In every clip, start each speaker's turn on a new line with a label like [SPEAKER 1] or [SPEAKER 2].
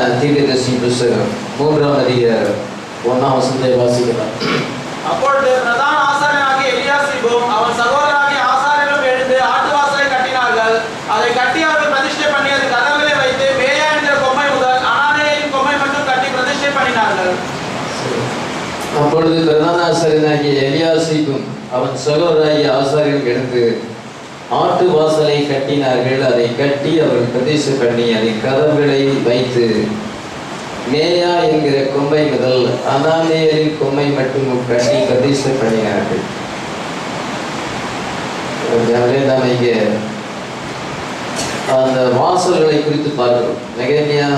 [SPEAKER 1] தீர்க்கதரிசி புஸ்தகம் 3ஆம் அதிகாரம் 1ஆம் வசனத்தை வாசிக்கலாம்.
[SPEAKER 2] அப்பொழுது பிரதான ஆசாரியனாகிய எலியாசிபும் அவன் சகோதரனாகிய ஆசாரியர்களும் எழுந்து ஆட்டுவாசலை கட்டினார்கள். அதை கட்டி அவர்கள் பிரதிஷ்டை பண்ணி அது கதவிலே வைத்து மேயா என்கிற கொம்மை முதல் அனானேயின் கொம்மை மட்டும் கட்டி பிரதிஷ்டை பண்ணினார்கள்.
[SPEAKER 1] அப்பொழுது பிரதான ஆசாரியனாகிய எலியாசிபும் அவன் சகோதரனாகிய ஆசாரியர்கள் எழுந்து ஆட்டு வாசலை கட்டினார்கள். அதை கட்டி அவர்கள் பிரதிஷ்டை பண்ணி அதை கதவுகளை வைத்து மேயா என்கிற கொம்பை முதல் அனானேயரின் கொம்பை மட்டும் கட்டி பிரதிஷ்டை பண்ணினார்கள். நாம் இங்கே அந்த வாசல்களை குறித்து பார்க்கிறோம். நெகேமியா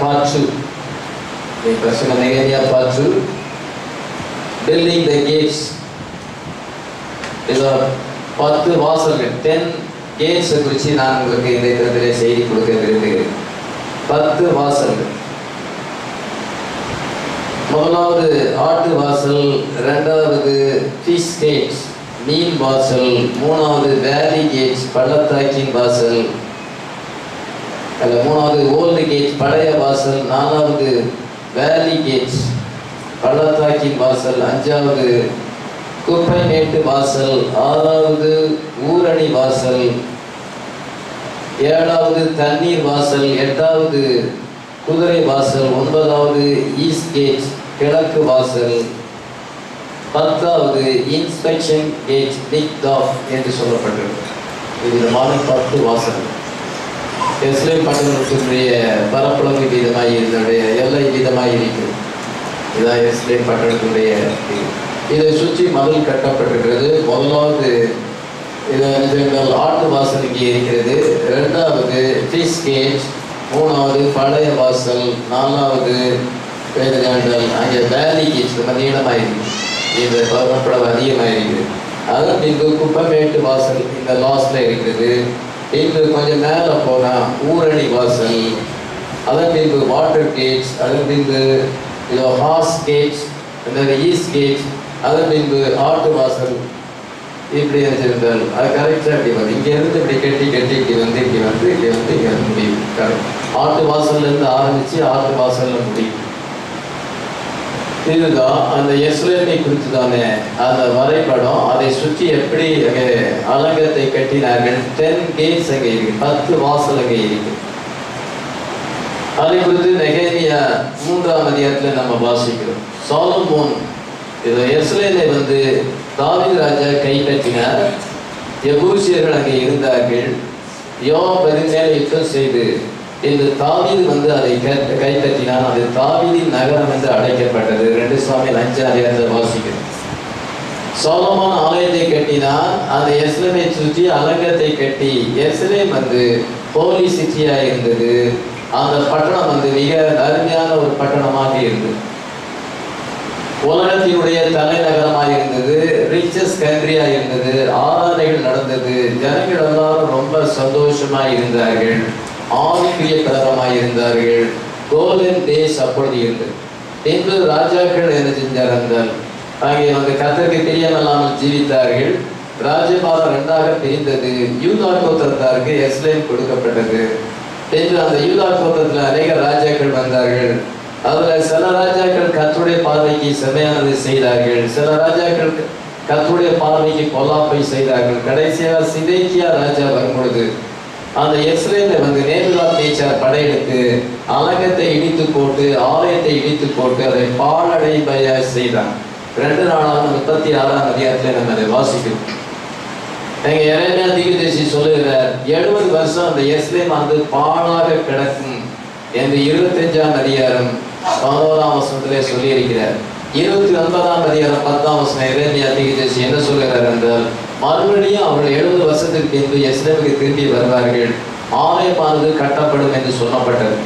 [SPEAKER 1] part 2 நெகேமியா part 2 building the gates. 10 வாசல்கள் 10 gates குறித்து நான் உங்களுக்கு இந்த இடத்திலே செய்தி கொடுக்க விரும்புகிறேன். 10 வாசல்கள். முதலாவது ஆட்டு வாசல், இரண்டாவது ஃபிஷ் கேட்ஸ் மீன் வாசல், மூணாவது வேலி கேட்ஸ் பள்ளத்தாக்கின் வாசல், மூணாவது ஓல்டு கேட்ஸ் பழைய வாசல், நாலாவது வேலி கேட்ஸ் பள்ளத்தாக்கின் வாசல், அஞ்சாவது குப்பை மேட்டு வாசல், ஆறாவது ஊரணி வாசல், ஏழாவது தண்ணீர் வாசல், எட்டாவது குதிரை வாசல், ஒன்பதாவது ஈஸ்ட் கேட் கிழக்கு வாசல், பத்தாவது இன்ஸ்பெக்ஷன் கேட் டிக்ட் ஆஃப் என்று சொல்லப்பட்டது. இது மாதிரி 10 வாசல். எஸ்லேம் பட்டணத்தினுடைய பரப்பளவு விதமாக இதனுடைய எல்லை விதமாக இருக்கிறது. இதான் எஸ்லேம் பட்டணத்தினுடைய. இதை சுற்றி மதில் கட்டப்பட்டிருக்கிறது. முதலாவது ஆட்டு வாசல் இங்கே இருக்கிறது, இரண்டாவது ஃபிஷ் கேட், மூணாவது பழைய வாசல், நாலாவது அங்கே வேலி கேட் ரொம்ப நீளமாக இருக்குது. இந்த பரப்பளவு அதிகமாக இருக்குது. அதன் பின்பு குப்பமேட்டு வாசல் இந்த லாஸ்ட்ல இருக்கிறது. பின்பு கொஞ்சம் மேலே போனால் ஊரணி வாசல், அதன் பின்பு வாட்டர் கேட்ஸ், அதன் பின்பு ஹார்ஸ் கேட்ஸ், ஈஸ்ட் கேட், அதன் பின்பு ஆட்டு வாசல். இப்படி நினைச்சிருந்தால் அது கரெக்டாக இப்படி வந்து இங்கேருந்து இப்படி கட்டி இப்படி வந்து இங்கே வந்து முடியும். கரெக்ட். ஆட்டு வாசல்லேருந்து ஆரம்பித்து ஆட்டு வாசலில் முடியும். இதுதான் அந்த எஸ்லேமை குறித்து தானே அந்த வரைபடம். அதை சுற்றி எப்படி அங்கே அலங்கத்தை கட்டினார்கள். 10 கேட்ஸ் அங்கே இருக்கு, 10 வாசல் அங்கே இருக்கு. அதை குறித்து நெகேமியா 3ஆம் அதிகாரத்தில் நம்ம வாசிக்கிறோம். சாலமோன் எஸ்லேமை வந்து தாவீது ராஜா கைப்பற்றினார். எபூசியர்கள் அங்கே இருந்தார்கள். யோவாப் மேலே யுத்தம் செய்து இந்த தாவீது வந்து அதை கைப்பற்றினான். அது தாவீதின் நகரம் என்று அழைக்கப்பட்டது. 2 சாமுவேல் 5ஆம் அதிகாரத்தை வாசிக்கிறோம். சாலமோன் ஆலயத்தை கட்டினான். அந்த எஸ்லேமை சுற்றி அலங்கத்தை கட்டி எஸ்லேம் வந்து ஹோலி சிட்டியா இருந்தது. அந்த பட்டணம் வந்து மிக அருமையான ஒரு பட்டணமாக இருந்தது. உலகத்தினுடைய தலைநகரமாக இருந்தது. ரிச்சஸ் கண்ட்ரியாக இருந்தது. ஆராதனைகள் நடந்தது. ஜனங்கள் எல்லாரும் ரொம்ப சந்தோஷமாக இருந்தார்கள். ஆவிக்குரிய பிரதமாக இருந்தார்கள். கோல்டன் டேஸ் அப்பொழுது இருந்தது. பின்பு ராஜாக்கள் என்ன செஞ்சார் என்றால் அங்கே வந்து கர்த்தருக்கு தெரியாமல்லாமல் ஜீவித்தார்கள். ராஜ்யபாரம் 2ஆக பிரிந்தது. யூதா கோத்திரத்தாருக்கு எஸ்லேம் கொடுக்கப்பட்டது. பின்பு அந்த யூதா கோத்திரத்தில் அநேக ராஜாக்கள் வந்தார்கள். அதில் சில ராஜாக்கள் கர்த்தருடைய பார்வைக்கு செம்மையானதை செய்தார்கள். சில ராஜாக்கள் கர்த்தருடைய பார்வைக்கு பொல்லாப்பை செய்தார்கள். கடைசியாக சிதேக்கியா ராஜா வரும்பொழுது அந்த எஸ்ரேலை வந்து நேபுகாத்நேச்சார் படையெடுத்து அலங்கத்தை இடித்து போட்டு ஆலயத்தை இடித்து போட்டு அதை பாழடைய செய்தான். 2 நாளாக 36ஆம் அதிகாரத்தில் நம்ம அதை வாசிக்கிறோம். எங்க எரேமியா தீர்க்கதரிசி சொல்லுகிறார், 70 வருஷம் அந்த எஸ்ரேம் வந்து பாழாக கிடக்கும் என்று 25ஆம் அதிகாரம் 11ஆம் வசனத்திலே சொல்லியிருக்கிறார். 29ஆம் அதிகாரம் 10ஆம் வசனம் எரேமியா தீர்க்கதரிசி என்ன சொல்கிறார் என்றால், மறுபடியும் அவர்கள் 70 வருஷத்துக்கு பின்பு எஸ்ரேமுக்கு திரும்பி வருவார்கள், ஆலயமானது கட்டப்படும் என்று சொல்லப்பட்டது.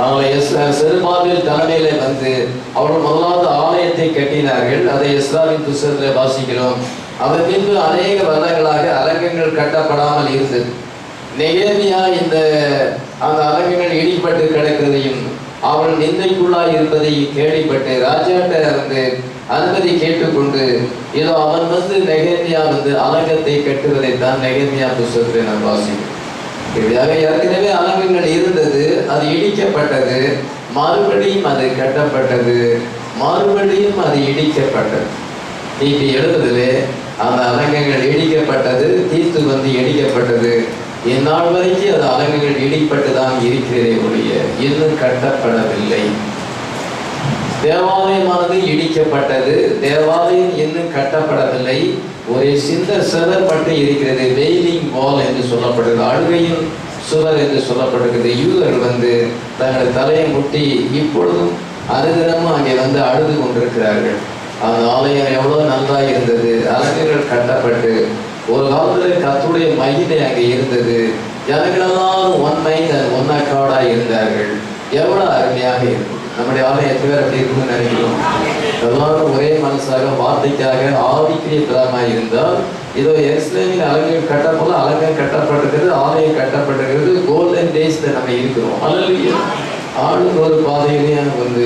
[SPEAKER 1] அவங்களை செருபாபேல் தலைமையிலே வந்து அவர்கள் முதலாவது ஆலயத்தை கட்டினார்கள். அதை எஸ்ராவின் புஸ்தகத்தில் வாசிக்கிறோம். அதன் பின்பு அநேக வருடங்களாக அலங்கங்கள் கட்டப்படாமல் இருந்தது. நெகேமியா அந்த அலங்கங்கள் இடிப்பட்டு கிடக்கிறதையும் அவள் நிந்தைக்குள்ளாய் இருப்பதையும் கேள்விப்பட்டு ராஜாட்ட வந்து அனுமதி கேட்டுக்கொண்டு அவன் வந்து நெகேமியா வந்து அலங்கத்தை கட்டுவதைத்தான் நெகேமியா புஸ்தகத்தை நான் வாசிக்கிறேன். இப்படியாக ஏற்கனவே அலங்கங்கள் இருந்தது, அது இடிக்கப்பட்டது, மறுபடியும் அது கட்டப்பட்டது, மறுபடியும் அது இடிக்கப்பட்டது. இப்படி எழுதுதலே அந்த அலங்கங்கள் இடிக்கப்பட்டது, தீர்த்து வந்து இடிக்கப்பட்டது. இந்நாள் வரைக்கும் அது அலங்கங்கள் இடிப்பட்டு தான் இருக்கிறதே ஒழிய இன்னும் கட்டப்படவில்லை. தேவாலயமானது இடிக்கப்பட்டது, தேவாலயம் இன்னும் கட்டப்படவில்லை. ஒரே சிந்த சுவர் மட்டும் இருக்கிறது. வெயிலிங் வால் என்று சொல்லப்படுகிறது, அழுகையின் சுவர் என்று சொல்லப்படுகிறது. யூதர்கள் வந்து தங்கள் தலையை முட்டி இப்பொழுதும் அனுதினமும் அங்கே வந்து அழுது கொண்டிருக்கிறார்கள். அந்த ஆலயம் எவ்வளவு நன்றாக இருந்தது, அலங்கங்கள் கட்டப்பட்டு ஒரு காலத்தில் கர்த்தருடைய மகிமை அங்கே இருந்தது. ஜனங்களெல்லாம் ஒன் மைண்ட் அண்ட் ஒன் அக்கார்டாக இருந்தார்கள். எவ்வளவு அருமையாக இருந்தது. நம்முடைய ஆலயம் எத்தனை பேர் அப்படி இருக்குன்னு நினைக்கிறோம். எல்லாரும் ஒரே மனசாக வார்த்தைக்காக ஆவிக்குரிய பிரதமாக இருந்தால், இதோ எருசலேமின் அலங்கங்கள் கட்டப்போல அலங்கம் கட்டப்பட்டிருக்கிறது, ஆலயம் கட்டப்பட்டிருக்கிறது. கோல்டன் டேஸ்ல நம்ம இருக்கிறோம். அல்லேலூயா. ஆளும் ஒரு பாதையிலேயும் வந்து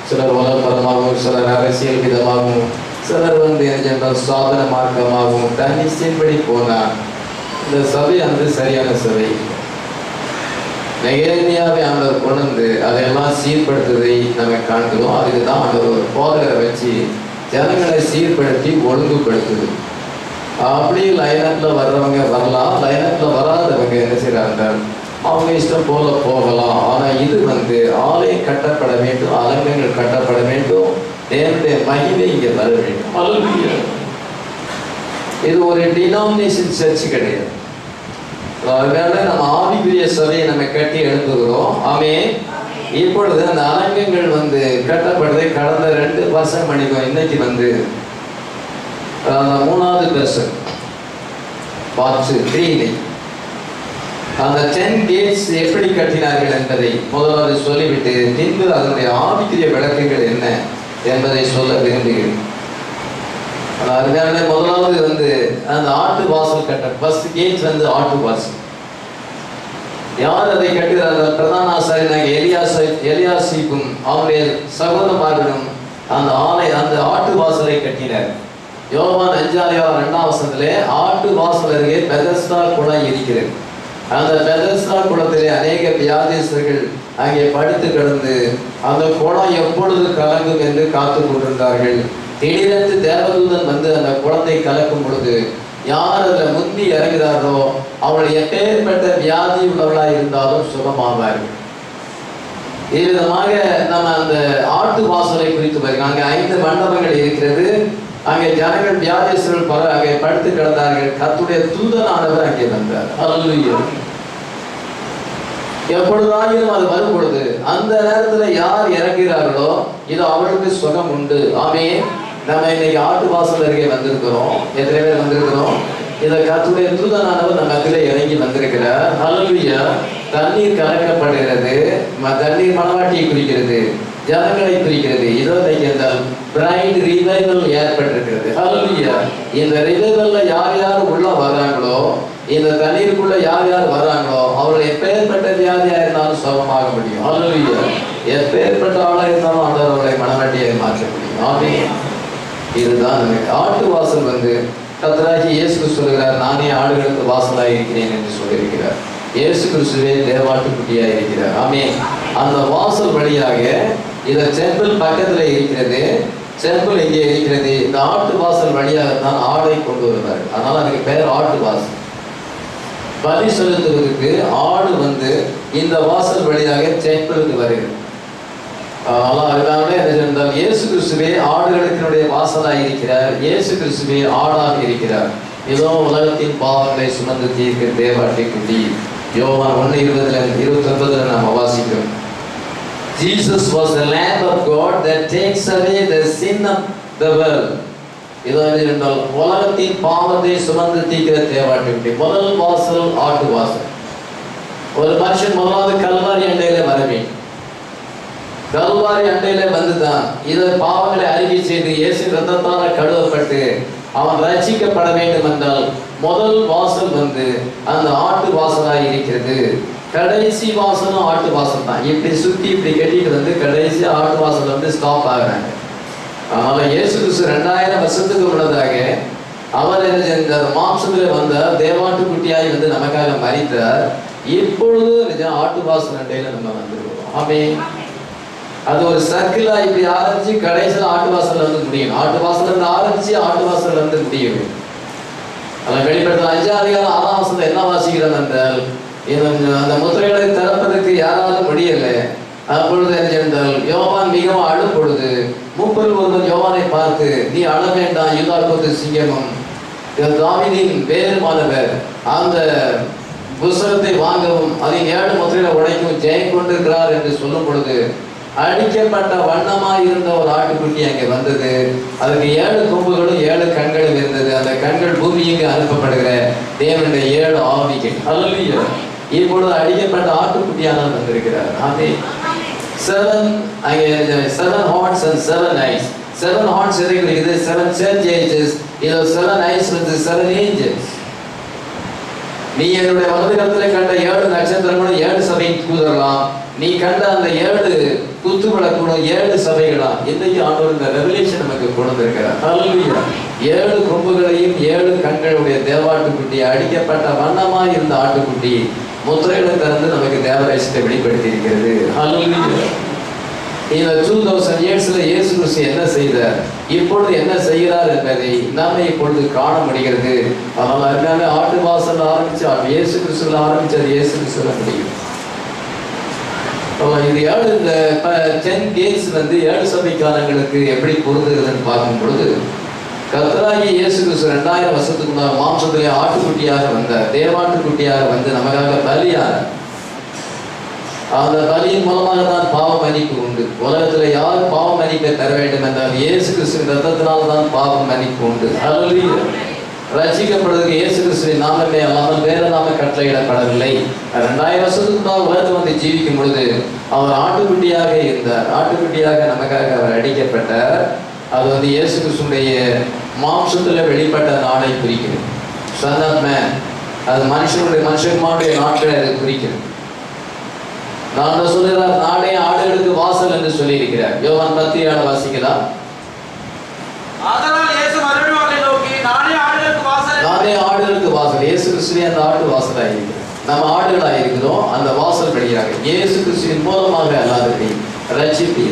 [SPEAKER 1] சிலர் உலகபரமாகவும், சிலர் அரசியல் விதமாகவும், சிலர் வந்து என்ன சாதன மார்க்கமாகவும் தன்னிச்சைப்படி போனார். இந்த சபை வந்து சரியான சபை. நெகேமியாவை ஆண்டவர் கொண்டு வந்து அதையெல்லாம் சீர்படுத்துவதை நம்ம காண்கிறோம். அதுக்கு தான் ஆண்டவர் போதகரை வச்சு ஜனங்களை சீர்படுத்தி ஒழுங்குபடுத்துது. அப்படி லைனப்பில் வர்றவங்க வரலாம், லைனப்பில் வராதவங்க என்ன செய்கிறாங்க, அவங்க இஷ்டம் போல போகலாம். ஆனால் இது வந்து ஆலயம் கட்டப்பட வேண்டும், அலங்கங்கள் கட்டப்பட வேண்டும், தேவனுடைய மகிமை இங்கே வர வேண்டும். இது ஒரு டினாமினேஷன் சர்ச் கிடையாது. அதனால நம்ம ஆவிக்குரிய சபையை நம்ம கட்டி எழுப்புகிறோம். ஆமென். இப்பொழுது அந்த அலங்கங்கள் வந்து கட்டப்படுறதை கடந்த 2% மணிக்கும் இன்னைக்கு வந்து 3வது பெர்சன் பார்ட் 3 அந்த 10 கேட்ஸ் எப்படி கட்டினார்கள் என்பதை முதலாவது சொல்லிவிட்டு பின்பு அதனுடைய ஆவிக்குரிய விளக்குகள் என்ன என்பதை சொல்ல விரும்புகிறேன். அதனால முதலாவது வந்து அந்த ஆட்டு வாசல் கட்ட, ஃபர்ஸ்ட் கேட் வந்து ஆட்டு வாசல். யார் அதை கட்டுகிறார்கள்? பிரதான ஆசாரியனாகிய எலியாசிப்பும் அவருடைய சகோதரமார்களும் அந்த ஆட்டு வாசலை கட்டினர். யோவான் 5:2 ஆட்டு வாசல் அருகே பெதஸ்தா குளம் இருக்கிறது. அந்த பெதஸ்தா குளத்திலே அநேக வியாதிஸ்தர்கள் அங்கே படுத்து கிடந்து அந்த குளம் எப்பொழுது கலங்கும் என்று காத்து கொண்டிருந்தார்கள். திடீரென்று தேவதூதன் வந்து அந்த குளத்தை கலக்கும் பொழுது யார் அதில் முந்தி இறங்குகிறாரோ அவர்கள் எப்பேற்பட்ட வியாதி உள்ளவர்களாக இருந்தாலும் சுகமாவார்கள். இவ்விதமாக நம்ம அந்த ஆட்டு வாசலை குறித்து பாருங்க. அங்கே 5 மண்டபங்கள் இருக்கிறது. அங்கே ஜனங்கள் வியாதிஸ்தர்கள் பல அங்கே படுத்து கிடந்தார்கள். கர்த்தருடைய தூதனானவர் அங்கே வந்தார். அல்லேலூயா. எப்பொழுதாயினும் அது வரும் பொழுது அந்த நேரத்தில் யார் இறங்குகிறார்களோ இது அவர்களுக்கு சுகம் உண்டு. ஆமென். நம்ம இன்னைக்கு ஆட்டு வாசல் அருகே வந்திருக்கிறோம். எத்தனை பேர் வந்திருக்கிறோம்? இதை கர்த்தருடைய தூதனானவர் நம்ம அதில் இறங்கி வந்திருக்கிறார். அல்லேலூயா. தண்ணீர் கலக்கப்படுகிறது. தண்ணீர் மணவாட்டியை குறிக்கிறது, ஜனங்களை குறிக்கிறது. இதோ என்றால் பிரைட் ரிவைவல் ஏற்பட்டிருக்கிறது. அல்லேலூயா. இந்த ரிவைவல்ல யார் யார் உள்ள வர்றாங்களோ, இந்த தண்ணீருக்குள்ள யார் யார் வர்றாங்களோ அவர்கள் எப்பேற்பட்ட வியாதியா இருந்தாலும் சுகமாக முடியும். அல்லேலூயா. எப்பேற்பட்ட ஆளாக இருந்தாலும் ஆண்டவர் அவர்களை மனவாட்டியை மாற்ற முடியும். ஆமென். இதுதான் ஆட்டு வாசல் வந்து கர்த்தராகிய இயேசு கிறிஸ்து சொல்கிறார், நானே ஆடுகளுக்கு வாசலாக இருக்கிறேன் என்று சொல்லியிருக்கிறார். இயேசு கிறிஸ்துவே தேவாட்டுக்குட்டியாக இருக்கிறார். ஆமென். அந்த வாசல் வழியாக இதை டெம்பிள் பக்கத்தில் இருக்கிறது. டெம்பிள் இங்கே இருக்கிறது. இந்த ஆட்டு வாசல் வழியாக தான் ஆடை கொண்டு வருவார்கள். அதனால அதுக்கு பேர் ஆட்டு வாசல். பலி செலுத்துவதற்கு ஆடு வந்து இந்த வாசல் வழியாக டெம்பிளுக்கு வருகிறது. அதனால என்ன இயேசு கிறிஸ்துவே ஆடுகளுக்கினுடைய வாசலாக இருக்கிறார். இயேசு கிறிஸ்துவே ஆடாக இருக்கிறார். இதோ உலகத்தின் பாவங்களை சுமந்து தீர்க்க தேவாட்டுக்குட்டி. யோவான் 1:20-29 நாம் வாசிக்கிறோம். Jesus was the Lamb of God that takes away the sin of the world. இதோ என்றால் உலகத்தின் பாவத்தை சுமந்து தீர்க்கிற தேவாட்டுக்குட்டி. முதல் வாசல் ஆட்டு வாசல். ஒரு மனுஷன் முதலாவது கல்வாரி அண்டையில வர வேண்டும். கல்வாரி அண்டையில வந்துதான் இதை பாவங்களை அறிக்கை செய்து இயேசு ரத்தத்தால் கழுவப்பட்டு அவன் ரட்சிக்கப்பட வேண்டும் என்றால் முதல் வாசல் வந்து அந்த ஆட்டு வாசலாக இருக்கிறது. கடைசி வாசலும் ஆட்டு வாசல் தான். இப்படி சுற்றி இப்படி கட்டிட்டு வந்து கடைசி ஆட்டு வாசல் வந்து ஸ்டாப் ஆகுறாங்க. அதனால இயேசு கிறிஸ்து 2000 வருஷத்துக்கு முன்னதாக அவர் என்ன செஞ்சார்? மாம்சத்தில் வந்தார், தேவாட்டுக்குட்டியாய் வந்து நமக்காக மரித்தார். இப்பொழுது நிஜம் ஆட்டு வாசல் அண்டையில நம்ம வந்துருக்கோம். ஆமென். அது ஒரு சர்க்கிளா இப்படி ஆரம்பிச்சு கடைசியில் ஆட்டு வாசல்ல வந்து முடியும். ஆட்டு வாசல்ல இருந்து ஆரம்பிச்சு ஆட்டு வாசல்ல இருந்து முடியும். அதில் வெளிப்படுத்த 5ஆம் அதிகாரம் 6ஆம் வசனத்தை என்ன வாசிக்கிறோம் என்றால், அந்த முத்திரைகளை திறப்பதற்கு யாராவது முடியல. அப்பொழுது என்ன சென்றால் யோவான் மிகவும் அழும் பொழுது மூப்பரில் ஒருவன் யோவானை பார்த்து, நீ அழ வேண்டாம், யூதா கோத்து சிங்கமும் தாவீதின் வேறுமானவர் அந்த புஸ்தகத்தை வாங்கவும் அதன் 7 முத்திரைகளை உடைக்கவும் ஜெயம் கொண்டிருக்கிறார் என்று சொல்லும் பொழுது, அடிக்கப்பட்ட வண்ணமாய் இருந்த ஒரு ஆட்டுக்குட்டி அங்கே வந்தது. அதுக்கு 7 கொம்புகளும் 7 கண்களும் இருந்தது. அந்த கண்கள் பூமிக்கு அனுப்பப்படுகிற தேவனுடைய 7 ஆவிகள். அல்லேலூயா. இப்பொழுது அடிக்கப்பட்ட ஆட்டுக்குட்டியானவர் வந்திருக்கிறார். ஆமென். 7 horns and 7 eyes. 7 horns இருக்குது, 7 church ages. இது 7 eyes வந்து 7 angels. நீ என்னுடைய வலது கரத்தில் கண்ட 7 நட்சத்திரங்களும் 7 சபையின் தூதர்களாம். நீ கண்ட அந்த 7 குத்து விளக்குகளும் 7 சபைகளாம். இன்றைக்கு ஆண்டவர் இந்த ரெவலேஷன் நமக்கு கொடுத்திருக்கிறார். ஹல்லேலூயா. 7 கொம்புகளையும் 7 கண்களுடைய தேவாட்டுக்குட்டி, அடிக்கப்பட்ட வண்ணமாய் இருந்த ஆட்டுக்குட்டி முத்திரைகளை திறந்து நமக்கு தேவராசியத்தை வெளிப்படுத்தி இருக்கிறது. ஹல்லேலூயா. இந்த 2000 இயர்ஸ்ல இயேசு கிறிஸ்து என்ன செய்தார், இப்பொழுது என்ன செய்கிறார் என்பதை நாம இப்பொழுது காண முடிகிறது. அதனால எல்லாமே ஆட்டு வாசல் ஆரம்பிச்சு இயேசு கிறிஸ்துல ஆரம்பிச்சது இயேசு கிறிஸ்துல முடியும். இது 7 இந்த 10 கேட்ஸ் வந்து 7 சபைக்காரங்களுக்கு எப்படி பொருந்துகிறதுன்னு பார்க்கும் பொழுது, கர்த்தராகிய இயேசு கிறிஸ்து 2000 வருஷத்துக்கு முன்னாடி மாம்சத்திலே ஆட்டுக்குட்டியாக வந்தார். தேவாட்டுக்குட்டியாக வந்து நமக்காக பலியானார். அந்த பலியின் மூலமாக தான் பாவ மன்னிப்பு உண்டு. உலகத்துல யார் பாவ மன்னிப்பை தர வேண்டும் என்றால் இயேசு கிறிஸ்துவின் ரத்தத்தினால் தான் பாவ மன்னிப்பு உண்டு. ஹல்லேலூயா. ரட்சிக்கப்படுவதற்கு இயேசு கிறிஸ்துவின் நாமமே அல்லாமல் வேற நாம கட்டளையிடப்படவில்லை. 2000 வருஷத்துக்கு முன்னால் உலகத்தில் வந்து ஜீவிக்கும் பொழுது அவர் ஆட்டுக்குட்டியாக இருந்தார். ஆட்டுக்குட்டியாக நமக்காக அவர் அடிக்கப்பட்டார். அது வந்து இயேசு கிறிஸ்துடைய மாம்சத்துல வெளிப்பட்ட நாளை குறிக்கிறது. சன் ஆஃப் மேன், அது மனுஷனுடைய நாட்களை அது குறிக்கிறது. நான் சொல்லுகிறார், நானே ஆடுகளுக்கு வாசல் என்று சொல்லி இருக்கிறார். யோவான் 10:7 வாசிக்கலாம்.
[SPEAKER 2] ஆதலால் இயேசு மறுபடியும் அவரை நோக்கி, நானே ஆடுகளுக்கு வாசல்.
[SPEAKER 1] நானே ஆடுகளுக்கு வாசல். இயேசு கிறிஸ்துவே அந்த ஆட்டு வாசலாக இருக்கிறோம். நம்ம ஆடுகளாக இருக்கிறோம். அந்த வாசல் வழியாக இயேசு கிறிஸ்துவின் மூலமாக அல்லாதபடி ரட்சிப்பு.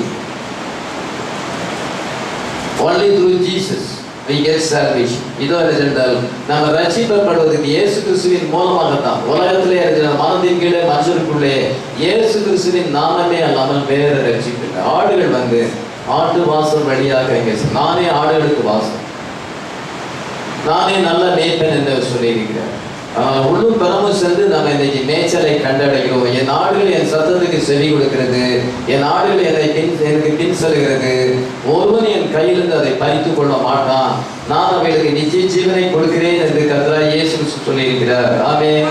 [SPEAKER 1] Only through Jesus we get salvation. இதோ என்றால் நம்ம ரட்சிக்கப்படுவதற்கு இயேசு கிறிஸ்துவின் மூலமாக தான். உலகத்திலே இருக்கிற மனதின் கீழே மனுஷருக்குள்ளே இயேசு கிறிஸ்துவின் நாமமே அல்லாமல் வேற ரட்சிப்பு இல்லை. ஆடுகள் வந்து ஆட்டு வாசல் வழியாக இங்கே, நானே ஆடுகளுக்கு வாசல், நானே நல்ல மேய்ப்பன் என்று சொல்லியிருக்கிறார். உள்ளும் பெறமும் சென்று நம்ம இன்னைக்கு மேய்ச்சலை கண்டடைகிறோம். என் ஆடுகள் என் சத்தத்துக்கு செவி கொடுக்கிறது, என் ஆடுகள் எனக்கு பின் செல்கிறது. ஒருவன் என் கையிலிருந்து அதை பறித்து கொள்ள மாட்டான், நான் அவைகளுக்கு நிச்சய ஜீவனை கொடுக்கிறேன் என்று கர்த்தராகிய இயேசு சொல்லியிருக்கிறார். ஆமென்.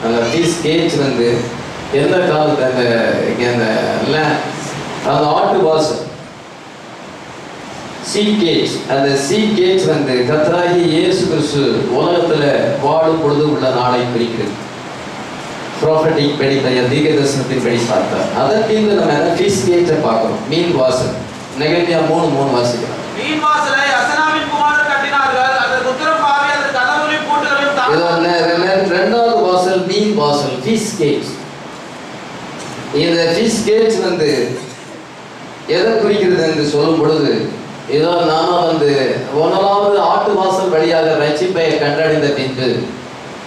[SPEAKER 1] அந்த பீஸ் கேட்ச் வந்து எந்த காலத்து அந்த ஆட்டு வாசல் அந்த சீகேஜ் வந்து கர்த்தராகிய இயேசு கிறிஸ்து உலகத்துல வாழும் பொழுது உள்ள நாளை குறிக்கிறது. ப்ராஃபட்டிக் படிப்பைய தீர்க்க தரிசனத்தின் படி பார்த்தார். அதற்கு நம்ம ஃபீஸ்கேஜை பார்க்கிறோம். மீன் வாசல் நெகேமியா 3:3 வாசிக்கிறோம்.
[SPEAKER 2] மீன் வாசலை அசனாவின் குமாரர் கட்டினார்கள், அதற்கு உத்தரம் பாவி அதற்கு கதவுகளையும் பூட்டுகளையும் தாழ்த்தினார்கள்.
[SPEAKER 1] இரண்டாவது வாசல் மீன் வாசல், ஃபீஸ்கேஜ். இந்த ஃபீஸ்கேஜ் வந்து எதை குறிக்கிறது என்று சொல்லும் பொழுது, இதோ நாம வந்து 1வது ஆட்டு வாசல் வழியாக ரட்சிப்பை கண்டடைந்த பின்பு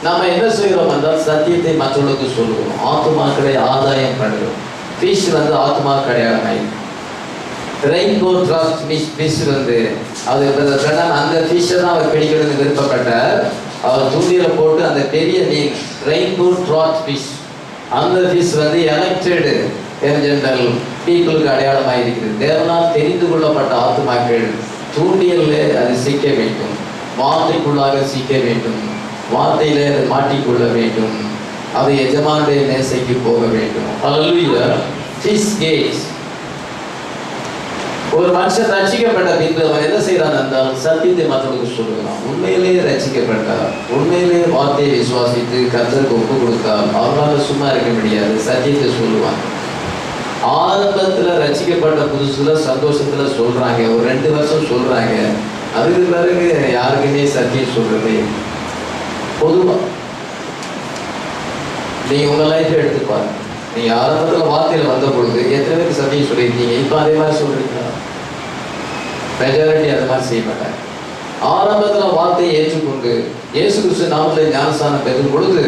[SPEAKER 1] நாம என்ன செய்கிறோம் என்றால் சத்தியத்தை மற்றவர்களுக்கு சொல்லுவோம், ஆத்துமாக்களை ஆதாயம் பண்ணுறோம். ஃபிஷ் வந்து ஆத்துமா கிடையாது. ரெயின்போ ட்ராட் ஃபிஷ் வந்து அது அந்த ஃபிஷ்ஷை தான் அவர் பிடிக்கணும்னு விருப்பப்பட்டார். அவர் தூண்டில போட்டு அந்த பெரிய மீன் ரெயின்போ ட்ராட் ஃபிஷ், அந்த ஃபிஷ் வந்து எலெக்டட் ஜென்ரல் பீப்புளுக்கு அடையாளமாக இருக்கிறது. தேவனால் தெரிந்து கொள்ளப்பட்ட ஆத்துமாக்கள் தூண்டியல்ல அது சிக்க வேண்டும், வார்த்தைக்குள்ளாக சிக்க வேண்டும், வார்த்தையில அது மாட்டிக்கொள்ள வேண்டும், அது எஜமானுடைய மேசைக்கு போக வேண்டும். ஹல்லேலூயா. Fish gates. ஒரு மனுஷன் ரட்சிக்கப்பட்ட பின்பு அவன் என்ன செய்யறான் என்றால் சத்தியத்தை மற்றவர்களுக்கு சொல்லுகிறான். உண்மையிலேயே ரட்சிக்கப்பட்டார், உண்மையிலேயே வார்த்தையை விசுவாசித்து கர்த்தருக்கு ஒப்பு கொடுத்தால் அவர்களால் சும்மா இருக்க முடியாது, சத்தியத்தை சொல்லுவாங்க. ஆரம்பத்துல ரட்சிக்கப்பட்ட புதுசுல சந்தோஷத்துல சொல்றாங்க, ஒரு 2 வருஷம் சொல்றாங்க, அதுக்கு பிறகு யாருக்குமே சத்தியம் சொல்றது பொதுவா நீங்க உங்க லைஃப் எடுத்து பாருங்க. நீங்க ஆரம்பத்துல வார்த்தையில வந்த பொழுது எத்தனை பேருக்கு சத்தியம் சொல்லியிருக்கீங்க? இப்ப அதே மாதிரி சொல்றீங்களா? மெஜாரிட்டி அந்த மாதிரி செய்ய மாட்டாங்க. ஆரம்பத்துல வார்த்தையை ஏற்றுக்கொண்டு இயேசு கிறிஸ்து நாமத்தில் ஞானஸ்தானம் பெறும் பொழுது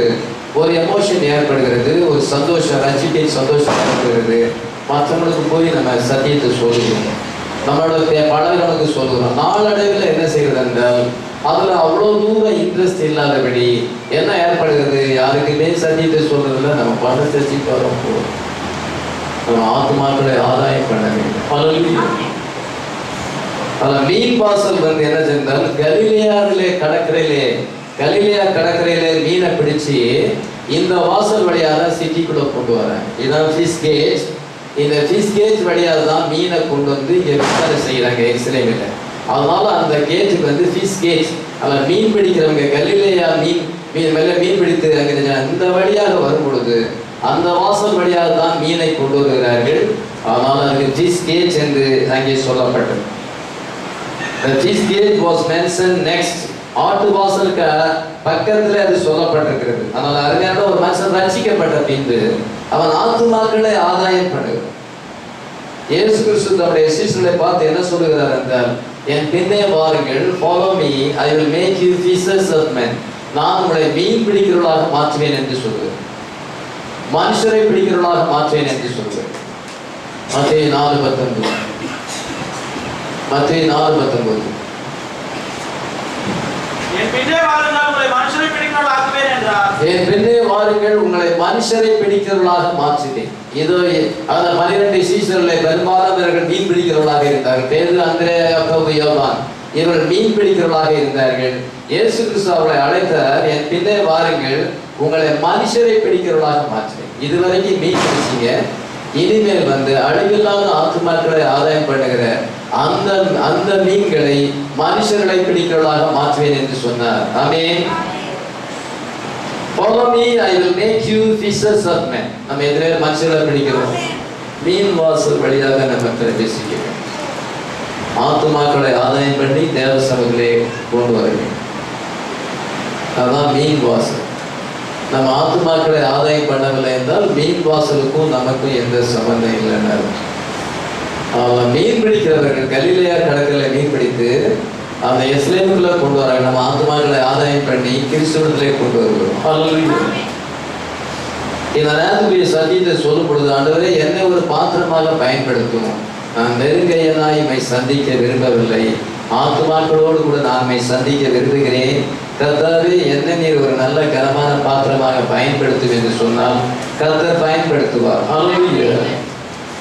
[SPEAKER 1] ஒரு எமோஷன் ஏற்படுகிறது, ஒரு சந்தோஷம், ரட்சிப்பின் சந்தோஷம் ஏற்படுகிறது. மற்றவங்களுக்கு போய் நம்ம சத்தியத்தை சொல்லுகிறோம், நம்மளோட பழகிறவனுக்கு சொல்லுகிறோம். நாளடைவில் என்ன செய்கிறது என்றால் அதுல அவ்வளோ தூரம் இன்ட்ரெஸ்ட் இல்லாதபடி என்ன ஏற்படுகிறது, யாருக்குமே சத்தியத்தை சொல்றதுல நம்ம பணத்தை சீட்டு வரும் போதும் நம்ம ஆத்மாக்களை ஆதாயம் பண்ண வேண்டும். அதில் மீன் வாசல் வந்து என்ன செஞ்சால் கலிலேயா கடற்கரையிலே மீனை பிடிச்சு இந்த வாசல் வழியாக தான் சிட்டிக்குள்ள கொண்டு வரேன். இதுதான் ஃபிஷ் கேஜ். இந்த ஃபிஷ் கேஜ் வழியாக தான் மீனை கொண்டு வந்து இங்கே விற்பனை செய்கிறாங்க எருசலேமில். அதனால அந்த கேஜுக்கு வந்து ஃபிஷ் கேஜ். அதில் மீன் பிடிக்கிறவங்க கலிலேயா மீன் பிடித்து அங்கே இந்த வழியாக வரும் பொழுது அந்த வாசல் வழியாக தான் மீனை கொண்டு வருகிறார்கள். அதனால் அதுக்கு ஃபிஷ் கேஜ் என்று அங்கே சொல்லப்பட்டது. The fish gate was mentioned next. ஆட்டு வாசலுக்கு பக்கத்துல அது சொல்லப்பட்டிருக்கிறது. அதனால அருமையான ஒரு மனுஷன் ரட்சிக்கப்பட்ட பின்பு அவன் ஆத்துமாக்களை ஆதாயம் பண்ணுகிறான். இயேசு கிறிஸ்து தம்முடைய சீஷர்களை பார்த்து என்ன சொல்லுகிறார் என்றால், என் பின்னே வாருங்கள், follow me, I will make you fishers of men. நான் உங்களை மீன் பிடிக்கிறவர்களாக மாற்றுவேன் என்று சொல்லுவேன், மனுஷரை பிடிக்கிறவர்களாக மாற்றுவேன் என்று சொல்லுவேன். மத்தேயு 4:19. மத்தேயு 4:19.
[SPEAKER 2] என் பின்னே வாருங்கள், உங்களை மனுஷரை பிடிக்கிறவர்களாக ஆக்குவேன் என்றார்.
[SPEAKER 1] என் பின்னே வாருங்கள், உங்களை மனுஷரை பிடிக்கிறவர்களாக மாற்றுவேன். இதோ அந்த 12 சீஷர்களை பெரும்பாலானவர்கள் மீன் பிடிக்கிறவர்களாக இருந்தார்கள். பேதுரு, அந்திரேயா, யாக்கோபு, யோவான் இவர்கள் மீன் பிடிக்கிறவர்களாக இருந்தார்கள். இயேசு கிறிஸ்து அவர்களை அழைத்தார், என் பின்னே வாருங்கள், உங்களை மனுஷரை பிடிக்கிறவர்களாக மாற்றுவேன். இதுவரைக்கும் மீன் பிடிச்சிங்க, இனிமேல் வந்து அழிவில்லாத ஆத்துமாக்களை ஆதாயம் பண்ணுகிற அந்த மீன்களை மனுஷர்களை பிடிக்கிறவர்களாக மாற்றுவேன் என்று சொன்னார். ஆமென். Follow me, I will make you fishers of men. நம்ம எதிரே மனுஷர்களை பிடிக்கிறோம், மீன் வாசல் வழியாக நம்ம பிரவேசிக்கிறோம். ஆத்துமாக்களை ஆதாயம் பண்ணி தேவ சபைகளே கொண்டு வர வேண்டும். அதுதான் மீன் வாசல். நம்ம ஆத்துமாக்களை ஆதாயம் பண்ணவில்லை என்றால் மீன் வாசலுக்கும் நமக்கும் எந்த சம்பந்தம் இல்லைன்னு. மீன் பிடிக்கிறவர்கள் கலிலேயா கடற்கரையில் மீன் பிடித்து அந்த எருசலேமுக்குள்ள கொண்டு வராங்க. நம்ம ஆத்துமாக்களை ஆதாயம் பண்ணி கிறிஸ்துவத்திலே கொண்டு வருகிறோம். இந்த நேரத்துக்குரிய சத்தியத்தை சொல்லும் பொழுது, ஆண்டவரே என்னை ஒரு பாத்திரமாக பயன்படுத்தும், நான் நெருங்கையனாய் இமை சந்திக்க விரும்பவில்லை, ஆத்துமாக்களோடு கூட நான் இமை சந்திக்க விரும்புகிறேன். கர்த்தாவே என்னை நீர் ஒரு நல்ல கனமான பாத்திரமாக பயன்படுத்தும் என்று சொன்னால் கர்த்தர் பயன்படுத்துவார். ஹல்லேலூயா.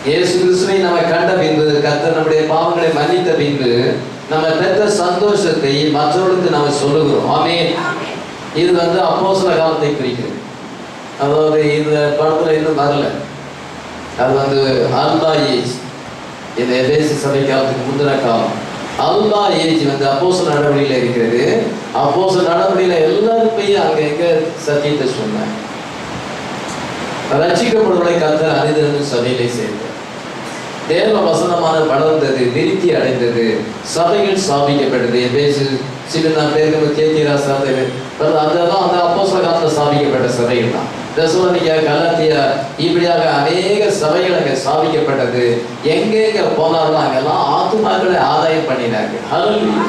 [SPEAKER 1] இயேசு கிறிஸ்துவை நம்ம கண்ட பின்பு, கர்த்தர் நம்முடைய பாவங்களை மன்னித்த பின்பு நம்ம பெற்ற சந்தோஷத்தை மற்றவர்களுக்கு நம்ம சொல்லுகிறோம். ஆமென். இது வந்து அப்போஸ்தல காலத்தை குறிக்கிறது. அதாவது இந்த படத்துல இன்னும் வரல, அது வந்து அல்பா ஏஜ். இந்த எபேசு சபை காலத்துக்கு முந்தின காலம். அல்பா ஏஜ் வந்து அப்போஸ்தல நடவடிக்கையில் இருக்கிறது. அப்போஸ்தல நடவடிக்கையில் எல்லாருமே அங்க எங்க சத்தியத்தை சொன்னாங்க. ரட்சிக்கப்படுவதை கர்த்தர் அரிதிருந்து சபையிலே சேர்ந்தார். தேவ வசனமான வளர்ந்தது, விருத்தி அடைந்தது, சபைகள் ஸ்தாபிக்கப்பட்டது. எபேசு, சிறுநா, பேர்கமு, தியத்தீரா சபைகள் அதெல்லாம் அந்த அப்போஸ்தல காலத்தில் ஸ்தாபிக்கப்பட்ட சபைகள் தான். தெசலோனிக்கா, கலாத்தியா, இப்படியாக அநேக சபைகள் அங்கே ஸ்தாபிக்கப்பட்டது. எங்கெங்க போனாலும் அங்கெல்லாம் ஆத்துமாக்களை ஆதாயம் பண்ணினார்கள். ஹல்லேலூயா.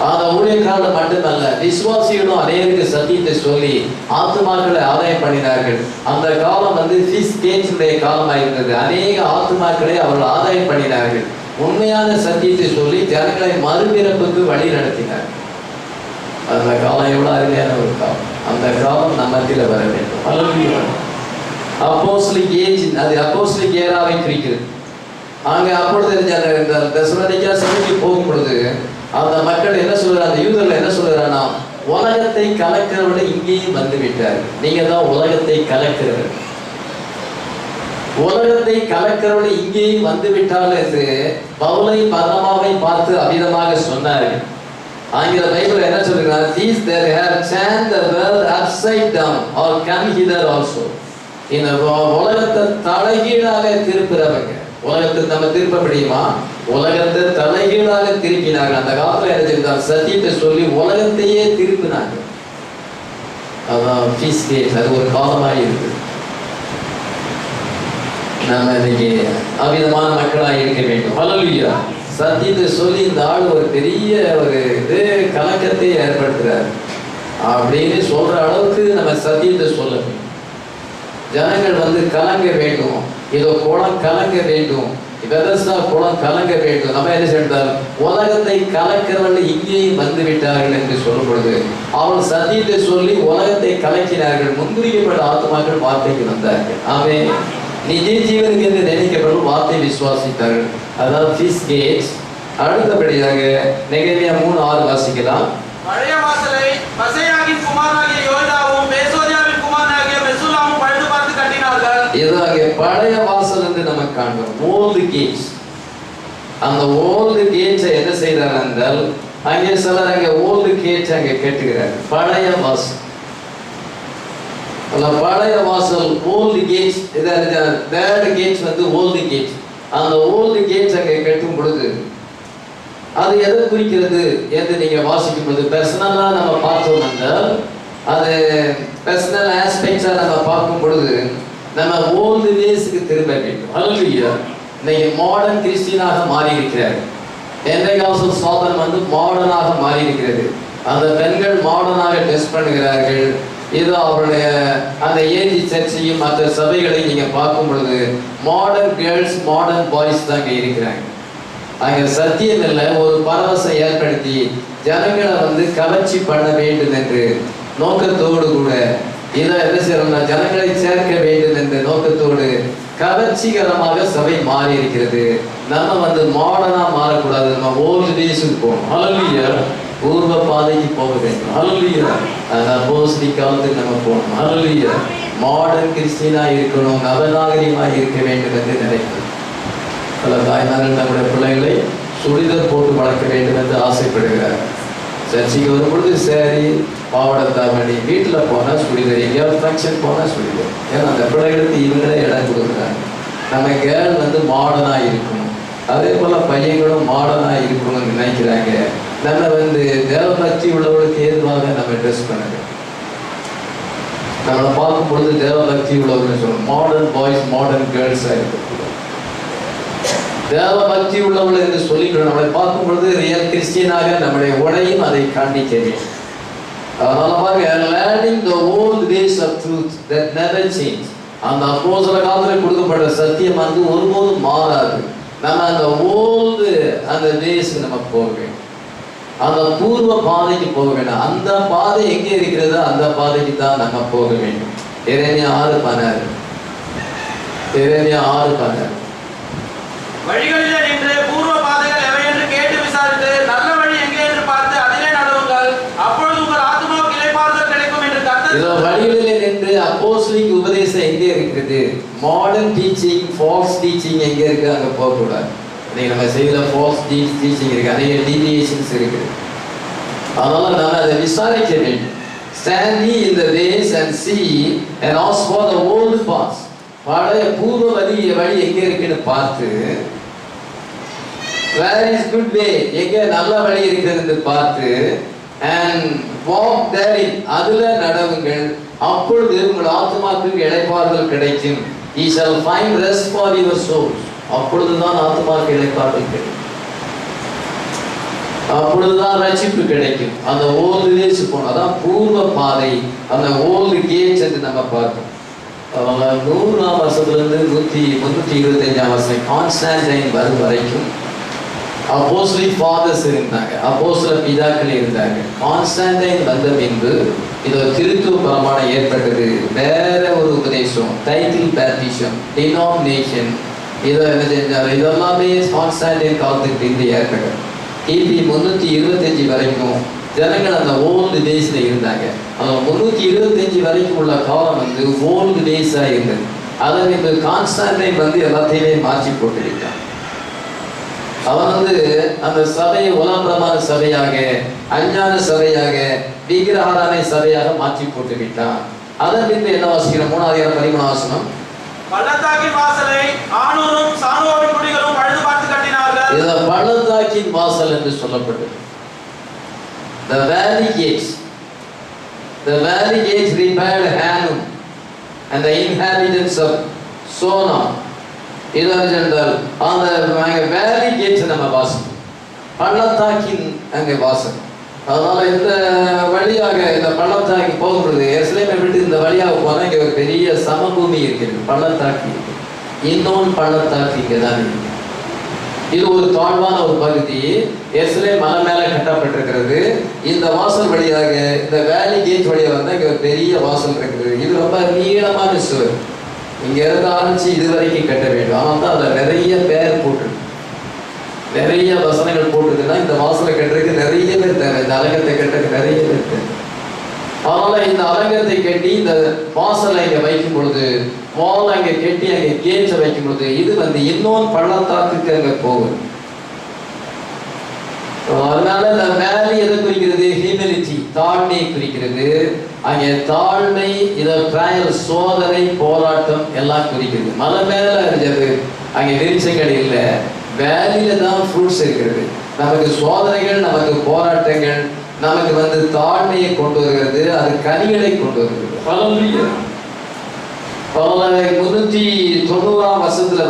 [SPEAKER 1] அந்த ஊழியக்காரர்கள் மட்டுமல்ல, விசுவாசிகளும் அநேகருக்கு சத்தியத்தை சொல்லி ஆத்துமாக்களை ஆதாயம் பண்ணினார்கள். அந்த காலம் வந்து ஃபிஷ் கேஜ்னுடைய காலமாக இருந்தது. அநேக ஆத்துமாக்களை அவர்கள் ஆதாயம் பண்ணினார்கள். உண்மையான சத்தியத்தை சொல்லி ஜனங்களை மறுபிறப்புக்கு வழி நடத்தினார்கள். அந்த காலம் எவ்வளவு அருமையான ஒரு காலம். அந்த காலம் நம்ம மத்தியில் வர வேண்டும். ஹல்லேலூயா. அப்போஸ்தலிக் ஏஜ், அது அப்போஸ்தலிக் ஏராவை குறிக்கிறது. அங்கே அப்பொழுது இருந்தால் தெசலோனிக்கா சபைக்கு போகும் பொழுது அந்த மக்கள் என்ன சொல்றாங்க, யூதர்கள் என்ன சொல்றாங்கன்னா, உலகத்தை கலக்கிறவரை இங்கேயும் வந்து விட்டார், நீங்க தான் உலகத்தை கலக்கிறவர், உலகத்தை கலக்கிறவரை இங்கேயும் வந்து விட்டால் என்று பவுலை பர்னபாவை பார்த்து அவிதமாக சொன்னார்கள். ஆங்கில பைபிள் என்ன சொல்றாங்க, these that have turned the world upside down or come hither also. இந்த உலகத்தை தலைகீழாக திருப்புறவங்க, உலகத்தை நம்ம திருப்ப முடியுமா? உலகத்தை தலைகீழாக திருப்பினாங்க. அந்த காலத்துல என்ன செஞ்சாங்க, சத்தியத்தை சொல்லி உலகத்தையே திருப்பினாங்க. அதான் ஃபீஸ் கேட், அது ஒரு காலமாக இருக்குது. நம்ம இன்னைக்கு அவ்விதமான மக்களாக இருக்க வேண்டும். ஹல்லேலூயா. சத்தியத்தை சொல்லி இந்த ஆள் ஒரு பெரிய ஒரு இது கலக்கத்தை ஏற்படுத்துறாரு அப்படின்னு சொல்ற அளவுக்கு நம்ம சத்தியத்தை சொல்ல வேண்டும். ஜனங்கள் வந்து கலங்க வேண்டும், ஏதோ குளம் கலங்க வேண்டும், வெதஸ்தா குளம் கலங்க வேண்டும். நம்ம என்ன செய்தால் உலகத்தை கலக்கிறவர்கள் இங்கேயும் வந்து விட்டார்கள் என்று சொல்லும் பொழுது அவர்கள் சத்தியத்தை சொல்லி உலகத்தை கலக்கினார்கள். முன்குறிக்கப்பட்ட ஆத்மாக்கள் வார்த்தைக்கு வந்தார்கள். ஆமென். நிஜ ஜீவனுக்கு என்று நினைக்கப்படும் வார்த்தை விசுவாசித்தார்கள். அதாவது ஃபீஸ் கேட்ஸ். அடுத்தபடியாக நெகேமியா 3:6 வாசிக்கலாம்.
[SPEAKER 2] பழைய வாசலை பசேயாகின் குமாரனாகிய யோய்தாவும் பேசோதியாவின் குமாரனாகிய மெசுல்லாமும் பழுது பார்த்து கட்டினார்கள்.
[SPEAKER 1] இதாக பழைய வாசல் என்று நம்ம காண்கிறோம். Old gates. அந்த ஓல்டு கேட்ஸை என்ன செய்தார் என்றால் அங்கே சிலர் அங்கே ஓல்டு கேட்ஸ் அங்கே கட்டுகிறார். பழைய வாசல், பழைய வாசல் ஓல்டு கேட்ஸ். தேர்ட் கேட்ஸ் வந்து ஓல்டு கேட்ஸ். அந்த ஓல்டு கேட்ஸ் அங்கே கட்டும் பொழுது அது எதை குறிக்கிறது என்று நீங்க வாசிக்கும் பொழுது பர்சனலா நம்ம பார்த்தோம் என்றால் அது பர்சனல் ஆஸ்பெக்ட்ஸா நம்ம பார்க்கும் பொழுது நம்ம ஓல்டு டேஸ்க்கு திரும்ப வேண்டும். ஹல்லேலூயா. இன்னைக்கு மாடர்ன் கிறிஸ்டியனாக மாறி இருக்கிறார். எந்தையாவது சாதனம் வந்து மாடர்னாக மாறி இருக்கிறது. அந்த பெண்கள் மாடர்னாக டெஸ்ட் பண்ணுகிறார்கள். இது அவருடைய அந்த ஏஜி சர்ச்சையும் மற்ற சபைகளையும் நீங்க பார்க்கும் பொழுது மாடர்ன் கேர்ள்ஸ் மாடர்ன் பாய்ஸ் தான் இங்க இருக்கிறாங்க. அங்க சத்தியம் இல்லை, ஒரு பரவசை ஏற்படுத்தி ஜனங்களை வந்து கவர்ச்சி பண்ண வேண்டும் என்று நோக்கத்தோடு கூட இதை என்ன செய்யறோம்னா ஜனங்களை சேர்க்க வேண்டும் என்ற நோக்கத்தோடு கவர்ச்சிகரமாக சபை மாறி இருக்கிறது. நம்ம வந்து மாடர்னா மாறக்கூடாது, நம்ம ஓல்டு டேஸுக்கு போகணும். ஹல்லேலூயா. பூர்வ பாதைக்கு போக வேண்டும். ஹல்லேலூயா. அந்த அப்போஸ்தலிக் காலத்துக்கு நம்ம போகணும். ஹல்லேலூயா. மாடர்ன் கிறிஸ்டியனா இருக்கணும், நவநாகரிகமாக இருக்க வேண்டும் என்று நினைக்கிறோம். பல தாய்மார்கள் நம்முடைய பிள்ளைகளை சுடிதர் போட்டு வளர்க்க வேண்டும் என்று ஆசைப்படுகிறார். சர்ச்சைக்கு வரும்பொழுது சரி பாவாடை தாவணி, வீட்டில் போனால் சுடிதர், எங்கேயாவது ஃபங்க்ஷன் போனால் சுடிதர். ஏன்னா அந்த பிள்ளைகளுக்கு இவங்களே இடம் கொடுக்குறாங்க. நம்ம கேர்ள் வந்து மாடர்னாக இருக்கணும், அதே போல் பையன்களும் மாடர்னாக இருக்கணும்னு நினைக்கிறாங்க. நம்ம வந்து தேவபக்தி உள்ளவர்களுக்கு ஏதுவாக நம்ம ட்ரெஸ் பண்ணுங்க. நம்மளை பார்க்கும் பொழுது தேவபக்தி உள்ளவர்கள் சொல்லணும். மாடர்ன் பாய்ஸ் மாடர்ன் கேர்ள்ஸாக இருக்கக்கூடாது. தேவபக்தி உள்ளவர்கள் என்று சொல்லிக்கிறோம். நம்மளை பார்க்கும் பொழுது ரியல் கிறிஸ்டியனாக நம்முடைய உடையும் அதை காண்பிக்க வேண்டும். அதனால learning the old ways of truth that never change. அந்த அப்போஸ்தல காலத்தில் கொடுக்கப்பட்ட சத்தியம் வந்து ஒருபோதும் மாறாது. நம்ம அந்த ஓல்டு அந்த வேஸ்க்கு நம்ம போக வேண்டும், அந்த பூர்வ பாதைக்கு போக வேண்டும். அந்த பாதை எங்கே இருக்கிறதோ அந்த பாதைக்கு தான் நம்ம போக வேண்டும். எரேமியா 6:16. எரேமியா 6:16.
[SPEAKER 2] வழிகளிலே நின்று பூர்வ பாதைகள் எவை என்று கேட்டு விசாரித்து நல்ல வழி எங்கே என்று பார்த்து அதிலே நடவுங்கள், அப்பொழுது உங்கள் ஆத்துமாவுக்கு இளைப்பாறுதல் கிடைக்கும் என்று கர்த்தர். இதோ
[SPEAKER 1] வழிகளிலே நின்று அப்போஸ்தலிக் உபதேசம் எங்கே இருக்குது, மாடர்ன் டீச்சிங் ஃபால்ஸ் டீச்சிங் எங்கே இருக்கு, அங்கே போகக்கூடாது. இன்னைக்கு நம்ம செய்யல ஃபால்ஸ் டீச்சிங் இருக்கு, அநேக டீவியேஷன்ஸ் இருக்குது. அதனால நம்ம அதை விசாரிக்க வேண்டும். Stand ye in the ways and see and ask for the old paths. பழைய பூர்வ வழி எங்கே இருக்குன்னு பார்த்து where is good way, எங்கே நல்ல வழி இருக்கிறது பார்த்து and walk therein, அதுல நடவுங்கள், அப்பொழுது உங்கள் ஆத்துமாவுக்கு இளைப்பாறுதல் கிடைக்கும். Ye shall find rest for your souls. அப்பொழுதுதான் ஆத்துமாவுக்கு இளைப்பாறுதல் கிடைக்கும், அப்பொழுதுதான் ரட்சிப்பு கிடைக்கும். அந்த ஓல்டு டேஸ் போனோம், அதான் பூர்வ பாதை, அந்த ஓல்டு கேட்ஸ் என்று நம்ம பார்த்தோம். 100ஆம் வருஷத்துலேருந்து 325ஆம் வருஷம் கான்ஸ்டான்டைன் வரும் வரைக்கும் அப்போஸ்தலிக் ஃபாதர்ஸ் இருந்தாங்க, அப்போஸ்தல பிதாக்கள் இருந்தாங்க. கான்ஸ்டான்டைன் வந்த பின்பு இது திருத்துவ பிரமாணம் ஏற்பட்டது. வேற ஒரு உபதேசம், டைட்டில் பேப்டிசம், டினாமினேஷன், இதை என்ன செஞ்சாரு, இதெல்லாமே கான்ஸ்டான்டைன் காலத்துக்கு பின்பு ஏற்பட்டது. கிபி 325 வரைக்கும் ஜனங்கள் அந்த ஓல்டு டேஸில் இருந்தாங்க. அந்த 325 வரைக்கும் உள்ள காலம் வந்து ஓல்டு டேஸாக இருந்தது. அதன் இப்போ கான்ஸ்டான்டைன் வந்து எல்லாத்தையுமே மாற்றி போட்டுவிட்டான். அவன் வந்து அந்த சபையை உலகமான சபையாக, அஞ்ஞான சபையாக, விக்கிரகாராதனை சபையாக மாற்றி போட்டு விட்டான். அதன் பின்பு என்ன வாசிக்கிறோம், 3:13 வசனம்.
[SPEAKER 2] பள்ளத்தாக்கின் வாசலை ஆனூரும் சானோவின் குடிகளும் பழுது பார்த்து கட்டினார்கள்.
[SPEAKER 1] இது பள்ளத்தாக்கின் வாசல் என்று சொல்லப்பட்டது. The valley gates. The valley gate repaired Hanun and the inhabitants of Sona. இது என்றால் அந்த வேலி கேட் நம்ம வாசம், பள்ளத்தாக்கின் அங்கே வாசம். அதனால இந்த வழியாக இந்த பள்ளத்தாக்கி போகும்போது எருசலேமை விட்டு இந்த வழியாக போனால் இங்கே ஒரு பெரிய சமபூமி இருக்கிறது, பள்ளத்தாக்கி. இன்னொன்று பள்ளத்தாக்கு இங்கே தான் இருக்கு. இது ஒரு தாழ்வான ஒரு பகுதி, எருசலேம் மலை மேலே கட்டப்பட்டிருக்கிறது. இந்த வாசல் வழியாக இந்த வேலி கேட் வழியாக வந்தால் இங்கே ஒரு பெரிய வாசல் இருக்குது. இது ரொம்ப நீளமான சுவர். இங்க இருந்து ஆரம்பிச்சு இது வரைக்கும் கட்ட வேண்டும். ஆனால் தான் அதில் நிறைய பேர் போட்டு நிறைய வசனங்கள் போட்டுதுன்னா இந்த வாசலை கட்டுறதுக்கு நிறைய பேர் தேவை, இந்த அலங்கத்தை கட்டுறதுக்கு நிறைய பேர் தேவை. அதனால இந்த அலங்கத்தை கட்டி இந்த வாசலை இங்க வைக்கும் பொழுது, வால் அங்கே கட்டி அங்கே கேட்ச வைக்கும் பொழுது இது இன்னொன்று பள்ளத்தாக்குக்கு அங்கே போகும். அதனால இந்த வேலி எதை குறிக்கிறது? ஹியூமிலிட்டி, தாழ்மையை குறிக்கிறது. அங்கே தாழ்மை, இதை ட்ரையல், சோதனை, போராட்டம் எல்லாம் குறிக்கிறது. மலை மேல இருந்தது அங்கே விருட்சங்கள் இல்லை, வேலியில தான் ஃப்ரூட்ஸ் இருக்கிறது. நமக்கு சோதனைகள், நமக்கு போராட்டங்கள், நமக்கு தாழ்மையை கொண்டு வருகிறது, அது கனிகளை கொண்டு வருகிறது. 390ஆம் வருஷத்துல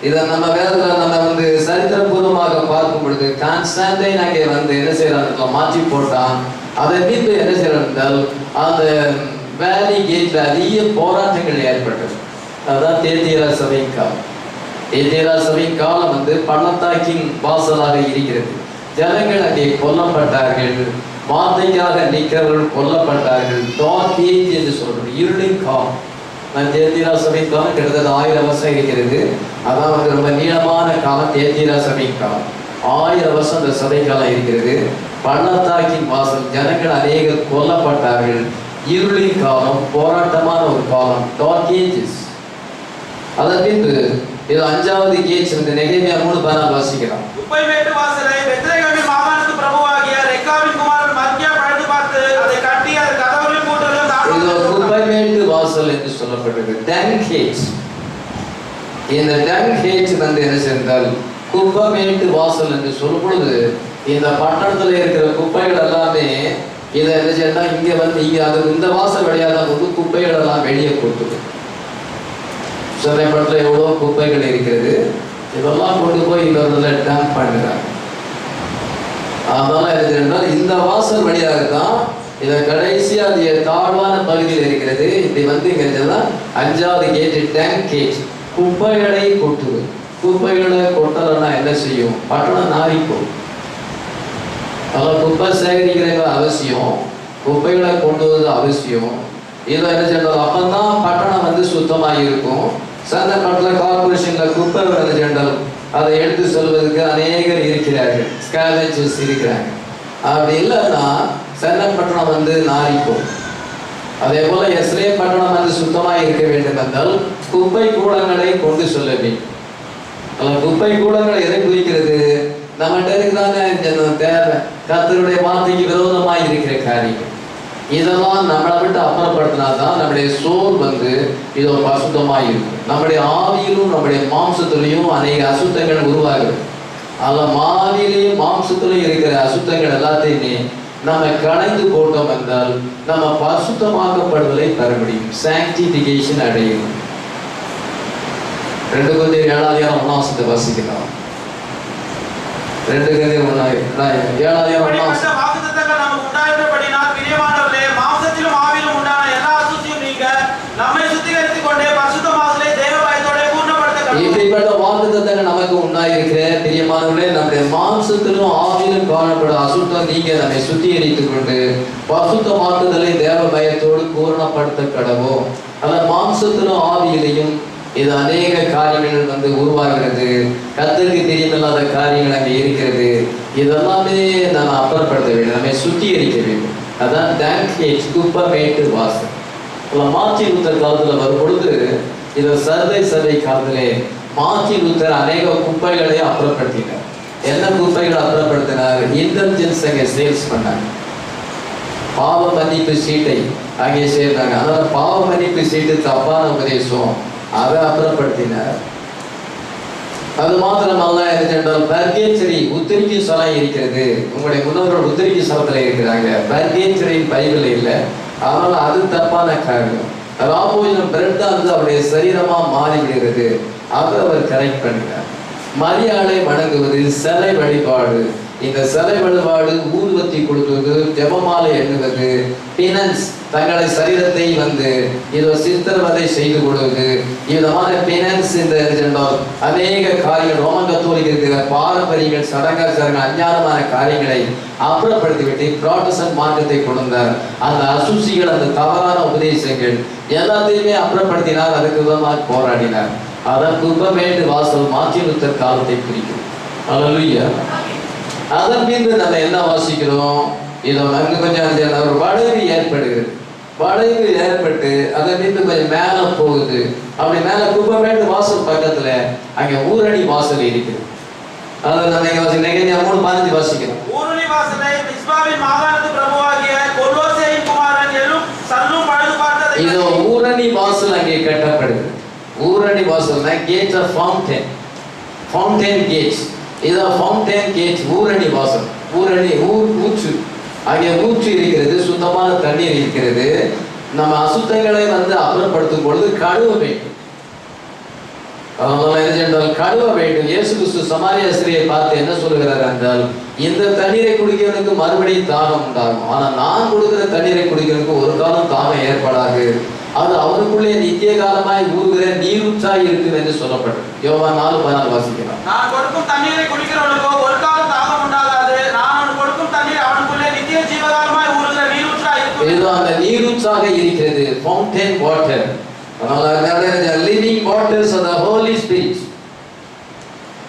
[SPEAKER 1] இதை நம்ம வேதத்துல நம்ம சரித்திரபூர்வமாக பார்க்கும் பொழுது கான்ஸ்டான்டைன் அங்கே என்ன செய்யறாங்க, மாற்றி போட்டான். அதை மீது என்ன செய்யறால் அந்த வேலி கேட்ல அதிக போராட்டங்கள் ஏற்பட்டது. அதுதான் தேத்தியரா சபையின் காலம். தேத்தியரா சபையின் காலம் பள்ளத்தாக்கின் வாசலாக இருக்கிறது. ஜனங்கள் அங்கே கொல்லப்பட்டார்கள், வார்த்தைக்காக நிற்கிறவர்கள் கொல்லப்பட்டார்கள். டார்க் ஏஜ் என்று சொல்றது, இருளின் காலம். தேத்தியரா சபையின் காலம் கிட்டத்தட்ட 1000 வருஷம் இருக்கிறது. அதான் ரொம்ப நீளமான காலம் தேத்தியரா சபையின் காலம். 1000 வருஷம் அந்த சபை காலம் இருக்கிறது. பள்ளத்தாக்கின் வாசல், ஜனங்கள் அநேகர் கொல்லப்பட்டார்கள். இருளின் காலம், போராட்டமான ஒரு காலம், டார்க் ஏஜஸ். அதன் பின்பு இது 5வது கேட்ஸ் நெகேமியா 3:14 வாசிக்கிறோம்.
[SPEAKER 2] குப்பை மேட்டு வாசலை பெத்லகேமின் மாகாணத்து பிரபுவாகிய ரெக்காவின் குமாரன் மல்கியா பழுது பார்த்து அதை கட்டி அது கதவுகளில் போட்டதும்
[SPEAKER 1] இது குப்பை மேட்டு வாசல் என்று சொல்லப்பட்டது. Dung gates. இந்த டங் கேட்ஸ் என்ன சென்றால் குப்பை மேட்டு வாசல் என்று சொல்லும் பொழுது இந்த பட்டணத்துல இருக்கிற குப்பைகள் எல்லாமே இதை என்ன செய்யறா இங்க இங்க அது இந்த வாசல் வழியாக குப்பைகள் எல்லாம் வெளியே போட்டுது. சென்னைப்பட்டில் எவ்வளோ குப்பைகள் இருக்கிறது, இதெல்லாம் கொண்டு போய் இன்னொரு டம்ப் பண்ணுறாங்க. அதனால என்ன இந்த வாசல் வழியாக தான் இதை கடைசியாக அது தாழ்வான பகுதியில் இருக்கிறது. இது இங்க 5வது கேட், டேங்க் கேட். குப்பைகளை கொட்டுது. குப்பைகளை கொட்டலைன்னா என்ன செய்யும்? பட்டணம் நாரிப்போம். அதில் குப்பை சேகரிக்கிறது அவசியம், குப்பைகளை கொண்டு வருவது அவசியம். இதில் என்ன செய்யணும்? அப்பந்தான் பட்டணம் சுத்தமாக இருக்கும். சந்தர்ப்பத்தில் கார்பரேஷன்ல குப்பை ஜெண்டல் அதை எடுத்து சொல்வதற்கு அநேகர் இருக்கிறார்கள், ஸ்கேவேஜர்ஸ் இருக்கிறாங்க. அப்படி இல்லைன்னா சந்தர்ப்பட்டணம் நாரிப்போம். அதே போல எருசலேம் பட்டணம் சுத்தமாக இருக்க வேண்டும் என்றால் குப்பை கூடங்களை கொண்டு சொல்ல வேண்டும். குப்பை கூடங்கள் எதை குறிக்கிறது? நம்மகிட்ட இருக்குதானே தேவை, கர்த்தருடைய வார்த்தைக்கு விரோதமாக இருக்கிற காரியம். இதெல்லாம் நம்மளை விட்டு அப்புறப்படுத்தினாதான் நம்முடைய சோல் இது ஒரு அசுத்தமாக இருக்கும். நம்முடைய ஆவியிலும் நம்முடைய மாம்சத்திலையும் அநேக அசுத்தங்கள் உருவாகுது. அதில் ஆவியிலையும் மாம்சத்திலையும் இருக்கிற அசுத்தங்கள் எல்லாத்தையுமே நம்ம களைந்து போட்டோம் என்றால் நம்ம பரிசுத்தமாக்கப்படுவதை பெற முடியும், சாங்டிஃபிகேஷன் அடையும். 2 கொரிந்தியர் 7:1 வாசிக்கலாம். 2 கொரிந்தியர் 7:1 இப்படிப்பட்ட வாக்குத்தத்தங்கள் நமக்கு உண்டாயிருக்கிற பிரியமானவர்களே, நம்முடைய மாம்சத்திலும் ஆவியிலும் காணப்படும் அசுத்தம் நீங்க நம்மை சுத்திகரித்துக் கொண்டு பரிசுத்தமாக்குதலை தேவ பயத்தோடு பூரணப்படுத்த கடவோம். ஆனால் மாம்சத்திலும் ஆவியிலையும் இது அநேக காரியங்கள் உருவாகிறது. கர்த்தருக்கு தெரியுமில்லாத காரியங்கள் அங்கே இருக்கிறது. இதெல்லாமே நம்ம அப்புறப்படுத்த வேண்டும், நம்மை சுத்திகரிக்க வேண்டும். அதான் டேங்க் குப்பை மேட்டு வாசல். மார்ட்டின் லூத்தர் காலத்துல வரும் பொழுது இதை சர்தை காலத்திலே மார்ட்டின் லூத்தர் அநேக குப்பைகளை அப்புறப்படுத்தினார். என்ன குப்பைகளை அப்புறப்படுத்தினார்? இன்டெலிஜென்ஸ் அங்கே சேல்ஸ் பண்ணாங்க. பாவ மன்னிப்பு சீட்டை அங்கே சேர்ந்தாங்க. அதனால பாவ மன்னிப்பு சீட்டு தப்பான உபதேசம், அதை அப்புறப்படுத்தினார். அது மாத்திரமல்ல என்றால் பர்கேச்சரி உத்திரிக்கு ஸ்தலம் இருக்கிறது. உங்களுடைய முன்னோர்கள் உத்திரிக்கு ஸ்தலத்துல இருக்கிறாங்க. பர்கேச்சரி பைபிள் இல்லை. ஆனால் அது தப்பான காரியம். ராபோஜனம் பிரெட் தான் வந்து அவருடைய சரீரமா மாறி விடுகிறது. அதை அவர் கரெக்ட் பண்ணுகிறார். மரியாதை வணங்குவது சிலை வழிபாடு. இந்த சிலை வழிபாடு ஊதுவத்தி கொடுக்குவது, ஜெபமாலை எண்ணுவது, பினன்ஸ் தங்களை சரீரத்தை வந்து இதோ சித்திரவதை செய்து கொள்வது, விதமான பினன்ஸ் இந்த அநேக காரியங்கள் ரோமன் கத்தோலிக்க இருக்கிற பாரம்பரியங்கள், சடங்காச்சாரங்கள், அஞ்ஞானமான காரியங்களை அப்புறப்படுத்திவிட்டு புராட்டஸ்டன்ட் மார்க்கத்தை கொண்டார். அந்த அசூசிகள், அந்த தவறான உபதேசங்கள் எல்லாத்தையுமே அப்புறப்படுத்தினார். அதுக்கு விதமாக போராடினார். அதன் குப்பமேட்டு வாசல் மார்ட்டின் லூத்தர் காலத்தை குறிக்கும். அல்லேலூயா. அதன் மீது நம்ம என்ன வாசிக்கிறோம்? இதோ அங்கு கொஞ்சம் ஒரு வளைவு ஏற்படுகிறது. வளைவு ஏற்பட்டு அதன் மீது கொஞ்சம் மேல போகுது. அப்படி மேல குப்பமேட்டு வாசல் பக்கத்துல அங்க ஊரணி வாசல் இருக்குது. அதை நம்ம இங்க நெகேமியா 3:15 வாசிக்கிறோம்.
[SPEAKER 2] ஊரணி வாசலை மிஸ்பாவின் மாகாணத்து பிரபுவாகிய கொல்லோசேயின் குமாரன் எல்லும் சல்லும் பழுது பார்த்ததை
[SPEAKER 1] இதோ ஊரணி வாசல் அங்கே கட்டப்படுது. ஊரணி வாசல்னா gates of fountain, fountain gates. இதோ ஃபவுண்டைன் கேட்ஸ், ஊரணி வாசல். ஊரணி ஊற்று, அங்கே ஊற்று இருக்கிறது, சுத்தமான தண்ணீர் இருக்கிறது. நம்ம அசுத்தங்களை வந்து அப்புறப்படுத்தும் பொழுது கழுவ வேண்டும். கழுவ வேண்டும். இயேசு கிறிஸ்து சமாரிய ஸ்திரியை பார்த்து என்ன சொல்லுகிறார் என்றால், இந்த தண்ணீரை குடிக்கிறவனுக்கு மறுபடியும் தாகம் உண்டாகும், ஆனா நான் கொடுக்கிற தண்ணீரை குடிக்கிறவனுக்கு ஒரு காலம் தாகம் ஏற்படாது, அது அவனுக்குள்ளே நித்திய காலமாய் ஊறுகிற நீரூற்றாய் இருக்கும் என்று சொல்லப்பட்டது. யோவான் 4:14 வாசிக்கலாம்.
[SPEAKER 2] நான் கொடுக்கும் தண்ணீரை குடிக்கிறவனுக்கோ ஒரு காலம் தாகம் உண்டாகாது, நான் கொடுக்கும் தண்ணீர் அவனுக்குள்ளே நித்திய ஜீவகாலமாய் ஊறுகிற நீரூற்றாய் இருக்கும்.
[SPEAKER 1] இது அந்த நீரூற்றாக இருக்கிறது, fountain water. the living waters of the Holy Spirit.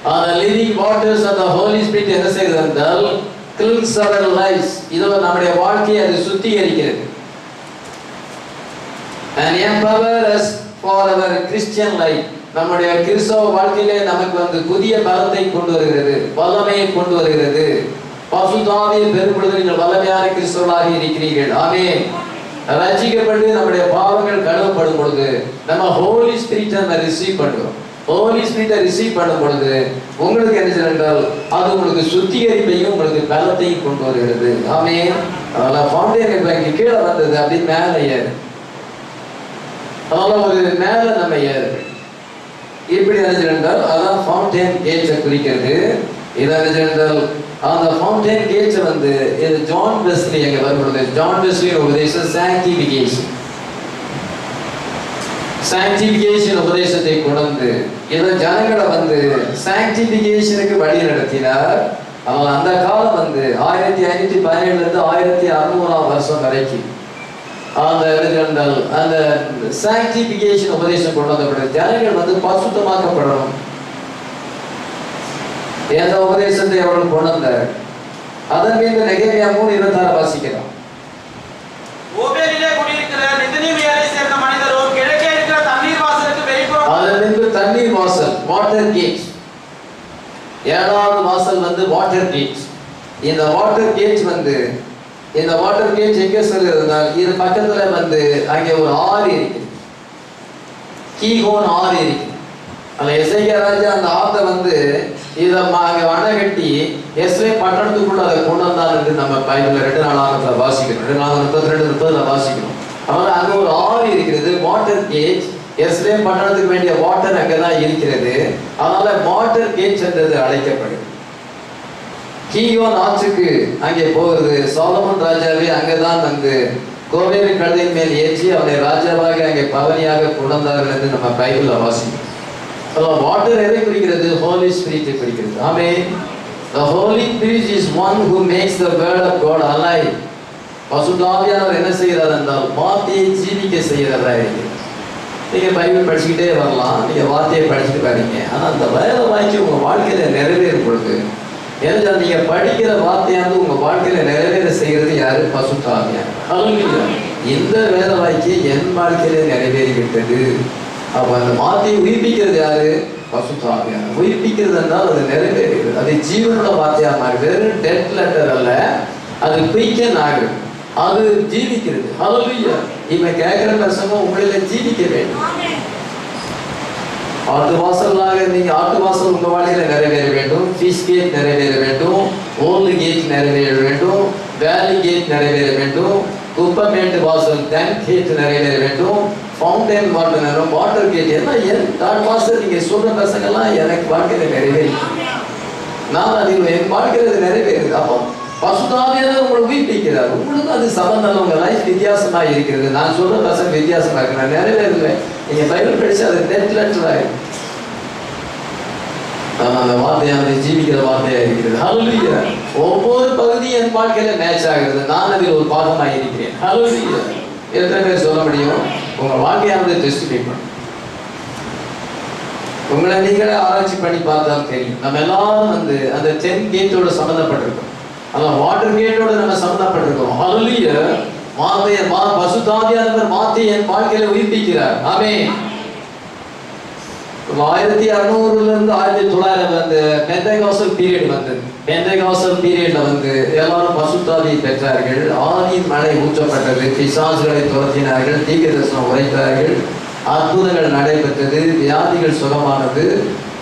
[SPEAKER 1] The living waters of the Holy Spirit என்ன செய்கிறது என்றால் cleanse our lives. இது நம்முடைய வாழ்க்கையை அது சுத்திகரிக்கிறது. And empower us for our Christian life. நம்முடைய கிறிஸ்தவ வாழ்க்கையிலே நமக்கு வந்து புதிய பலத்தை கொண்டு வருகிறது, வல்லமையை கொண்டு வருகிறது. பசுத்தாவியை பெறும் பொழுது நீங்கள் வல்லமையான கிறிஸ்தவர்களாக இருக்கிறீர்கள். ஆமென். ரட்சிக்கப்பட்டு நம்முடைய பாவங்கள் கழுவப்படும் பொழுது நம்ம ஹோலி ஸ்பிரிட்டை நம்ம ரிசீவ் பண்ணுறோம். ஹோலி ஸ்பிரிட்டை ரிசீவ் பண்ணும் பொழுது உங்களுக்கு என்ன செய்யறால் அது உங்களுக்கு சுத்திகரிப்பையும் உங்களுக்கு பலத்தையும் கொண்டு வருகிறது. ஆமென். அதனால ஃபவுண்டைன் இங்கே கீழே வந்தது, அப்படி மேலே ஏறு. அதனால ஒரு மேலே நம்ம ஏறு. இப்படி நினைச்சிருந்தால் அதான் ஃபவுண்டைன் கேட்ஸை குறிக்கிறது. இதை நினைச்சிருந்தால் அந்த ஃபவுண்டைன் கேட்ஸை வந்து இது ஜான் வெஸ்லி எங்க வரும்பொழுது ஜான் வெஸ்லி உபதேசம் சாங்டிஃபிகேஷன் உபதேசத்தை கொண்டு இதை ஜனங்களை வந்து சாங்டிஃபிகேஷனுக்கு வழி நடத்தினார். அவன் அந்த காலம் வந்து 1517 1600 வருஷம் வரைக்கும் அந்த சாங்டிஃபிகேஷன் உபதேசம் கொண்டு வந்தப்பட்ட ஜனங்கள் வந்து பரிசுத்தமாக்கப்படணும். எந்த உபதேசத்தை அவர்கள் கொண்டு வந்தார்? அதன் மீது நெகேமியா 3:26 வாசிக்கிறோம்.
[SPEAKER 2] ஓபேலிலே குடியிருக்கிற நிதனிமியரை சேர்ந்த மனிதரும் கிழக்கே இருக்கிற தண்ணீர் வாசலுக்கு வெளிப்புறம்
[SPEAKER 1] அதன் மீது தண்ணீர் வாசல், வாட்டர் கேட். 7வது வாசல் வந்து வாட்டர் கேட். இந்த வாட்டர் கேட் வந்து இந்த வாட்டர் கேட் எங்கே சொல்கிறதுனா இது பக்கத்துல வந்து அங்கே ஒரு ஆறு இருக்கு, கீகோன் ஆறு இருக்கு. அந்த எசேக்கியா ராஜா அந்த ஆத்தை வந்து இதை அங்கே அணை கட்டி எஸ்ரேல் பட்டணத்துக்குள்ள அதை கொண்டு வந்தார் என்று நம்ம பைபிள்ல 2 நாளாகத்துல வாசிக்கணும். 2 நாளாக 32-30 வாசிக்கணும். அதனால அங்க ஒரு ஆறு இருக்கிறது, வாட்டர் கேட். எஸ்ரேல் பட்டணத்துக்கு வேண்டிய வாட்டர் அங்கதான் இருக்கிறது. அதனால வாட்டர் கேட் என்றது அழைக்கப்படுது. கீயோன் ஆற்றுக்கு அங்கே போகிறது. சாலமன் ராஜாவே அங்கதான் வந்து கோவேறு கழுதையின் மேல் ஏற்றி அவனை ராஜாவாக அங்கே பவனியாக கொண்டார்கள் என்று நம்ம பைபிள்ல வாசிக்கிறோம். வாட்டர் எதை குறிக்கிறது? ஹோலி ஸ்பிரிட்டை குறிக்கிறது. ஆமென். The Holy Spirit is one who makes the word of God alive. பரிசுத்த ஆவியானவர் என்ன செய்கிறார் என்றால் வார்த்தையை ஜீவிக்க செய்கிறதா இருக்கு. நீங்க பைபிள் படிச்சுக்கிட்டே வரலாம், நீங்க வார்த்தையை படிச்சுட்டு வரீங்க, ஆனா அந்த வேத வாய்ச்சி உங்க வாழ்க்கையில நிறைவேறும் பொழுது ஏன்னா நீங்க படிக்கிற வார்த்தையானது உங்க வாழ்க்கையில நிறைவேற செய்கிறது யாரு? பரிசுத்த ஆவியானவர். இந்த வேத வாய்ச்சி என் வாழ்க்கையில நிறைவேறிவிட்டது. அப்ப அந்த வார்த்தையை உயிர்ப்பிக்கிறது யாரு? பரிசுத்த ஆவியானவர். உயிர்ப்பிக்கிறது என்றால் அது நிறைவேறுகிறது, அது ஜீவனோட வார்த்தையா மாறுது. வெறும் டெட் லெட்டர் அல்ல, அது குயிக்கன் ஆகுது, அது ஜீவிக்கிறது. ஹல்லேலூயா. இப்ப கேட்கிற பிரசங்கம் உங்களில ஜீவிக்க வேண்டும். ஆட்டு வாசலாக நீங்க ஆட்டு வாசல் உங்க வாழ்க்கையில நிறைவேற வேண்டும். ஃபிஷ் கேட் நிறைவேற வேண்டும். ஓல்டு கேட் நிறைவேற வேண்டும். வேலி கேட் நிறைவேற வேண்டும். குப்பமேட்டு வாசல் டேங்க் கேட் நிறைவேற வேண்டும். ஃபவுண்டைன் வாட்டர் கேட் எல்லாம் என் வாசல் நீங்க சொல்ற பசங்கெல்லாம் எனக்கு வாழ்க்கையில நிறைவேறி நான் அது என் வாழ்க்கையில நிறைவேறுது. அப்போ பசுதாவியானவர் உங்களை உயிர்ப்பிக்கிறார். உங்களுக்கு அது சம்பந்தம் உங்க லைஃப் வித்தியாசமா இருக்கிறது. நான் சொல்ற பசங்க வித்தியாசமா இருக்கு. நான் நிறைவேறல. நீங்க பைபிள் படிச்சு அது டெட் லெட்டர் ஆயிடும். அந்த வார்த்தையானது ஜீவிக்கிற வார்த்தையா இருக்கிறது. ஹல்லேலூயா. ஒவ்வொரு பகுதியும் என் வாழ்க்கையில மேட்ச் ஆகிறது. நான் அதில் ஒரு பாகமாக இருக்கிறேன். ஹல்லேலூயா. எத்தனை பேர் சொல்ல முடியும்? உங்க வாழ்க்கையானது டெஸ்டிஃபை பண்ணும். உங்களை நீங்களே ஆராய்ச்சி பண்ணி பார்த்தாலும் தெரியும். நம்ம எல்லாரும் அந்த 10 கேட்டோட சம்பந்தப்பட்டிருக்கோம். அதான் வாட்டர் கேட்டோட நம்ம சம்பந்தப்பட்டிருக்கோம். ஹல்லேலூயா. பசுத்தாவியானவர் மாத்தி என் வாழ்க்கையில உயிர்ப்பிக்கிறார். ஆமென். 1600 இருந்து 1900 அந்த பெந்தெகோஸ்டல் பீரியட் வந்தது. பெந்தெகோஸ்டல் பீரியட்ல எல்லாரும் பசுத்தாவியை பெற்றார்கள். ஆவியின் மழை ஊற்றப்பட்டது. பிசாசுகளை துரத்தினார்கள். தீர்க்கதரிசனம் உரைத்தார்கள். அற்புதங்கள் நடைபெற்றது. வியாதிகள் சுகமானது.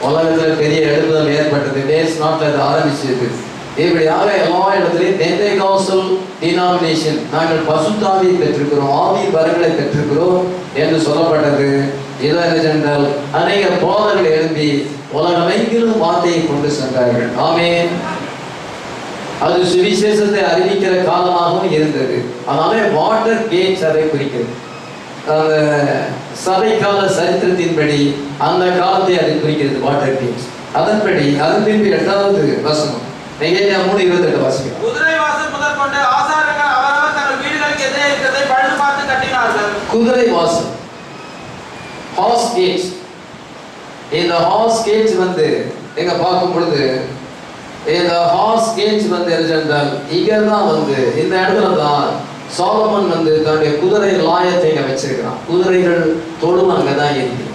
[SPEAKER 1] உலகத்தில் பெரிய எழுப்புதல் ஏற்பட்டது. டேஸ் நாட்ல அது ஆரம்பிச்சது. இப்படியாக எல்லா இடத்துலையும் பெந்தெகோஸ்டல் டினாமினேஷன் நாங்கள் பசுத்தாவியை பெற்றிருக்கிறோம், ஆவி வரங்களை பெற்றிருக்கிறோம் என்று சொல்லப்பட்டது. இதோ என்றால் அநேக போதர்கள் எழும்பி உலகமெங்கிலும் வார்த்தையை கொண்டு சென்றார்கள். ஆமென். அது சுவிசேஷத்தை அறிவிக்கிற காலமாகவும் இருந்தது. அதனாலே வாட்டர் கேட்ஸ் அதை குறிக்கிறது. அந்த சபைக்கால சரித்திரத்தின்படி அந்த காலத்தை அது குறிக்கிறது. Water gates. அதன்படி அதன் பின்பு 8வது வசனம் நெகேமியா 3:28 வாசிக்கிறோம்.
[SPEAKER 2] குதிரை வாசல் முதல் கொண்டு ஆசாரியர்கள் அவரவர் தங்கள் வீடுகளுக்கு எதிரே இருக்கிறதை பழுது பார்த்து கட்டினார்கள். குதிரை வாசல்
[SPEAKER 1] ஹார்ஸ் கேட்ஸ். இந்த ஹார்ஸ் கேட்ஸ் எங்க பார்க்கும் பொழுது இந்த ஹார்ஸ் கேட்ஸ் என்றால் இங்க தான் இந்த இடத்துல தான் சாலமன் தன்னுடைய குதிரை லாயத்தை இங்க வச்சிருக்கிறான். குதிரைகள் தொழுவம் அங்கதான் இருக்கு.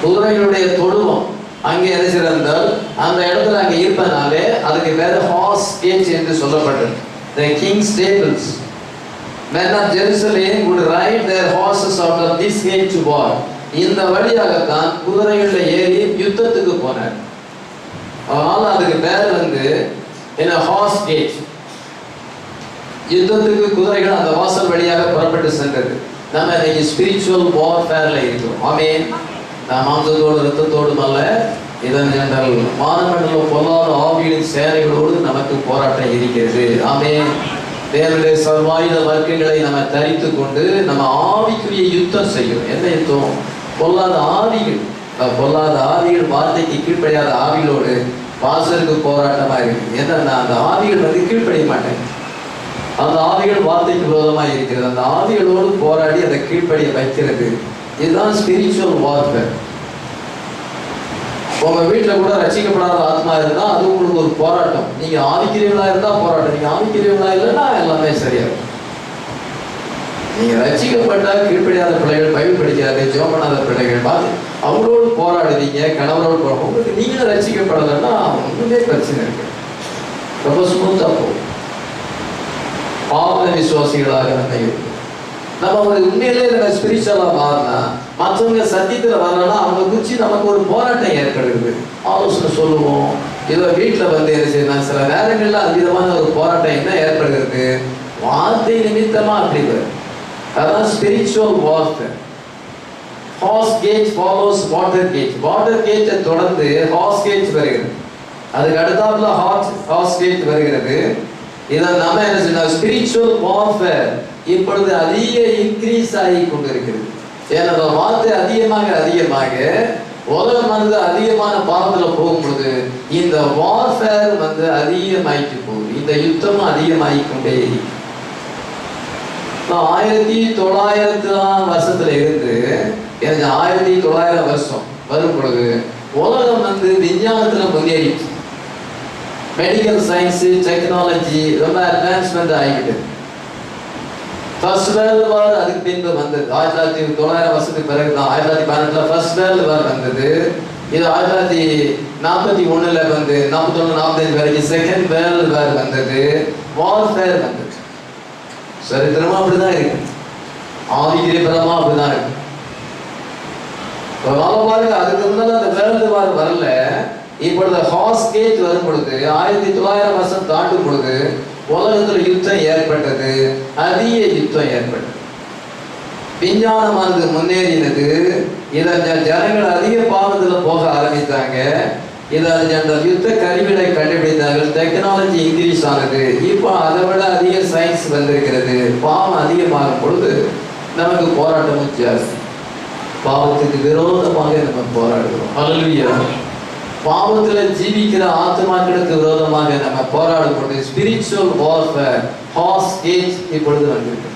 [SPEAKER 1] குதிரைகளுடைய தொழுவம் அங்கே இருந்தால் அந்த இடத்துல அங்க இருப்பதனாலே அதுக்கு வேற ஹார்ஸ் கேட்ஸ் என்று சொல்லப்பட்டது. The king's stables. Men of Jerusalem would ride their horses out of this gate to war. இந்த வழியாகத்தான் குதிரைகளில் ஏறி யுத்தத்துக்கு போனார். அதனால அதுக்கு பேர் என்ன ஹார்ஸ் கேட். யுத்தத்துக்கு குதிரைகள் அந்த வாசல் வழியாக புறப்பட்டு சென்றது. நம்ம இன்னைக்கு ஸ்பிரிச்சுவல் வார்ஃபேர்ல இருக்கிறோம். ஆமென். நான் மாம்சத்தோடு இரத்தத்தோடும் அல்ல, இதனால் வானமண்டல பொல்லாத ஆவியின் சேனைகளோடு நமக்கு போராட்டம் இருக்கிறது. ஆமென். தேவனுடைய சர்வாயுத வர்க்கங்களை நம்ம தரித்து கொண்டு நம்ம ஆவிக்குரிய யுத்தம் செய்யும். என்ன யுத்தம்? பொல்லாத ஆவிகள். பொல்லாத ஆவிகள் வார்த்தைக்கு கீழ்ப்படியாத ஆவிகளோடு வாசலுக்கு போராட்டமா இருக்கு. ஏன்னா அந்த ஆவிகள் கீழ்ப்படிய மாட்டேன். அந்த ஆவிகள் வார்த்தைக்கு விரோதமாக இருக்கிறது. அந்த ஆவிகளோடு போராடி அதை கீழ்ப்படிய வைக்கிறது. இதுதான் ஸ்பிரிச்சுவல் வார்ஃபேர். உங்க வீட்டுல கூட ரசிக்கப்படாத ஆத்மா இருந்தா அது உங்களுக்கு ஒரு போராட்டம். நீங்க ஆவிக்கிறீங்களா இருந்தா போராட்டம், நீங்க ஆவிக்கிறீங்களா இல்லைன்னா எல்லாமே சரியா இருக்கும். நீங்க ரசிக்கப்பட்டா கீழ்ப்படியாத பிள்ளைகள், பைபிள் படிக்காத ஜெபம் பண்ணாத பிள்ளைகள் பார்த்து அவங்களோடு போராடுவீங்க. கணவரோடு போராடும். உங்களுக்கு நீங்க ரசிக்கப்படலைன்னா ஒண்ணுமே பிரச்சனை இருக்கு. ரொம்ப ஸ்மூத்தா போகும். பாவ விசுவாசிகளாக நம்ம உண்மையிலே நம்ம ஸ்பிரிச்சுவலா மாறினா மற்றவங்க சத்தியத்துல வரலன்னா அவங்க குறிச்சு நமக்கு ஒரு போராட்டம் ஏற்படுகிறது. ஆலோசனை சொல்லுவோம். ஏதோ வீட்டுல சில நேரங்கள்ல அதிகமான ஒரு போராட்டம் என்ன ஏற்படுகிறது? வார்த்தை நிமித்தமா அப்படி வரும். அதான் spiritual warfare. Horse gate follows water gate. Water கேட்டை தொடர்ந்து ஹார்ஸ் கேட் வருகிறது. அதுக்கு அடுத்தாப்புல ஹார்ஸ் கேட் வருகிறது. இதை நம்ம என்ன செய்யணும்? ஸ்பிரிச்சுவல் வார்ஃபேர் இப்பொழுது அதிக இன்க்ரீஸ் ஆகி கொண்டிருக்கிறது. ஏன்னா வார்த்தை அதிகமாக உலகம் அதிகமான பாவத்தில் போகும்பொழுது இந்த வார்ஃபேர் அதிகமாயிட்டு போகுது. இந்த யுத்தமும் அதிகமாகி கொண்டே இருக்கு. 1900 வருஷத்துல இருந்து 1900 வருஷம் வரும் பொழுது உலகம் விஞ்ஞானத்துல முன்னேறிச்சு. மெடிக்கல் சயின்ஸ், டெக்னாலஜி ரொம்ப அட்வான்ஸ்மெண்ட் ஆகிட்டு. ஃபர்ஸ்ட் வேர்ல்டு வார் அதுக்கு பின்பு வந்தது. 1900 வருஷத்துக்கு பிறகு தான் 1918 ஃபர்ஸ்ட் வேர்ல்டு வார் வந்தது. இது 1941 41 45 வரைக்கும் செகண்ட் வேர்ல்டு வார் வந்தது. வார்ஃபேர் வந்தது. சரித்திரமா அப்படிதான் இருக்கு. ஆவிக்குரிய பலமா அப்படிதான் இருக்கு. பாருங்க, அதுக்கு முன்னால அந்த வேர்ல்டு வார் வரல. இப்பொழுது ஹார்ஸ் கேட் வரும் பொழுது 1900 வருஷம் தாண்டும் பொழுது உலகத்துல யுத்தம் ஏற்பட்டது, அதிக யுத்தம் ஏற்பட்டது. விஞ்ஞானமானது முன்னேறினது, இதன் ஜனங்கள் அதிக பாவத்துல போக ஆரம்பித்தாங்க. இதன் யுத்த கருவிகளை கண்டுபிடித்தார்கள், டெக்னாலஜி இன்க்ரீஸ் ஆனது. இப்போ அதை விட அதிக சயின்ஸ் வந்திருக்கிறது. பாவம் அதிகமாகும் பொழுது நமக்கு போராட்டமும் ஜாஸ்தி. பாவத்துக்கு விரோதமாக நம்ம போராடுகிறோம். ஹல்லேலூயா. பாவத்துல ஜீவிக்கிற ஆத்மாக்களுக்கு விரோதமாக நம்ம போராடும் பொழுது ஸ்பிரிச்சுவல் வார்ஃபேர், ஹார்ஸ் கேட் இப்பொழுது வந்திருக்கு.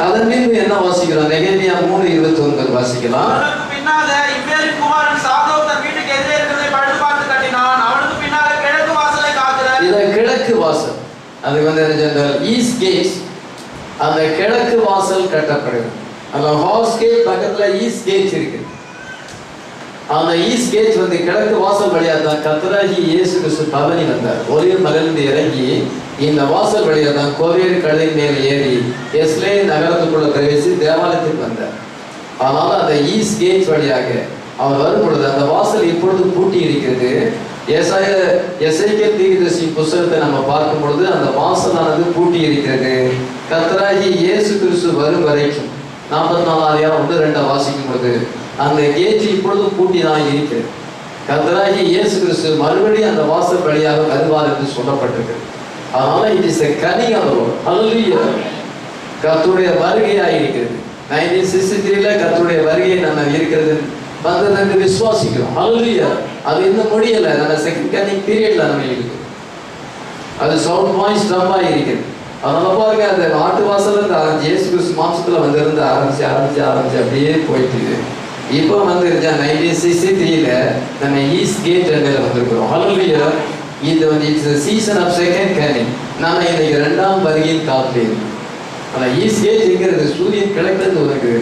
[SPEAKER 1] அதன் மீது என்ன வாசிக்கிறோம்? நெகேமியா 3:29 வாசிக்கலாம்.
[SPEAKER 2] அவனுக்கு பின்னால இம்மேரின் குமாரன் சாதோக் தன் வீட்டுக்கு எதிரே இருக்கிறதை பழுது பார்த்து கட்டினான். அவனுக்கு பின்னால கிழக்கு வாசலை காக்கிற,
[SPEAKER 1] இத கிழக்கு வாசல், அது என்ன ஈஸ்ட் கேட், அந்த கிழக்கு வாசல் கட்டப்படுது. அந்த ஹார்ஸ் கேட் பக்கத்துல ஈஸ்ட் கேட் இருக்கு. அந்த ஈஸ்ட் கேட் கிழக்கு வாசல் வழியா தான் கர்த்தராகிய இயேசு கிறிஸ்து பவனி வந்தார். ஒரே மகிழ்ந்து இறங்கி இந்த வாசல் வழியா தான் கோவேறு கடை மேல் ஏறி எஸ்லே நகரத்துக்குள்ள பிரவேசி தேவாலயத்துக்கு வந்தார். அதனால அந்த ஈஸ்ட் கேட் வழியாக அவர் வரும் பொழுது அந்த வாசல் இப்பொழுது பூட்டி இருக்கிறது. எசேக்கியேல் தீர்க்கதரிசி புத்தகத்தை நம்ம பார்க்கும் பொழுது அந்த வாசலானது பூட்டி இருக்கிறது. கர்த்தராகிய இயேசு கிறிஸ்து வரும் வரைக்கும் 44:1-2 வாசிக்கும் பொழுது அந்த கேட் இப்பொழுது பூட்டி தான் இருக்கிறது. கர்த்தராகிய இயேசு கிறிஸ்து மறுபடியும் அந்த வாசல் வழியாக வருவார் என்று சொல்லப்பட்டிருக்கு. அதனால it is a coming of the Lord. ஹல்லேலூயா. கர்த்தருடைய வருகையாக இருக்கிறது. 1963 கர்த்தருடைய வருகை நம்ம இருக்கிறது வந்தது என்று விசுவாசிக்கிறோம். ஹல்லேலூயா. அது இன்னும் முடியல. நம்ம செகண்ட் கமிங் பீரியட்ல நம்ம இருக்கு. அது சவுண்ட் வாய்ஸ் ட்ரம்பா இருக்குது. அதனால பாருங்க, அந்த நாட்டு வாசல்ல இருந்து ஆரம்பிச்சு இயேசு கிறிஸ்து மாம்சத்துல வந்திருந்து ஆரம்பிச்சு அப்படியே போயிட்டு இப்போ 1963 நம்ம ஈஸ்ட் கேட் வந்திருக்கிறோம். ஹல்லேலூயா. இது it's season of second coming. நம்ம இன்னைக்கு 2ஆம் வருகையின் காலத்தில் இருக்கோம். ஆனால் ஈஸ்ட் கேட் என்கிறது சூரியன் கிழக்கிலிருந்து வருது.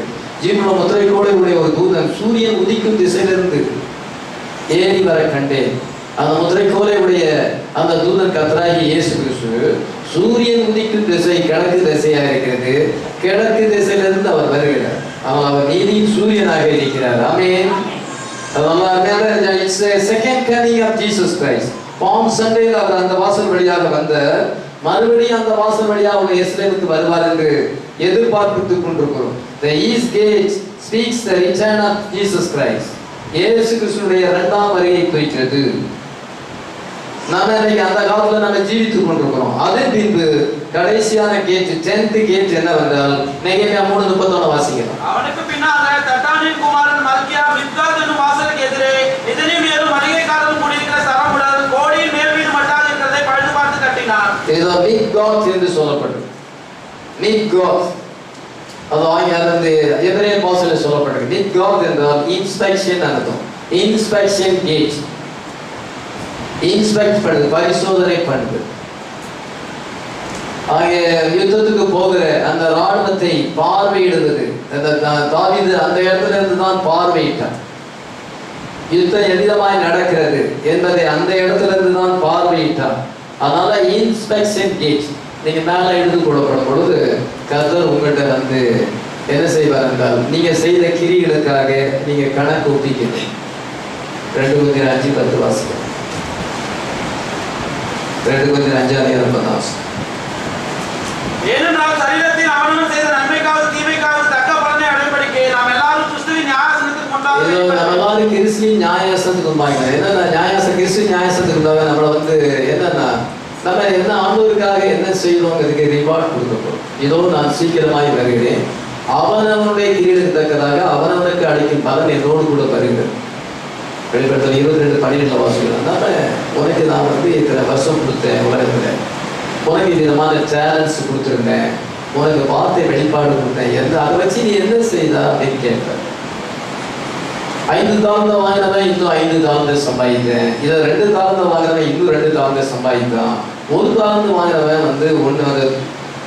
[SPEAKER 1] ஜீவன முத்திரைக்கோடு உடைய ஒரு தூதன் சூரியன் உதிக்கும் திசையிலிருந்து ஏறி வர கண்டேன். அந்த முத்திரைக்கோலை உடைய அந்த தூதன் கர்த்தராகிய இயேசு கிறிஸ்து சூரியன் உதிக்கும் திசை கிழக்கு திசையா இருக்கிறது. கிழக்கு திசையிலிருந்து அவர் வருகிறார். அவர் நீதியின் சூரியனாக இருக்கிறார். ஆமென். Second coming of Jesus Christ. Palm சண்டேல அவர் அந்த வாசல் வழியாக வந்த மறுபடியும் அந்த வாசல் வழியாக அவங்க எருசலேமுக்கு வருவார் என்று எதிர்பார்த்துக் கொண்டிருக்கிறோம். The east gate speaks the return of Jesus Christ. இயேசு கிறிஸ்துவினுடைய 2ஆம் வருகை குறிக்கிறது. நாம இன்னைக்கு அந்த காலத்துல நம்ம ஜீவித்துக் கொண்டிருக்கிறோம். அதன் பின்பு கடைசியான கேட் 10th கேட் என்னவென்றால் நெகேமியா 3:31 வாசிக்கலாம்.
[SPEAKER 2] அவனுக்கு பின்னால தட்டானின் குமாரன் மல்கியா மித்காத் என்னும் வாசலுக்கு எதிரே இதனின் மேலும் மளிகைக்காரன் கூடியிருக்கிற சரமுடன் கோடியின் மேல் வீடு மட்டாது இருக்கிறதை பழுது பார்த்து கட்டினான். இது
[SPEAKER 1] மித்காத் என்று சொல்லப்பட்டது. மித்காத் அது எபிரேய பாஷையில் சொல்லப்பட்டது. மித்காத் என்றால் இன்ஸ்பெக்ஷன் அர்த்தம். இன்ஸ்பெக்ஷன் கேட், இன்ஸ்பெக்ட் பண்ணுது, பரிசோதனை பண்ணுது. ஆகிய யுத்தத்துக்கு போகிற அந்த ராணுவத்தை பார்வையிடுவது. தாவீது அந்த இடத்துல இருந்து தான் பார்வையிட்டான். யுத்தம் எதிரமாய் நடக்கிறது என்பதை அந்த இடத்துல இருந்து தான் பார்வையிட்டான். அதனால இன்ஸ்பெக்ஷன் கேட் நீங்க மேல எடுத்து கொள்ளப்படும் பொழுது கர்த்தர் உங்கள்கிட்ட என்ன செய்வார் என்றால் நீங்க செய்த கிரிகளுக்காக நீங்க கணக்கு ஒப்பிக்கிறீங்க. 2 Corinthians 5:10 வாசிக்கிறோம். 2 Corinthians 5:10.
[SPEAKER 2] ஏனென்றால் சரீரத்தில் அவனவன் செய்த நன்மைக்காவது தீமைக்காவது தக்க பலனை அடைபடிக்கு நாம் எல்லாரும் கிறிஸ்துவின் நியாயாசனத்துக்கு முன்பாக
[SPEAKER 1] நம்ம எல்லாரும் கிறிஸ்துவின் நியாயாசனத்துக்கு முன்பாக என்னன்னா கிறிஸ்துவின் நியாயாசனத்துக்கு முன்பாக நம்மள என்னன்னா நம்ம என்ன ஆண்டவருக்காக என்ன செய்யணுங்கிறதுக்கு ரிவார்ட் கொடுக்கப்படும். இதோ நான் சீக்கிரமாய் வருகிறேன், அவனவனுடைய கிரியைக்கு தக்கதாக அவனவனுக்கு அளிக்கும் பலன் என்னோடு கூட வருகிறது. வெளிப்படுத்தல் 22:12 வாசிக்கலாம். உனக்கு நான் இத்தனை வருஷம் கொடுத்தேன் உலகத்துல, உனக்கு விதமான டேலண்ட்ஸ் கொடுத்துருந்தேன், உனக்கு வார்த்தை வெளிப்பாடு கொடுத்தேன், அதை வச்சு நீ என்ன செய்தா அப்படின்னு கேட்பேன். 5 தாளந்தம் வாங்கினவன் இன்னும் 5 தாளந்தம் சம்பாதித்தேன். இதை 2 தாளந்தம் வாங்கினவன் இன்னும் 2 தாளந்தம் சம்பாதித்தான். 1 தாளந்தம் வாங்கினவன் ஒன்று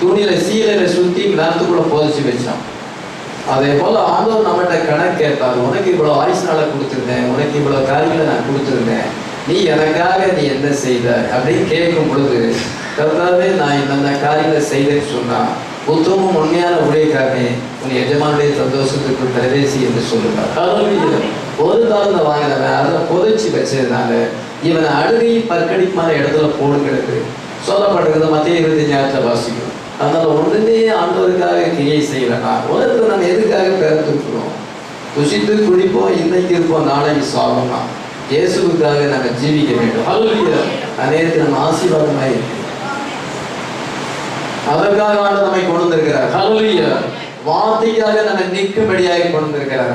[SPEAKER 1] துணியில சீலையில சுத்தி நேரத்துக்குள்ள போதிச்சு வச்சான். அதே போல ஆண்டவர் நம்மகிட்ட கணக்கு கேட்பார். உனக்கு இவ்வளவு ஆயுசு நாளை கொடுத்துருந்தேன், உனக்கு இவ்வளவு காரியங்களை நான் கொடுத்துருந்தேன், நீ எனக்காக நீ என்ன செய்த அப்படின்னு கேட்கும் பொழுது கர்த்தாவே நான் இந்த காரியங்களை செய்தேன்னு சொன்னா உத்தமும் உண்மையான ஊழியக்காரனே, உன் எஜமானுடைய சந்தோஷத்துக்கு பிரவேசி என்று சொல்லுகிறார். ஒரு தாழ்ந்த வாங்கினவன் அதை புதைச்சி வச்சதுனால இவனை அழுகையும் பற்கடிப்பான இடத்துல போடுங்கிறது சொல்லப்படுகிறது. மத்திய 25 வாசிக்கிறோம். அதனால ஒன்றுமே ஆண்டவருக்காக கிரியை செய்யலன்னா உலகத்தில் நம்ம எதுக்காக பிறந்திருக்கிறோம்? புசித்து குடிப்போம், இன்னைக்கு இருப்போம், நாளைக்கு சாப்பிடலாம். இயேசுக்காக நம்ம ஜீவிக்க வேண்டும். அநேகத்தில் நம்ம ஆசீர்வாதமாக இருக்கு. அதற்காக ஆண்டு நம்மை கொண்டு வந்திருக்கிறார். வார்த்தைக்காக நம்ம நிற்கும்படியாக கொண்டு வந்திருக்கிறார்.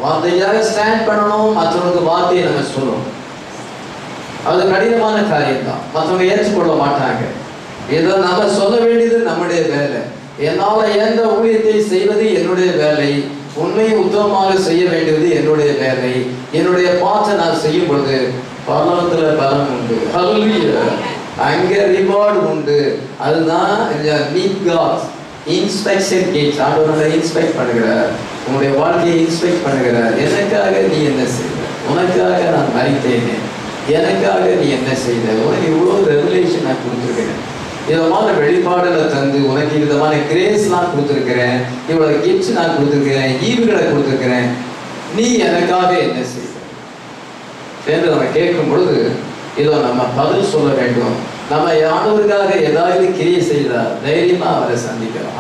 [SPEAKER 1] வார்த்தைக்காக ஸ்டாண்ட் பண்ணணும், மற்றவங்களுக்கு வார்த்தையை நம்ம சொல்லணும். அது கடினமான காரியம் தான், மற்றவங்க ஏற்றுக்கொள்ள மாட்டாங்க. இதை நம்ம சொல்ல வேண்டியது நம்முடைய வேலை. என்னால எந்த ஊழியத்தை செய்வது என்னுடைய வேலை, உண்மையை உத்தமமாக செய்ய வேண்டியது என்னுடைய வேலை. என்னுடைய பாட்டை நான் செய்யும் பொழுது பரலோகத்துல பலம் உண்டு. அங்க ரிவார்டு உண்டு. அதுதான் இன்ஸ்பெக்ஷன் கேட்ஸ். ஆண்டவரை இன்ஸ்பெக்ட் பண்ணுகிறார், உன்னுடைய வாழ்க்கையை இன்ஸ்பெக்ட் பண்ணுகிறார். எனக்காக நீ என்ன செய்த? உனக்காக நான் மறித்தேனே, எனக்காக நீ என்ன செய்த? உனக்கு இவ்வளோ ரெவலேஷன் நான் கொடுத்துருக்கிறேன், விதமான வெளிப்பாடுகளை தந்து உனக்கு விதமான கிரேஸ்லாம் கொடுத்துருக்கிறேன், இவ்வளோ கிஃப்ட்ஸ் நான் கொடுத்துருக்கிறேன், ஈவுகளை கொடுத்துருக்கிறேன், நீ எனக்காக என்ன செய்த என்று நம்ம கேட்கும் பொழுது இதோ நம்ம பதில் சொல்ல வேண்டும். நம்ம ஆண்டவருக்காக ஏதாவது கிரியை செய்தால் தைரியமா அவரை சந்திக்கிறோம்.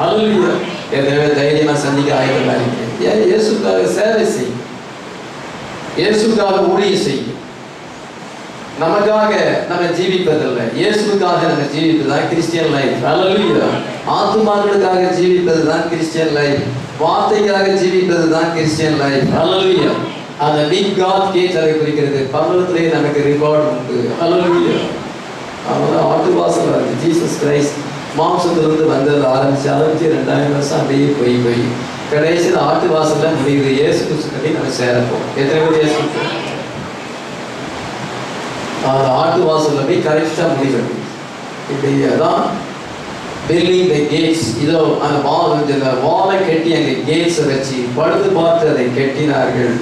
[SPEAKER 1] ஏற்கனவே தைரியமா சந்திக்க ஆயுதமா இருக்கிறேன். இயேசுக்காக சேவை செய்யும், இயேசுக்காக ஊழியம் செய்யும். நமக்காக நம்ம ஜீவிப்பதில்லை, இயேசுக்காக நம்ம ஜீவிப்பதுதான் கிறிஸ்டியன் லைஃப். ஆத்துமாக்களுக்காக ஜீவிப்பது தான் கிறிஸ்டியன் லைஃப். வார்த்தைக்காக ஜீவிப்பது தான் கிறிஸ்டியன் லைஃப். அந்த பிக் காட் கேட்ஸ் அதை குறிக்கிறது. பரலோகத்திலே நமக்கு ரிவார்டு உண்டு. அவங்களாம் ஆட்டு வாசல் வருது. ஜீசஸ் கிரைஸ்ட் மாம்சத்திலிருந்து வந்தது ஆரம்பிச்சு 2000 வருஷம் அப்படியே போய் கடைசியில் ஆட்டு வாசல்ல முடியுது. இயேசு கிறிஸ்து நம்ம சேரப்போம். எத்தனை பேர் இயேசு அந்த ஆட்டு வாசல்ல போய் கரெக்டா முடிவு. இப்படி அதான் பில்டிங் த கேட்ஸ். இதோ அந்த வாலை கட்டி அங்கே கேட்ஸை வச்சு படுத்து பார்த்து அதை கட்டினார்கள்.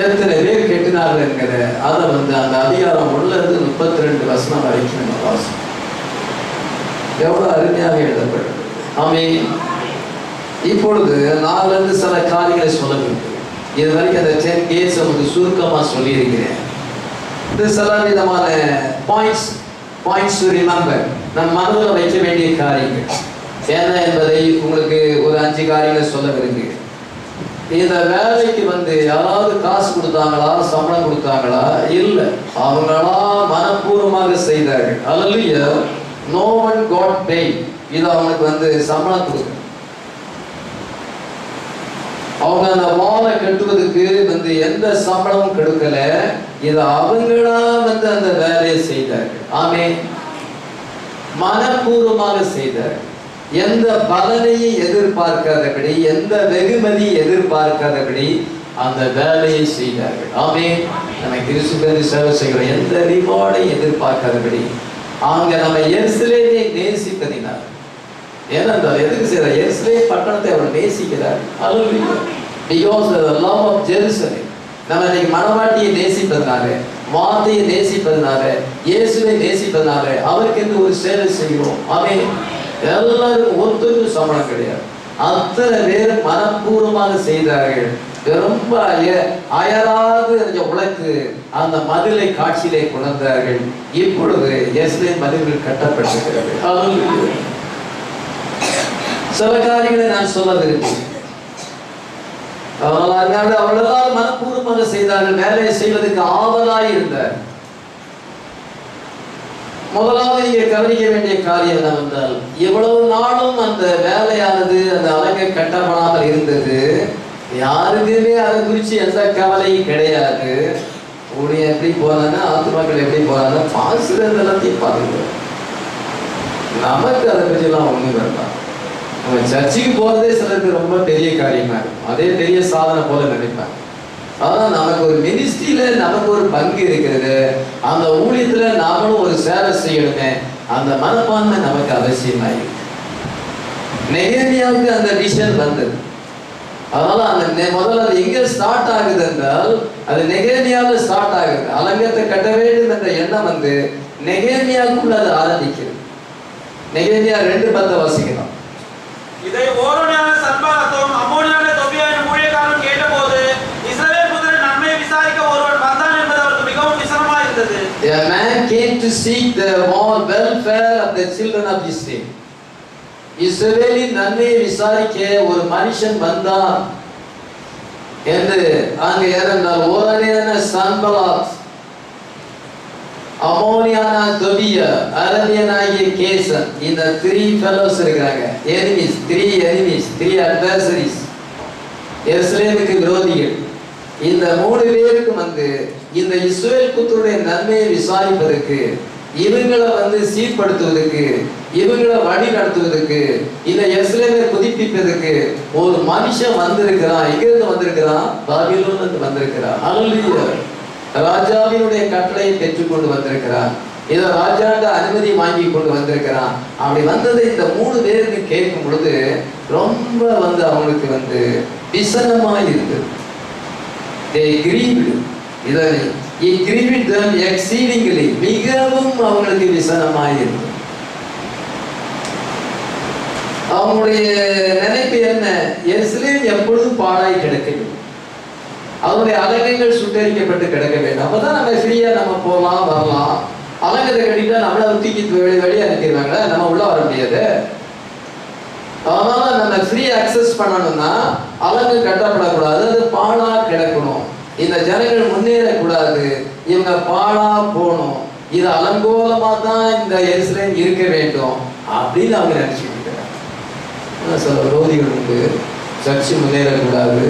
[SPEAKER 1] எத்தனை பேர் கெட்டினார்கள் என்கிற அதை அந்த அதிகாரம் 1-32 வசனம் வரைக்கும் நம்ம வாசம் எவ்வளவு அருமையாக எழுதப்பட்டது. ஆமென். இப்பொழுது நான் சில காரியங்களை சொல்ல வேண்டும். இது வரைக்கும் அந்த 10 கேட்ஸ் வந்து சுருக்கமா சொல்லியிருக்கிறேன். இது சில விதமான பாயிண்ட்ஸ் டு ரிமெம்பர், நம் மனதில் வைக்க வேண்டிய காரியங்கள் என்ன என்பதை உங்களுக்கு ஒரு 5 காரியங்களை சொல்ல விரும்புகிறேன். இந்த வேலைக்கு யாராவது காசு கொடுத்தாங்களா, சம்பளம் கொடுத்தாங்களா? இல்லை, அவங்களா மனப்பூர்வமாக செய்தார்கள். அல்லேலூயா. No one got paid. இது அவனுக்கு சம்பளம் கொடுக்க, அவங்க அந்த வாழை கட்டுவதுக்கு எந்த சம்பளமும் கொடுக்கல. இது அவங்களா அந்த வேலையை செய்தார்கள். ஆமென். மனப்பூர்வமாக செய்தார்கள். எந்த பலனையும் எதிர்பார்க்காதபடி, எந்த வெகுமதி எதிர்பார்க்காதபடி அந்த வேலையை செய்தார்கள். ஆமென். நம்ம கிறிஸ்துவுக்கு சேவை செய்கிறோம், எந்த ரிவார்டையும் எதிர்பார்க்காதபடி. அங்க நம்ம எருசலேமை நேசிப்பதினார். ஏனென்றால் எதுக்கு செய்யறார்? எருசலேம் பட்டணத்தை அவர் நேசிக்கிறார். Because of the love of Jerusalem. நம்ம இன்னைக்கு மனவாட்டியை நேசிப்பதனால, வார்த்தையை நேசிப்பதனால, இயேசுவை நேசிப்பதனால அவருக்கு ஒரு சேவை செய்கிறோம். ஆமென். எல்லாரும் ஒருத்தருக்கும் சம்பளம் கிடையாது. அத்தனை பேர் மனப்பூர்வமாக செய்தார்கள். ரொம்ப அயராது உழைத்து அந்த மதிலை காட்சியிலே கொண்டார்கள். இப்பொழுது எருசலேம் மதில்கள் கட்டப்பட்டிருக்கிறது. சில காரியங்களை நான் சொல்ல விரும்புகிறேன். அவ்வளவுதான் மனப்பூர்வமாக செய்தார்கள். வேலையை செய்வதற்கு ஆவலாய் இருந்தார். முதலாவது நீங்க கவனிக்க வேண்டிய காரியம் என்னவென்றால், எவ்வளவு நாளும் அந்த வேலையானது அந்த அலங்கை கட்டப்படாமல் இருந்தது. யாருக்குமே அதை குறித்து எந்த கவலையும் கிடையாது. ஊழியம் எப்படி போறாங்க, ஆத்துமாக்கள் எப்படி போறாங்க, பாசுறது எல்லாத்தையும் பாருங்க. நமக்கு அதை பற்றிலாம் ஒண்ணும் வேண்டாம். நம்ம சர்ச்சுக்கு போறதே சிலருக்கு ரொம்ப பெரிய காரியமா இருக்கும். அதே பெரிய சாதனை போல நினைப்பாங்க. அதான் நமக்கு ஒரு மினிஸ்ட்ரியில நமக்கு ஒரு பங்கு இருக்கிறது. அந்த ஊழியத்துல நாமளும் ஒரு சேவை செய்யணுமே, அந்த மனப்பான்மை நமக்கு அவசியமாயிருக்கு. நெகேமியாவுக்கு அந்த விஷன் வந்தது. அதனால அந்த முதல்ல அது எங்க ஸ்டார்ட் ஆகுது என்றால், அது நெகேமியாவில் ஸ்டார்ட் ஆகுது. அலங்கத்தை கட்ட வேண்டும் என்ற எண்ணம் நெகேமியாவுக்குள்ள அது ஆரம்பிக்கிறது. நெகேமியா 2:10 வாசிக்கலாம்.
[SPEAKER 2] இதை ஓரோனியான சன்பாலத்தும் அம்மோனியான தொபியா என்னும் ஊழியக்காரரும் கேட்டபோது இஸ்ரவேல் புத்திரன் நன்மையை விசாரிக்க ஒருவன் வந்தான் என்பது அவருக்கு மிகவும் விசனமாக இருந்தது.
[SPEAKER 1] A man came to seek the welfare of the children of Israel. இஸ்ரவேலின் நன்மையை விசாரிக்க ஒரு மனுஷன் வந்தான் என்று அங்கு ஏனென்றால் ஓரணியான சன்பலாத், அமோனியான தொபியா, அரபியனாகிய கேசன், இந்த 3 fellows இருக்கிறாங்க. எனிமீஸ், 3 adversaries, எருசலேமுக்கு விரோதிகள். இந்த 3 பேருக்கும் இந்த இஸ்ரவேல் புத்திரருடைய நன்மையை விசாரிப்பதற்கு, இவங்களை சீர்படுத்துவதற்கு, இவங்களை வழி நடத்துவதற்கு, இந்த எருசலேமை புதுப்பிப்பதற்கு ஒரு மனுஷன் வந்திருக்கிறான். எங்கிருந்து வந்திருக்கிறான்? பாபிலோனிலிருந்து வந்திருக்கிறான். ஹல்லேலூயா. ராஜாவினுடைய கட்டளையை பெற்றுக்கொண்டு வந்திருக்கிறான். இதை ராஜாண்ட அனுமதி வாங்கி கொண்டு வந்திருக்கிறான். அப்படி வந்ததை இந்த 3 பேருக்கு கேட்கும் பொழுது ரொம்ப அவங்களுக்கு விசனமாய் இருந்தது. They grieved. It grieved them exceedingly. மிகவும் அவங்களுக்கு விசனமாய் இருந்தது. அவங்களுடைய நினைப்பு என்ன? எருசலேம் எப்பொழுதும் பாழாய் கிடக்க வேண்டும், அவருடைய அலங்கங்கள் சுட்டரிக்கப்பட்டு கிடக்க வேண்டும். அப்பதான் நம்ம ஃப்ரீயா நம்ம போகலாம் வரலாம். அலங்கத்தை கட்டிட்டா நம்மள தூக்கி வெளியே அனுப்பிடுவாங்க, நம்ம உள்ள வர முடியாது. அதனால நம்ம ஃப்ரீ அக்சஸ் பண்ணணும்னா அலங்கு கட்டப்படக்கூடாது, அது பாழா கிடக்கணும். இந்த ஜனங்கள் முன்னேறக்கூடாது, இவங்க பாழா போகணும். இது அலங்கோலமா தான் இந்த எருசலேம் இருக்க வேண்டும் அப்படின்னு அவங்க நினைச்சுட்டு இருக்கிறாங்க. சில விரோதிகள் உண்டு. சர்ச்சு முன்னேறக்கூடாது,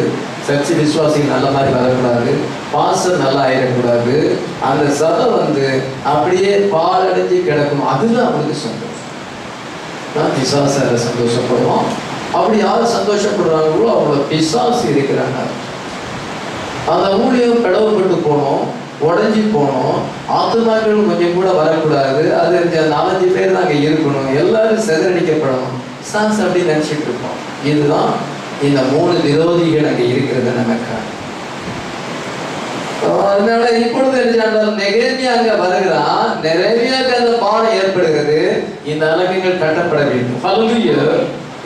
[SPEAKER 1] சர்ச்சு விசுவாசிகள் நல்ல மாதிரி வரக்கூடாது, பாசம் நல்லா ஆயிடக்கூடாது, அந்த சபை அப்படியே பாலடைஞ்சு கிடக்கணும். அதுதான் அவங்களுக்கு சந்தோஷம். நான் பிசாசு அதை சந்தோஷப்படுவோம். அப்படி யார் சந்தோஷப்படுறாங்களோ அவங்கள பிசாசு இருக்கிறாங்க. அந்த ஊழியம் பிளவுபட்டு போனோம், உடஞ்சி போனோம், ஆத்துமாக்கள் கொஞ்சம் கூட வரக்கூடாது, அது 4-5 பேர் தான் அங்கே இருக்கணும், எல்லாரும் செதறடிக்கப்படணும். பிசாசு அப்படி நினைச்சிட்டு இருக்கோம். இதுதான் இந்த 3 விரோதிகள் அங்கே இருக்கிறது நமக்கு. அதனால இப்பொழுது நெகேமியா அங்க வருகிறான். நெகேமியாவுக்கு அந்த பாடம் ஏற்படுகிறது. இந்த அலகுகள் கட்டப்பட வேண்டும். ஹல்லேலூயா.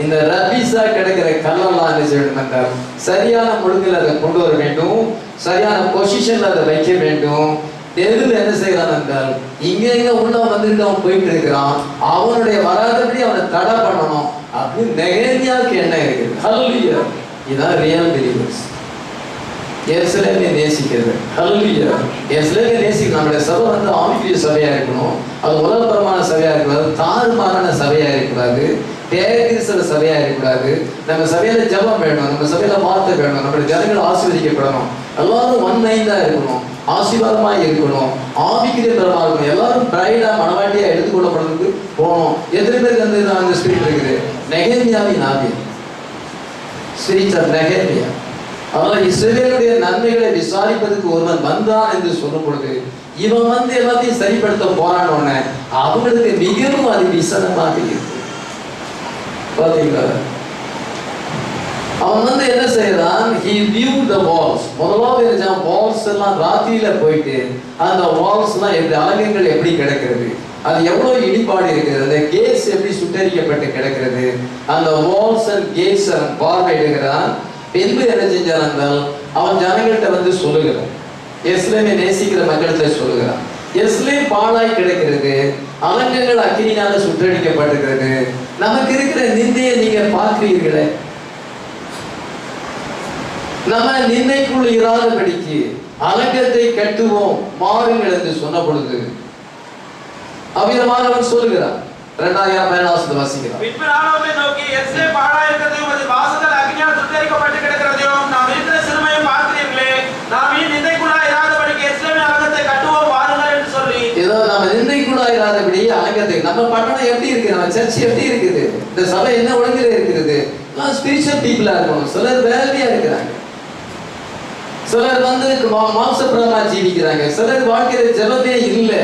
[SPEAKER 1] இந்த ரபீஸா கிடைக்கிற கல்லெல்லாம் என்ன செய்யணும் என்றால் சரியான முழுங்கில் அதை கொண்டு வர வேண்டும், சரியான பொசிஷன்ல அதை வைக்க வேண்டும். தெருவில் என்ன செய்யறான் என்றால் இங்க உள்ள அவன் போயிட்டு இருக்கிறான், அவனுடைய வராதபடி அவனை தடை பண்ணணும் அப்படின்னு நெகேமியாவுக்கு என்ன இருக்குது. ஹல்லேலூயா. இதான் ரியல் பிலீவர்ஸ். எருசலேமை நேசிக்கிறது. ஹல்லேலூயா. எருசலேமை நேசிக்க நம்முடைய சபை ஆவிக்குரிய சபையா இருக்கணும். அது உலகபரமான சபையா இருக்கக்கூடாது, தாறுமாறான சபையா இருக்கக்கூடாது, தேர்கிறிஸ்தவ சபையா இருக்கக்கூடாது. நம்ம சபையில ஜெபம் வேணும், நம்ம சபையில வார்த்தை வேணும், நம்மளுடைய ஜனங்கள் ஆசீர்வதிக்கப்படணும், எல்லாரும் ஒன் மைண்டா இருக்கணும், ஆசீர்வாதமா இருக்கணும், ஆவிக்குரிய பரமா இருக்கணும், எல்லாரும் பிரைடா மனவாட்டியா எடுத்துக்கொள்ளப்படுறதுக்கு போகணும். எத்தனை பேருக்கு அந்த ஸ்பிரிட் இருக்குது? நெகேமியாவின் ஆவி, ஸ்பிரிட் ஆஃப் நெகேமியா. அதனால இஸ்ரவேலுடைய நன்மைகளை விசாரிப்பதற்கு ஒருவன் வந்தான் என்று சொல்லும் பொழுது இவன் எல்லாத்தையும் சரிப்படுத்த போறானோன்னு அவங்களுக்கு மிகவும் அது விசனமாக இருக்கு. பாத்தீங்களா? அவன் என்ன செய்யறான்? he viewed the walls. முதலாவது வால்ஸ் எல்லாம் ராத்திரியில போயிட்டு அந்த வால்ஸ் எல்லாம் எப்படி அலங்கங்கள் எப்படி கிடக்கிறது, அது எவ்வளவு இடிபாடு இருக்கிறது, அந்த கேட்ஸ் எப்படி சுட்டரிக்கப்பட்டு கிடக்கிறது, அந்த வால்ஸ் அண்ட் கேட்ஸ் பார்வையிடுகிறான். பின்பு என்ன செஞ்சான் என்றால் அவன் ஜனங்கள்கிட்ட சொல்லுகிறான், எருசலேமை நேசிக்கிற மக்கள்கிட்ட சொல்லுகிறான், எருசலேம் பாழாய் கிடக்கிறது, அலங்கங்கள் அக்கினியால சுற்றடிக்கப்பட்டிருக்கிறது, நமக்கு இருக்கிற நிந்தையை நீங்க பார்க்கிறீர்களே, நம்ம நிந்தைக்குள் இராதபடிக்கு அலங்கத்தை கட்டுவோம் மாறுங்கள் என்று சொன்ன பொழுது அவ்விதமாக அவன் சொல்லுகிறான். 2 வாசிக்கிறான்.
[SPEAKER 2] பின்பு நான் அவனை நோக்கி, எருசலேம் பாழாய் இருக்கிறதையும் அது வாசல்கள் அக்கினியால் சுட்டரிக்கப்பட்டு கிடக்கிறதையும் நாம் இருக்கிற சிறுமையும் பார்க்கிறீர்களே, நாம் இனி நிந்தைக்குள்ளாய் இராதபடிக்கு எருசலேமின் அலங்கத்தை கட்டுவோம் வாருங்கள் என்று சொல்லி, ஏதோ நம்ம நிந்தைக்குள்ளாய் இராதபடி அலங்கத்தை, நம்ம பட்டணம் எப்படி இருக்கு, நம்ம சர்ச் எப்படி இருக்குது, இந்த சபை என்ன ஒழுங்கில இருக்கிறது, ஸ்பிரிச்சுவல் பீப்புளா இருக்கணும். சிலர் வேலையா இருக்கிறாங்க, சிலர் மாம்சப்பிரமா ஜீவிக்கிறாங்க, சிலர் வாழ்க்கையில ஜெபமே இல்லை,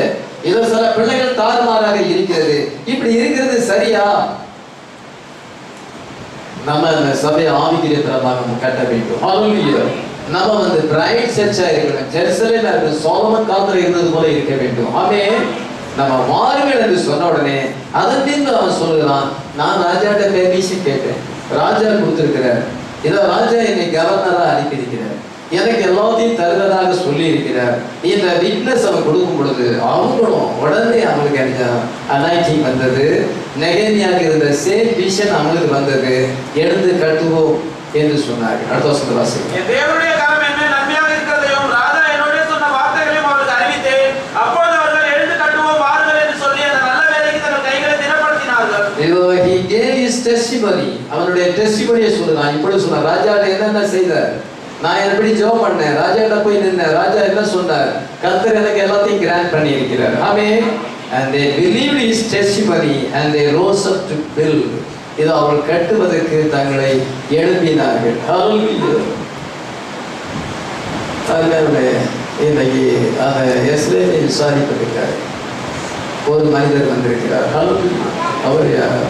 [SPEAKER 2] ஏதோ சில பிள்ளைகள் தாறுமாறாக இருக்கிறது. இப்படி இருக்கிறது சரியா? நம்ம அந்த சபையை ஆவிக்குரிய தரமாக கட்ட வேண்டும். ஹல்லேலூயா. நம்ம பிரைட் சர்ச்சா இருக்கணும், ஜெருசலேம்ல இருக்க சோலமன் காலத்துல இருந்தது போல இருக்க வேண்டும். ஆமென். நம்ம மாறுங்கள் என்று சொன்ன உடனே அதன் பின்பு அவன் சொல்லுகிறான், நான் ராஜாட்ட பெர்மிஷன் கேட்டேன்,
[SPEAKER 1] ராஜா கொடுத்திருக்கிறார். இதோ ராஜா என்னை கவர்னரா அனுப்பியிருக்கிறார், எனக்கு எல்லாத்தையும் தருவதாக சொல்லி இருக்கிறார். இந்த விட்னஸ் அவன் கொடுக்கும் பொழுது அவங்களும் உடனே அவங்களுக்கு அனாய்டிங் வந்தது. நெகேமியாவுக்கு இருந்த சேம் விஷன் அவங்களுக்கு வந்தது. எடுத்து கட்டுவோம் என்று சொன்னார்கள். அடுத்த வசனத்தை வாசிக்கிறேன்.
[SPEAKER 2] தேவனுடைய கரம் என்ன நன்மையாக இருக்கிறதையும் ராஜா என்னோட சொன்ன வார்த்தைகளையும் அவருக்கு அறிவித்தேன். அப்பொழுது அவர்கள் எழுந்து கட்டுவோம் வாருங்கள் என்று சொல்லி அந்த நல்ல வேலைக்கு தங்கள் கைகளை திடப்படுத்தினார்கள்.
[SPEAKER 1] He gave his testimony. அவனுடைய டெஸ்டிமனியை சொல்றான். இப்படி சொன்னார், ராஜா என்னென்ன செய்தார், நான் எப்படி ஜெபம் பண்ணேன், ராஜாட்ட போய் நின்னேன், ராஜா என்ன சொன்னார், கர்த்தர் எனக்கு எல்லாத்தையும் கிராண்ட் பண்ணி இருக்கிறார். ஆமென். And they believed his testimony and they rose up to build. இது அவர்கள் கட்டுவதற்கு தங்களை எழுப்பினார்கள். ஹல்லேலூயா. இன்னைக்கு அந்த எஸ்ரேலை விசாரிப்பதற்காக ஒரு மனிதர் வந்திருக்கிறார். ஹல்லேலூயா. அவர் யார்?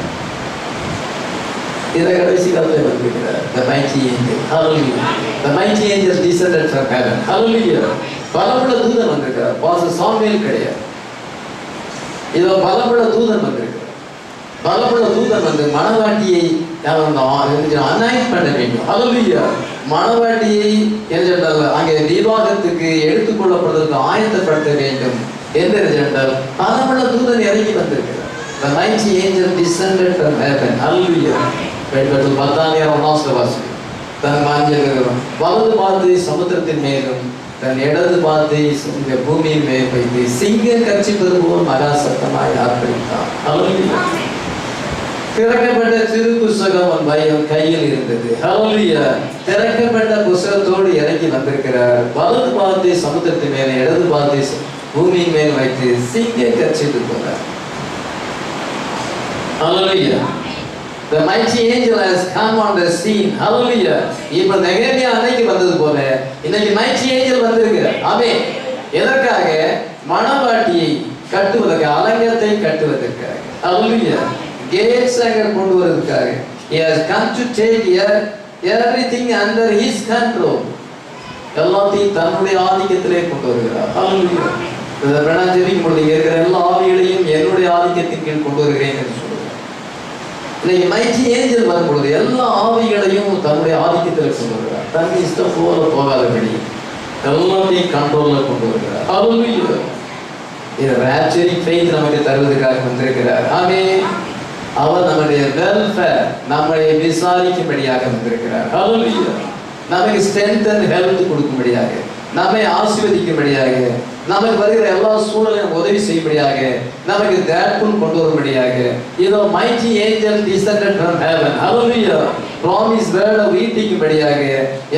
[SPEAKER 1] இதை கடைசி காலத்தில் வந்திருக்கிறார். The mighty angel. Hallelujah. The mighty angel descended from heaven. Hallelujah. பலமுள்ள தூதன் வந்திருக்கிறார். பாஸ்டர் சாமுவேல் கிடையாது. இதோ பலமுள்ள தூதன் வந்திருக்கிறார். பலமுள்ள தூதன் வந்து மணவாட்டியை அனாயிண்ட் பண்ண வேண்டும். Hallelujah. மணவாட்டியை என்றால் அங்கே விவாகத்துக்கு எடுத்துக்கொள்ளப்படுவதற்கு ஆயத்தப்படுத்த வேண்டும் என்று என்றால் பலமுள்ள தூதன் இறங்கி வந்திருக்கிறார். The mighty angel descended from heaven. Hallelujah. தன் வலது பாதத்தை சமுத்திரத்தின் மேலும் தன் இடது பாதத்தை பூமியின் மேல் வைத்து சிங்கம் கர்ச்சிப்பது போல் மகா சத்தமாய் ஆர்ப்பரித்தான். திறக்கப்பட்ட சிறு புஸ்தகம் அவன் கையில் இருந்தது. ஹல்லேலூயா. திறக்கப்பட்ட புஸ்தகத்தோடு இறங்கி வந்திருக்கிறார். வலது பாதத்தை சமுத்திரத்தின் மேல இடது பாதத்தை பூமியின் மேல் வைத்து சிங்கம் கர்ச்சித்து போனார். Hallelujah. The mighty angel has come on the scene. Hallelujah. இப்ப நெகேமியா அன்னைக்கு வந்தது போல இன்னைக்கு mighty angel வந்திருக்கிறார். ஆமென். எதற்காக? மணவாட்டியை கட்டுவதற்கு, அலங்கத்தை கட்டுவதற்காக. Hallelujah. Gates அங்க கொண்டு வருவதற்காக. He has come to take everything under his control. எல்லாத்தையும் தன்னுடைய ஆதிக்கத்திலே கொண்டு வருகிறார். Hallelujah. இந்த பிரணாஜரிக்கு பொழுது இருக்கிற எல்லா ஆவிகளையும் என்னுடைய ஆதிக்கத்தின் கீழ் கொண்டு வருகிறேன் என்று சொல்லுவார். இன்னைக்கு மைட்டி ஏஞ்சல் வரும்பொழுது எல்லா ஆவிகளையும் தன்னுடைய ஆதிக்கத்தில் கொண்டு வருகிறார். தன் இஷ்டம் போல போகாதபடி எல்லாத்தையும் கண்ட்ரோல்ல கொண்டு வருகிறார். ஹல்லேலூயா. இந்த ராப்சரிக் ஃபெய்த் நமக்கு தருவதற்காக வந்திருக்கிறார். ஆமென். அவர் நம்முடைய வெல்ஃபேர் நம்மை விசாரிக்கும்படியாக வந்திருக்கிறார். ஹல்லேலூயா. நமக்கு ஸ்ட்ரென்த் அண்ட் ஹெல்த் கொடுக்கும்படியாக, நம்மை ஆசீர்வதிக்கும்படியாக, நமக்கு வருகிற எல்லா சூழலையும் உதவி செய்யும்படியாக, நமக்கு தேட்புல் கொண்டு வரும்படியாக இதோ mighty angel descended from heaven. Hallelujah. Promise word வீட்டிக்கும்படியாக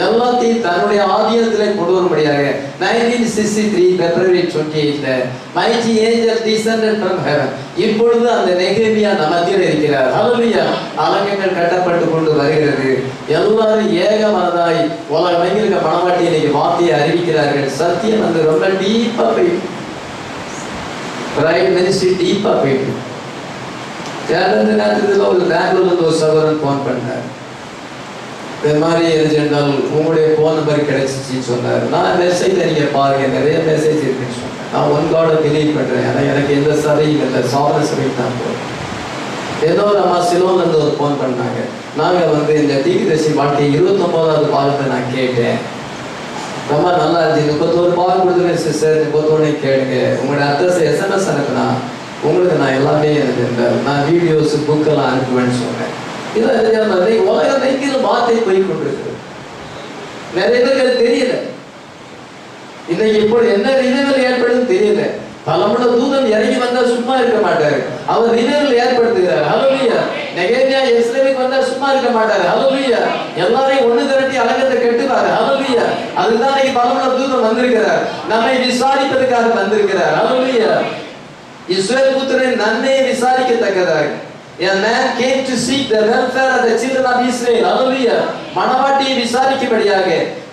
[SPEAKER 1] எல்லாத்தையும் தன்னுடைய ஆதியத்திலே கொண்டு வரும்படியாக 1963 February 28 mighty angel descended from heaven. இப்பொழுது அந்த நெகேமியா நமத்தில் இருக்கிறார். Hallelujah. அலங்கங்கள் கட்டப்பட்டு கொண்டு வருகிறது. எல்லாரும் ஏகமனதாய் உலகமெங்கிருக்க மணவாட்டி இன்னைக்கு வார்த்தையை அறிவிக்கிறார்கள். சத்தியம் வந்து ரொம்ப டீப்பா போயிட்டு, ரைட் மினிஸ்ட்ரி டீப்பா போயிட்டு. இந்த நேரத்தில் ஒரு பெங்களூர்ல ஒரு சகோதரன் போன் பண்ணார். இந்த மாதிரி இருந்தால் உங்களுடைய போன் நம்பர் கிடைச்சிச்சின்னு சொன்னார். நான் மெசேஜ் நீங்க பாருங்க, நிறைய மெசேஜ் இருக்குன்னு சொன்னேன். நான் ஒன் காட பிலீவ் பண்றேன். ஆனால் எனக்கு எந்த சபையும் இல்லை, சாதன சபைக்கு தான் போறேன். ஏதோ ஒரு அம்மா சிலோன்ல இருந்து ஒரு போன் பண்ணாங்க. நாங்க வந்து இந்த தீர்க்கதரிசி வாழ்க்கை 29வது பாகத்தை நான் கேட்டேன். ரொம்ப நல்லா இருந்துச்சு. 31 பாகம் கொடுத்துருக்கேன் சிஸ்டர், 31 கேளுங்க. உங்களுடைய அட்ரஸ் SMS அனுப்புனா உங்களுக்கு நான் எல்லாமே நான் வீடியோஸ் புக்கெல்லாம் அனுப்புவேன்னு சொன்னேன். இதான் உலகம் எங்கிலும் வார்த்தை போய் கொண்டிருக்கு. நிறைய பேருக்கு தெரியல. இன்னைக்கு இப்போ என்ன ரிவைவல் ஏற்படுதுன்னு தெரியல. பலமுள்ள தூதன் இறங்கி வந்தா சும்மா இருக்க மாட்டாரு, அவர் ரிவைவல் ஏற்படுத்துகிறார். ஹல்லேலூயா. நெகேமியா எருசலேமுக்கு வந்தா சும்மா இருக்க மாட்டாரு. ஹல்லேலூயா. எல்லாரையும் ஒண்ணு திரட்டி அலங்கத்தை கட்டுவாரு. ஹல்லேலூயா. அதுதான் இன்னைக்கு பலமுள்ள தூதன் வந்திருக்கிறார், நம்மை விசாரிப்பதற்காக வந்திருக்கிறார். ஹல்லேலூயா. இஸ்ரவேல் புத்திரரின் நன்மையை விசாரிக்கத்தக்கதாக a man came to seek the welfare of the children of Israel. Hallelujah. மணவாட்டியை விசாரிக்கும்படியாக,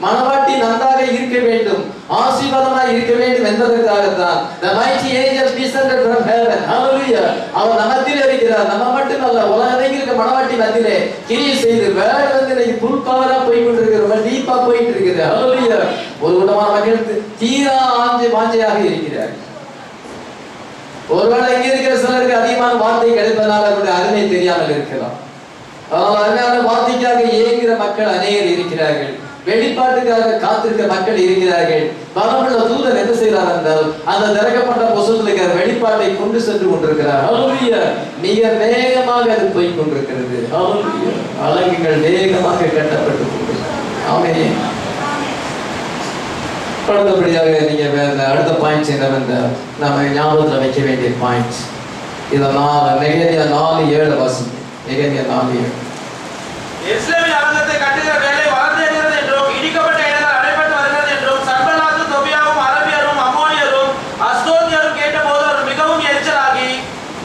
[SPEAKER 1] மணவாட்டி நன்றாக இருக்க வேண்டும், ஆசீர்வாதமாய் இருக்க வேண்டும் என்பதற்காக தான் the mighty angel descended from heaven. Hallelujah. அவர் நமத்தில் இருக்கிறார். நம்ம மட்டுமல்ல, உலகத்தில் இருக்க மணவாட்டி மத்தியிலே கிரியை செய்து வேற வந்து இன்னைக்கு புல் பவரா போய் கொண்டிருக்கிற, டீப்பா போயிட்டு இருக்குது. Hallelujah. ஒரு விதமான மக்கள் தீரா வாஞ்சையாக இருக்கிறார். ஒருவேளை இங்க இருக்கிற சிலருக்கு அதிகமான வார்த்தை கிடைப்பதனால அவருடைய அருமை தெரியாமல் இருக்கலாம். அருமையான வார்த்தைக்காக ஏங்குகிற மக்கள் அநேகர் இருக்கிறார்கள். வெளிப்பாட்டுக்காக காத்திருக்க மக்கள் இருக்கிறார்கள். பலமுள்ள தூதர் என்ன செய்கிறார் என்றால் அந்த திறக்கப்பட்ட புத்தகத்திற்கு வெளிப்பாட்டை கொண்டு சென்று கொண்டிருக்கிறார். ஹல்லேலூயா. மிக வேகமாக அது போய் கொண்டிருக்கிறது. ஹல்லேலூயா. அலகுகள் வேகமாக கட்டப்பட்டு கொண்டிருக்கிறது. ஆமென். அடுத்தபடியாக நீங்க அடுத்த பாயிண்ட்ஸ் என்னவென்றால் நம்ம ஞாபகத்தில் வைக்க வேண்டிய பாயிண்ட்ஸ் இதனால் நெகேமியா 4:7 வாசிங்க. நெகேமியா 4:7.
[SPEAKER 2] எருசலேமின் அரங்கத்தை கட்டுகிற வேலை வளர்ந்தேறுகிறது என்றும் இடிக்கப்பட்ட இடங்கள் அடைபட்டு வருகிறது என்றும் சன்பல்லாத்தும் தொபியாவும் அரபியரும் அம்மோனியரும் அஸ்தோத்தியரும் கேட்டபோது அவர் மிகவும் எரிச்சலாகி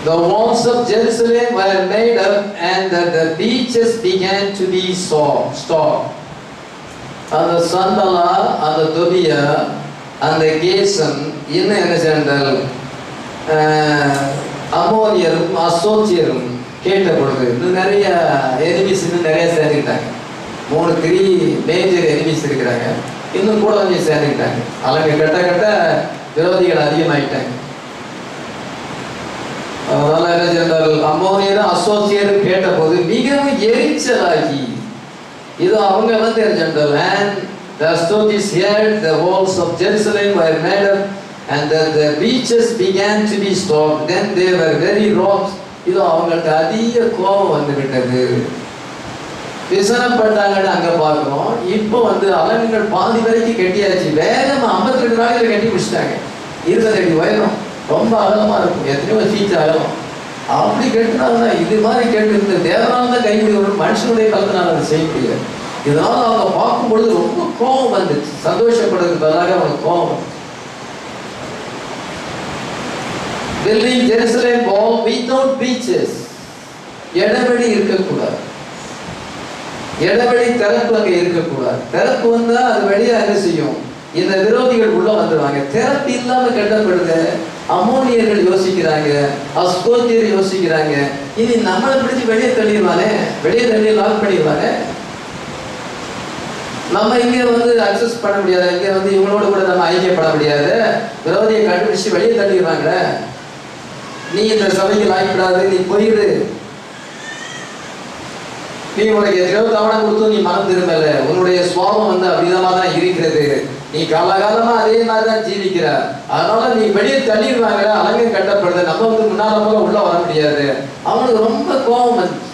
[SPEAKER 1] The walls of Jerusalem were made up and the beaches began to be stopped. அந்த சன்பல்லா, அந்த தொபியா, அந்த கேசம் இன்னும் என்ன சென்றால் அம்மோனியரும் அசோத்தியரும் கேட்ட பொழுது இன்னும் நிறைய எனிமிஸ் இன்னும் நிறைய சேர்ந்துக்கிட்டாங்க. 3 மேஜர் எனிமிஸ் இருக்கிறாங்க. இன்னும் கூட கொஞ்சம் சேர்ந்துக்கிட்டாங்க. அலங்க கட்ட விரோதிகள் அதிகமாயிட்டாங்க. அதனால என்ன சென்றால் அம்மோனியரும் அசோத்தியரும் கேட்ட போது மிகவும் எரிச்சலாகி இது அவங்க வந்து சென்றால் and the Ashdodis heard the walls of Jerusalem were made up and the beaches began to be stopped. Then they were very wroth. இது அவங்களுக்கு அதிக கோபம் வந்து விட்டது. விசனப்பட்டாங்கன்னு அங்க பார்க்கிறோம். இப்போ வந்து அலங்குகள் பாதி வரைக்கும் கட்டியாச்சு. வேகமா 52 நாளையில கட்டி முடிச்சிட்டாங்க. 20 அடி உயரம், ரொம்ப அகலமா இருக்கும். எத்தனையோ ஃபீட் அகலம். அப்படி கட்டினாங்கன்னா இது மாதிரி கேட்டு இந்த தேவனால தான் கைவிடி ஒரு மனுஷனுடைய கலத்தினால அதை செய்ய முடியாது. இதனால அவங்க பார்க்கும் பொழுது ரொம்ப கோபம் வந்துச்சு. சந்தோஷப்படுறதுக்கு பதிலாக அவங்களுக்கு கோபம் வந்து building Jerusalem wall without beaches. இடவெளி இருக்கக்கூடாது. இடவெளி திறப்பு அங்கே இருக்கக்கூடாது. திறப்பு வந்தா அது வெளியே என்ன செய்யும்? இந்த விரோதிகள் உள்ள வந்துடுவாங்க. திறப்பு இல்லாம கட்டப்படுது. அம்மோனியர்கள் யோசிக்கிறாங்க, அஸ்கோத்தியர் யோசிக்கிறாங்க, இனி நம்மளை பிடிச்சி வெளியே தள்ளிடுவானே, வெளியே தள்ளி லாக் பண்ணிடுவானே, நம்ம இங்கே வந்து அக்சஸ் பண்ண முடியாது, இங்கே வந்து இவங்களோட கூட நம்ம ஐக்கியப்பட முடியாது, விரோதியை கண்டுபிடிச்சு வெளியே தள்ளிடுவாங்க, நீ இந்த சபைக்கு லாய்க்கப்படாது, நீ போயிடு, நீ உனக்கு எத்தனையோ தவணை கொடுத்து நீ மனம் திரும்பல, உன்னுடைய சுவாபம் வந்து அப்படிதான் தான் இருக்கிறது, நீ காலகாலமா அதே மாதிரிதான் ஜீவிக்கிற, அதனால நீ வெளியே தள்ளிடுவாங்க, அலங்கை கட்டப்படுது, நம்ம வந்து முன்னால போல உள்ள வர முடியாது. அவனுக்கு ரொம்ப கோபம் வந்து.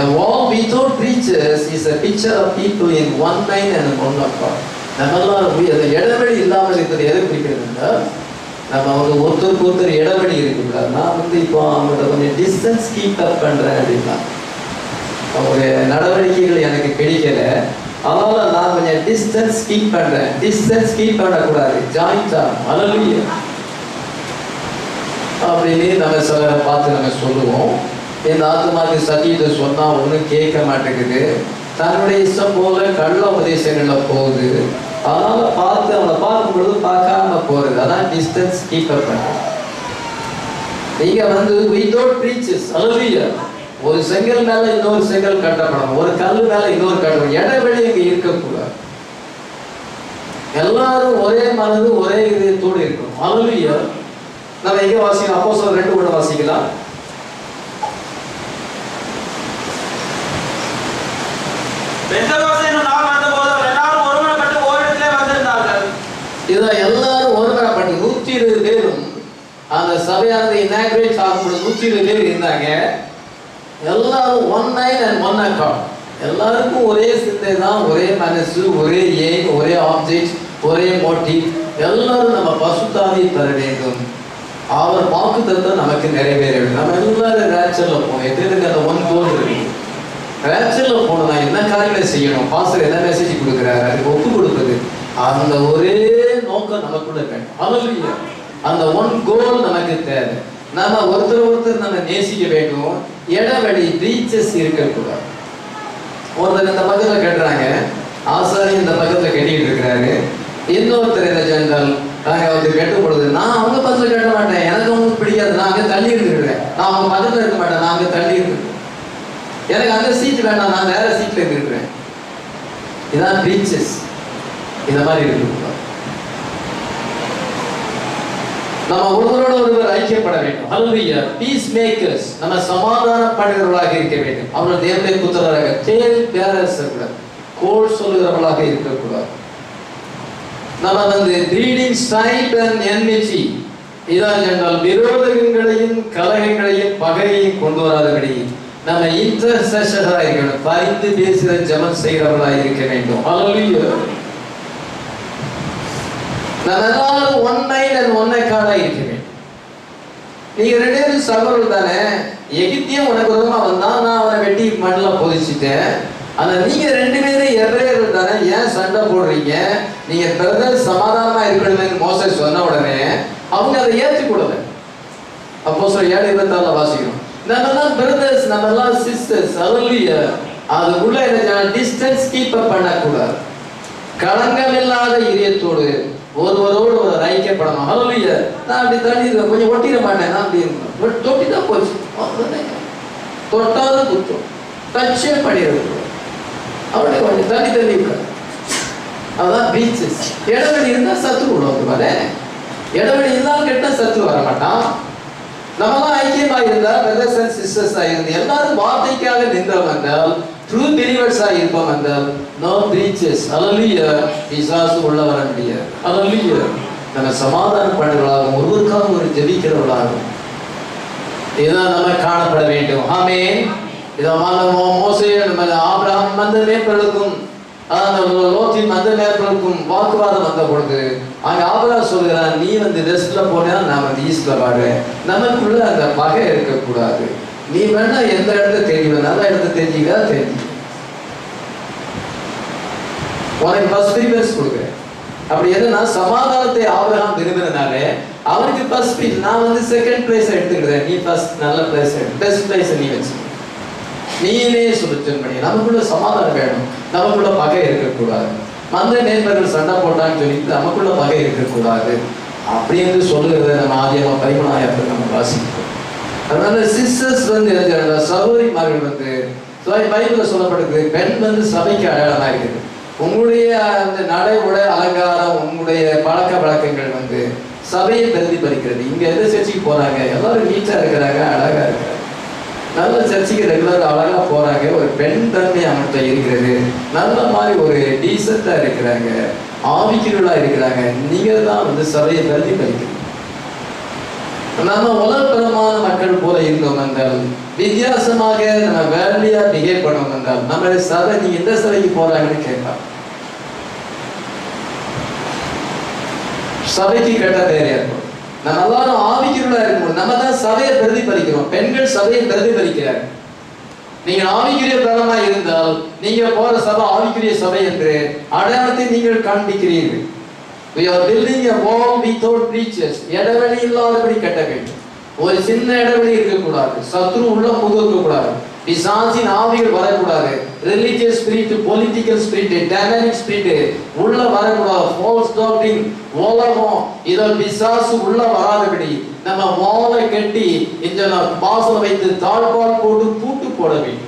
[SPEAKER 1] A wall without breaches is a picture of people in one mind and one accord. நம்மெல்லாம் அந்த இடைவெளி இல்லாமல் இருக்கிறது எதை குறிக்கிறதுன்னா, நம்ம வந்து ஒருத்தருக்கு ஒருத்தர் இடைவெளி இருக்கக்கூடாது. நான் வந்து இப்போ அவங்கள்ட்ட கொஞ்சம் டிஸ்டன்ஸ் கீப் அப் பண்றேன் அப்படின்னா, அவங்களுடைய நடவடிக்கைகள் எனக்கு பிடிக்கல, அதனால நான் கொஞ்சம் டிஸ்டன்ஸ் கீப் பண்றேன். டிஸ்டன்ஸ் கீப் பண்ணக்கூடாது, ஜாயிண்டா ஹல்லேலூயா அப்படின்னு நம்ம சில பார்த்து நம்ம சொல்லுவோம். இந்த ஆத்மாவுக்கு சத்தியத்தை சொன்னா ஒன்றும் கேட்க மாட்டேங்குது, தன்னுடைய இஷ்டம் போல கள்ள உபதேசங்கள்ல போகுது, அதனால பார்த்து அவனை பார்க்கும் பொழுது பார்க்காம போறது, அதான் டிஸ்டன்ஸ் கீப் அப் பண்றது. நீங்க வந்து வித்தவுட் பிரீச்சஸ் ஹல்லேலூயா, ஒரு செங்கல் மேல இன்னொரு செங்கல் கட்டப்படணும், ஒரு கல் மேல இன்னொரு கட்டணும், இடைவெளி இங்க இருக்கக்கூடாது. எல்லாரும் ஒரே மனது ஒரே இதயத்தோடு இருக்கணும். ஹல்லேலூயா. நம்ம எங்க வாசிக்கலாம்? அப்போஸ்தலர் 2 கூட வாசிக்கலாம். இதான் எல்லாரும் ஒருமனப்பட்டு 120 பேரும் அந்த சபையானது இனாகிரேட் ஆகும்போது 120 பேர் இருந்தாங்க. எல்லாரும் one mind and one accord, எல்லாருக்கும் ஒரே சிந்தை தான், ஒரே மனசு, ஒரே எய்ம், ஒரே ஆப்ஜெக்ட், ஒரே மோட்டிவ். எல்லாரும் நம்ம பசுத்தாவி பெற வேண்டும், அவர் வாக்குத்தத்தம் நமக்கு நிறைவேற வேண்டும். நம்ம எல்லாரும் ரேச்சர்ல போவோம். எத்தனை அந்த ஒன் கோல் இருக்கு, ரேச்சர்ல போனோம்னா என்ன காரியங்களை செய்யணும், பாஸ்டர் என்ன மெசேஜ் கொடுக்குறாரு அதுக்கு ஒப்பு கொடுப்பது, அந்த ஒரே நோக்கம் நமக்குள்ள வேண்டும். ஹல்லேலூயா. அந்த ஒன் கோல் நமக்கு தேவை. நம்ம ஒருத்தர் நம்ம நேசிக்க வேண்டும். இடைவெளி பிரீச்சஸ் இருக்கக்கூடாது. ஒருத்தர் இந்த பக்கத்துல கட்டுறாங்க, ஆசாரி இந்த பக்கத்துல கட்டிட்டு இருக்கிறாரு, இன்னொருத்தர் என்ன சென்றால் நாங்க வந்து கட்டும் பொழுது நான் அவங்க பக்கத்துல கட்ட மாட்டேன், எனக்கு அவங்களுக்கு பிடிக்காது, நான் அங்க தள்ளி இருந்துருக்கிறேன், நான் அவங்க பக்கத்துல இருக்க மாட்டேன், நான் அங்க தள்ளி இருந்துருக்கேன், எனக்கு அந்த சீட் வேண்டாம், நான் வேற சீட்ல இருக்கிறேன். இதான் பிரீச்சஸ். இந்த மாதிரி இருக்கக்கூடாது. நம்ம ஒருவரோடு ஒருவர் ஐக்கியப்பட வேண்டும். ஹல்லேலூயா. பீஸ் மேக்கர்ஸ், நம்ம சமாதானம் பண்ணுகிறவர்களாக இருக்க வேண்டும். அவர்கள் தேவனுடைய புத்திரராக டேல் பேரர்ஸ் இருக்கக்கூடாது, கோல் சொல்லுகிறவர்களாக இருக்கக்கூடாது. நம்ம ப்ரீடிங் ஸ்ட்ரைப் அண்ட் என்மிட்டி, இதான் என்றால் விரோதங்களையும் கலகங்களையும் பகையையும் கொண்டு வராதபடி நம்ம இன்டர்செஷராக இருக்க வேண்டும். பரிந்து பேசுகிற ஜெபம் செய்கிறவர்களாக இருக்க வேண்டும். ஹல்லேலூயா. நம்ம எல்லாரும் ஒன் மைண்ட் அண்ட் ஒன் அக்கார்டா இருக்க வேண்டும். நீங்க 2 பேரும் சகோதரர் தானே. எகிப்தியன் உனக்கு விரோதமா வந்தான், நான் அவனை வெட்டி மண்ணில் பொதிச்சிட்டேன். ஆனா நீங்க 2 பேரும் எபிரேயர்கள் தானே, ஏன் சண்டை போடுறீங்க? நீங்க பிரதர் சமாதானமா இருக்கணும்னு மோசஸ் சொன்ன உடனே அவங்க அதை ஏற்றுக்கொள்ளல. அப்போஸ்தலர் 7:26 வாசிக்கிறோம். நம்மெல்லாம் பிரதர்ஸ், நம்மெல்லாம் சிஸ்டர்ஸ். ஹல்லேலூயா. அதுக்குள்ள என்ன டிஸ்டன்ஸ் கீப் அப் பண்ணக்கூடாது. களங்கமில்லாத இதயத்தோடு ஒருவரோடு ஒரு ஐக்கியப்படணும். ஹல்லேலூயா. நான் அப்படி தண்ணி கொஞ்சம் ஒட்டிட மாட்டேன், நான் அப்படி தொட்டிதான் போச்சு. தொட்டாத குத்தம், டச்சே பண்ணிடுறது. அவருடைய கொஞ்சம் தண்ணி தள்ளி விட்டார். அதுதான் பீச்சஸ். இடைவெளி இருந்தால் சத்துரு உள்ள பாரு. இடைவெளி இல்லாமல் கேட்டால் சத்துரு வர மாட்டான். நம்மலாம் ஐக்கியமாக இருந்தால் பிரதர்ஸ் அண்ட் சிஸ்டர்ஸாக இருந்து எல்லாரும் வார்த்தைக்காக நின்றோம் என்றால், ட்ரூ பிலீவர்ஸாக இருப்போம் என்றால், நோ பிரீச்சஸ். ஹல்லேலூயா. பிசாசு உள்ள வர முடியாது. ஹல்லேலூயா. நம்ம சமாதானம் பண்ணுறவர்களாகும், ஒருவருக்காக ஒரு ஜெபிக்கிறவர்களாகும். இதுதான் நம்ம காணப்பட வேண்டும். ஆமென். மோசே ஆபிரகாம் மந்த மேற்பொருளுக்கும் லோத்தின் மந்த மேற்பொருளுக்கும் வாக்குவாதம் வந்த பொழுது அங்க ஆபிரகாம் சொல்கிறான், நீ வெஸ்ட்ல போனா நான் ஈஸ்ட்ல பாடுறேன். நமக்குள்ள அந்த பகை இருக்கக்கூடாது. நீ வேணா எந்த இடத்த தெரியும், நல்ல இடத்த தெரிஞ்சுக்கா தெரிஞ்சு உனக்கு ஃபர்ஸ்ட் ப்ரிஃபரன்ஸ் கொடுக்குறேன். அப்படி எதுனா சமாதானத்தை ஆபிரகாம் விரும்பினாலே அவனுக்கு ஃபர்ஸ்ட் ப்ரைஸ். நான் செகண்ட் பிளேஸ் எடுத்துக்கிறேன், நீ ஃபர்ஸ்ட் நல்ல பிளேஸ் பெஸ்ட் பிளேஸ் நீ வச்சு நீனே சொல்லுச்சன் பண்ணி. நமக்குள்ள சமாதானம் வேணும், நமக்குள்ள பகை இருக்கக்கூடாது. மந்த நேர்மர்கள் சண்டை போட்டான்னு சொல்லிட்டு நமக்குள்ள பகை இருக்கக்கூடாது அப்படின்னு சொல்லுகிறத நம்ம ஆதியமா 13 நம்ம வாசிக்கிறோம். அதனால சிஸ்டர்ஸ் சகோதரிமார்கள் பைபிள்ல சொல்லப்படுது, பெண் சபைக்கு அடையாளமா இருக்குது. உங்களுடைய அந்த நடை உடை அலங்காரம், உங்களுடைய பழக்க வழக்கங்கள் சபையை பிரதிபலிக்கிறது. இங்க எந்த சர்ச்சைக்கு போறாங்க, எல்லாரும் நீட்டா இருக்கிறாங்க, அழகா இருக்கிறாங்க, நல்ல சர்ச்சைக்கு ரெகுலர் அழகா போறாங்க. ஒரு பெண் தன்மை அவங்கள்ட்ட இருக்கிறது, நல்ல மாதிரி ஒரு டீசெண்டா இருக்கிறாங்க, ஆவிக்குள்ளா இருக்கிறாங்க. நீங்க தான் சபையை பிரதிபலிக்கிறீங்க. நம்ம உலகபரமான மக்கள் போல இருந்தோம் என்றால், வித்தியாசமாக நம்ம வேலையா பிஹேவ் பண்ணோம் என்றால், நம்மளுடைய சபை நீங்க எந்த சபைக்கு போறாங்கன்னு கேட்கலாம். சபைக்கு கேட்டா பேர் ஏற்படும். நம்ம எல்லாரும் ஆவிக்குள்ளா இருக்கும்போது நம்ம தான் சபையை பிரதிபலிக்கிறோம். பெண்கள் சபையை பிரதிபலிக்கிறார். நீங்க ஆவிக்குரிய பிரதமா இருந்தால் நீங்க போற சபை ஆவிக்குரிய சபை என்று அடையாளத்தை நீங்கள் காண்பிக்கிறீர்கள். We are building a wall without breaches. இடைவெளி இல்லாதபடி கட்ட வேண்டும். ஒரு சின்ன இடைவெளி இருக்கக்கூடாது. சத்ரு உள்ள புகுக்க கூடாது. பிசாசின் ஆவிகள் வரக்கூடாது. Religious spirit, political spirit, dynamic spirit உள்ள வரக்கூடாது. ஃபால்ஸ் டாக்ட்ரின், உலகம், இதல் பிசாசு உள்ள வராதபடி நம்ம வாளை கட்டி இந்த வாசலை வைத்து தாழ்பால் போட்டு பூட்டு போட வேண்டும்.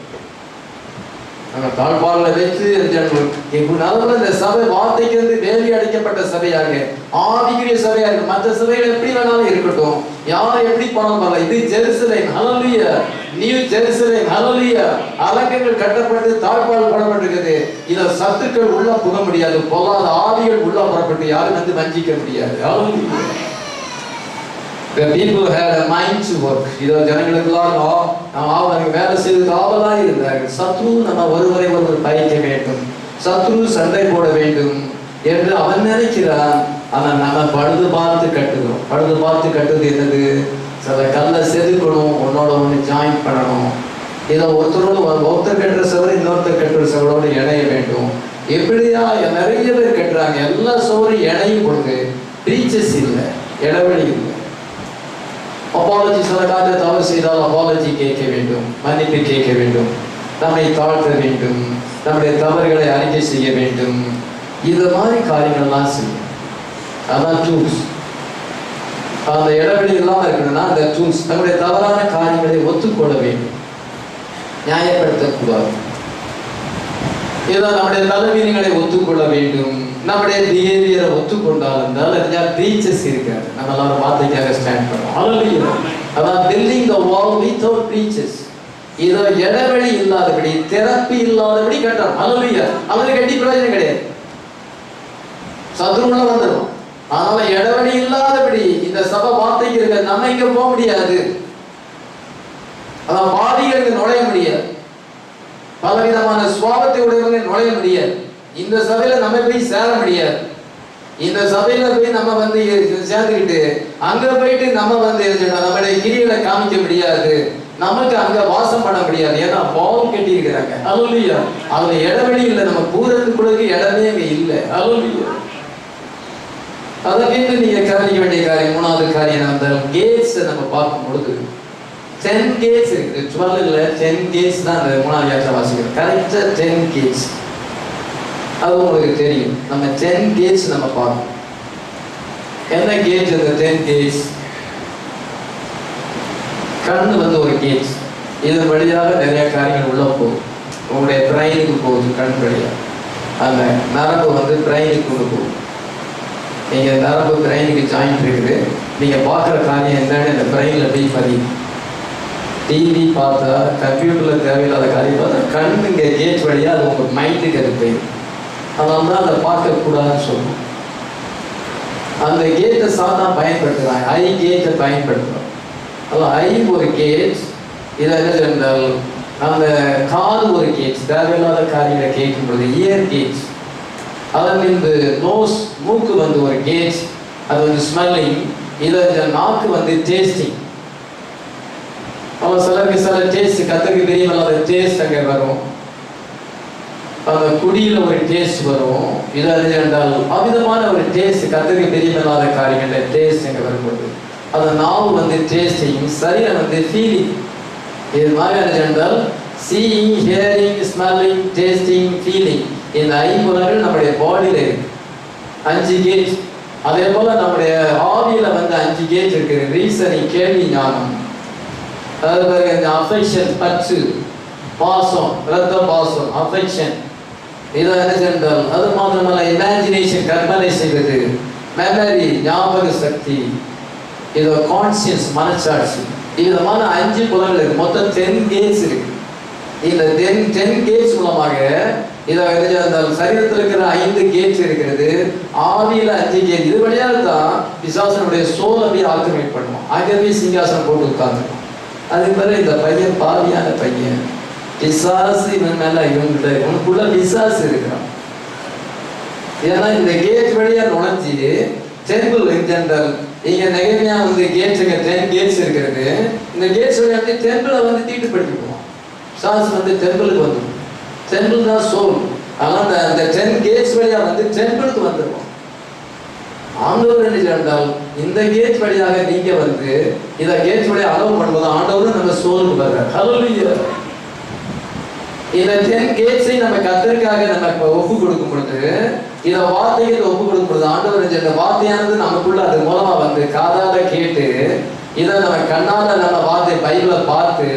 [SPEAKER 1] நம்ம தாழ்பால வைத்து இந்த சபை வார்த்தைக்கு வேலி அடைக்கப்பட்ட சபையாக ஆவிக்குரிய சபையாக இருக்கு. மற்ற சபைகள் எப்படி வேணாலும் இருக்கட்டும், யார் எப்படி போனாலும் வரல. இது ஜெருசலேம். ஹல்லேலூயா. New Jerusalem. ஹல்லேலூயா. அலங்கங்கள் கட்டப்பட்டு தாழ்பால் போடப்பட்டிருக்கிறது. இத சத்துக்கள் உள்ள புக முடியாது, பொல்லாத ஆவிகள் உள்ள புறப்பட்டு யாரும் வஞ்சிக்க முடியாது. ஹல்லேலூயா. The people had a mind to work. இதோ ஜனங்களுக்கெல்லாம் அவர்கள் வேலை செய்து ஆவலாக இருந்தார்கள். சத்ரு நம்ம ஒருவரை ஒருவர் பயிக்க வேண்டும், சத்ரு சண்டை போட வேண்டும் என்று அவன் நினைக்கிறான். ஆனா நம்ம பழுது பார்த்து கட்டுகிறோம். பழுது பார்த்து கட்டுறது என்னது? சில கல்லை செதுக்கணும், உன்னோட ஒன்று ஜாயின் பண்ணணும். இதை ஒருத்தர் கட்டுற சவரை இன்னொருத்தர் கட்டுற சவரோடு இணைய வேண்டும். எப்படியா நிறைய பேர் கட்டுறாங்க. எல்லா சவரையும் இணையும் பொழுது பிரீச்சஸ் இல்லை, இடைவெளி இல்லை. அப்பாலஜி சில காலத்தை தவறு செய்தால் அப்பாலஜி கேட்க வேண்டும், மன்னிப்பு கேட்க வேண்டும், நம்மை தாழ்த்த வேண்டும், நம்முடைய தவறுகளை அறிக்கை செய்ய வேண்டும். இது மாதிரி காரியங்கள்லாம் செய்யும். அதான் டூல்ஸ். அந்த இடைவெளி இல்லாமல் இருக்கணும்னா அந்த டூல்ஸ் நம்முடைய தவறான காரியங்களை ஒத்துக்கொள்ள வேண்டும், நியாயப்படுத்தக்கூடாது. ஏதோ நம்முடைய தலைவீனங்களை ஒத்துக்கொள்ள வேண்டும், நம்முடைய பிஹேவியரை ஒத்துக்கொண்டால் என்றால் பிரீச்சஸ் இருக்காது. நம்ம எல்லாரும் வார்த்தைக்காக ஸ்டாண்ட் பண்ணுவோம். ஹல்லேலூயா. அதான் building the wall without breaches. இதோ இடைவெளி இல்லாதபடி, திறப்பு இல்லாதபடி கட்டணும். ஹல்லேலூயா. அவனுக்கு கட்டி பிரயோஜனம் கிடையாது, சத்துருவுள்ள வந்துடும். அதனால இடைவெளி இல்லாதபடி இந்த சபை வார்த்தைக்கு இருக்க நம்ம இங்க போக முடியாது. அதான் பாதிகளுக்கு நுழைய முடியாது, பலவிதமான சுவாபத்தை உடையவங்க நுழைய முடியாது. இந்த சபையில நம்ம போய் சேர முடியாது. இந்த சபையில போய் நம்ம சேர்ந்துக்கிட்டு அங்க போயிட்டு நம்ம நம்மளுடைய கிரிகளை காமிக்க முடியாது, நமக்கு அங்க வாசம் பண்ண முடியாது. ஏன்னா பாவம் கட்டி இருக்கிறாங்க. ஹல்லேலூயா. அதுல இடைவெளி இல்லை, நம்ம பூரத்துக்குள்ளக்கு இடமே அங்க இல்லை. ஹல்லேலூயா. அதை வீட்டு நீங்க கவனிக்க வேண்டிய காரியம், மூணாவது காரியம், அந்த கேட்ஸ் நம்ம பார்க்கும் பொழுது 10 கேட்ஸ் இருக்குது. 12 இல்ல, 10 கேட்ஸ் தான் அந்த மூணாவது வியாசம் வாசிக்கிறோம். கரெக்டா 10 கேட்ஸ். அது உங்களுக்கு தெரியும். நம்ம 10 கேட்ஸ் நம்ம பார்க்கணும். என்ன கேட்? இந்த 10 கேட்ஸ், கண்ணு ஒரு கேட்ஸ். இது வழியாக நிறைய காரியங்கள் உள்ள போகும். உங்களுடைய பிரைனுக்கு போகுது, கண் வழியாக. அந்த நரம்பு பிரைனுக்கு கொண்டு போகும். நீங்க நரம்பு பிரைனுக்கு ஜாயிண்ட் இருக்குது. நீங்க பார்க்குற காரியம் என்னன்னு இந்த பிரைன்ல போய் பதியும். டிவி பார்த்தா, கம்ப்யூட்டர்ல தேவையில்லாத காரியம் பார்த்தா, கண் இங்கே கேட் வழியாக அது உங்க மைண்டுக்கு அது போயிடும். அதனால தான் அதை பார்க்கக்கூடாதுன்னு சொல்லுவோம். அந்த கேட்டை சாத்தான் பயன்படுத்துகிறாங்க, ஐ கேட்டை பயன்படுத்துகிறோம். அதான் ஐ ஒரு கேட். இதை என்ன சொன்னால் அந்த காது ஒரு கேட், தேவையில்லாத காரியங்களை கேட்கும் பொழுது இயர் கேட். அதில் இந்த நோஸ் மூக்கு ஒரு கேட், அது ஸ்மெல்லிங். இதை நாக்கு டேஸ்டிங். அவன் சிலருக்கு சில டேஸ்ட் கற்றுக்கு தெரியவில்லாத டேஸ்ட் அங்கே வரும். அந்த குடியில் ஒரு டேஸ்ட் வரும். இதை என்றால் அமிதமான ஒரு டேஸ்ட், கற்றுக்கு தெரியவில்லாத காரியங்கள டேஸ்ட் அங்கே வரும்போது அந்த நாவு டேஸ்டிங், சரீரம் ஃபீலிங். இது மாதிரி என்றால் seeing, hearing, smelling, tasting, feeling. இந்த ஐம்புலங்கள் நம்முடைய பாடியில் இருக்கு. 5 கேட். அதே போல நம்முடைய ஆவியில 5 கேட் இருக்குது. ரீசனிங், கேள்வி ஞானம். அது பிறகு இந்த அஃபெக்ஷன், பற்று, பாசம், இரத்த பாசம், அஃபெக்ஷன். இதை என்ன சென்றால் அது மாத்திரமல்ல, இமேஜினேஷன், கற்பனை செய்வது, மெமரி, ஞாபக சக்தி, இதோ கான்சியன்ஸ், மனசாட்சி. விதமான 5 புலங்கள் இருக்கு. மொத்தம் 10 கேட்ஸ் இருக்கு. இந்த 10 கேட்ஸ் மூலமாக இதை சரீரத்தில் இருக்கிற 5 கேட்ஸ் இருக்கிறது, ஆவியில 5 கேட். இது வழியாக தான் பிசாசனுடைய சோலை போய் ஆக்கிரமிப்பு பண்ணுவோம். அங்கே சிங்காசனம் போட்டு உட்கார்ந்துருக்கும். அதுக்கு பிறகு இந்த பையன் பாவியான பையன், பிசாசு இவன் மேல இவனுக்குள்ள பிசாசு இருக்கிறான். ஏன்னா இந்த கேட் வழியா நுழைஞ்சி டெம்பிள் ஜென்ரல் இங்க நெகமையா கேட்ஸ், 10 கேட்ஸ் இருக்கிறது. இந்த கேட்ஸ் வழியா டெம்பிளை தீட்டுப்படுத்தி போவோம். பிசாசு டெம்பிளுக்கு வந்துடும். டெம்பிள் தான் சோல். ஆனால் அந்த 10 கேட்ஸ் வழியா டெம்பிளுக்கு வந்துடுவோம். ஆண்டவர் என்ன சொன்னால் இந்த கேட் வழியாக நீங்க இதை கேட் வழியாக அலோவ் பண்ணும்போது ஆண்டவரும் நம்ம சோலுக்கு வர்றார். ஹல்லேலூயா. இந்த 10 கேட்ஸை நம்ம கர்த்தருக்காக நம்ம ஒப்பு கொடுக்கும் பொழுது, இதை வார்த்தைகளை ஒப்பு கொடுக்கும் பொழுது ஆண்டவர் இந்த வார்த்தையானது நமக்குள்ள அது மூலமா காதால கேட்டு, இதை நம்ம கண்ணால நம்ம வார்த்தை பைபிளை பார்த்து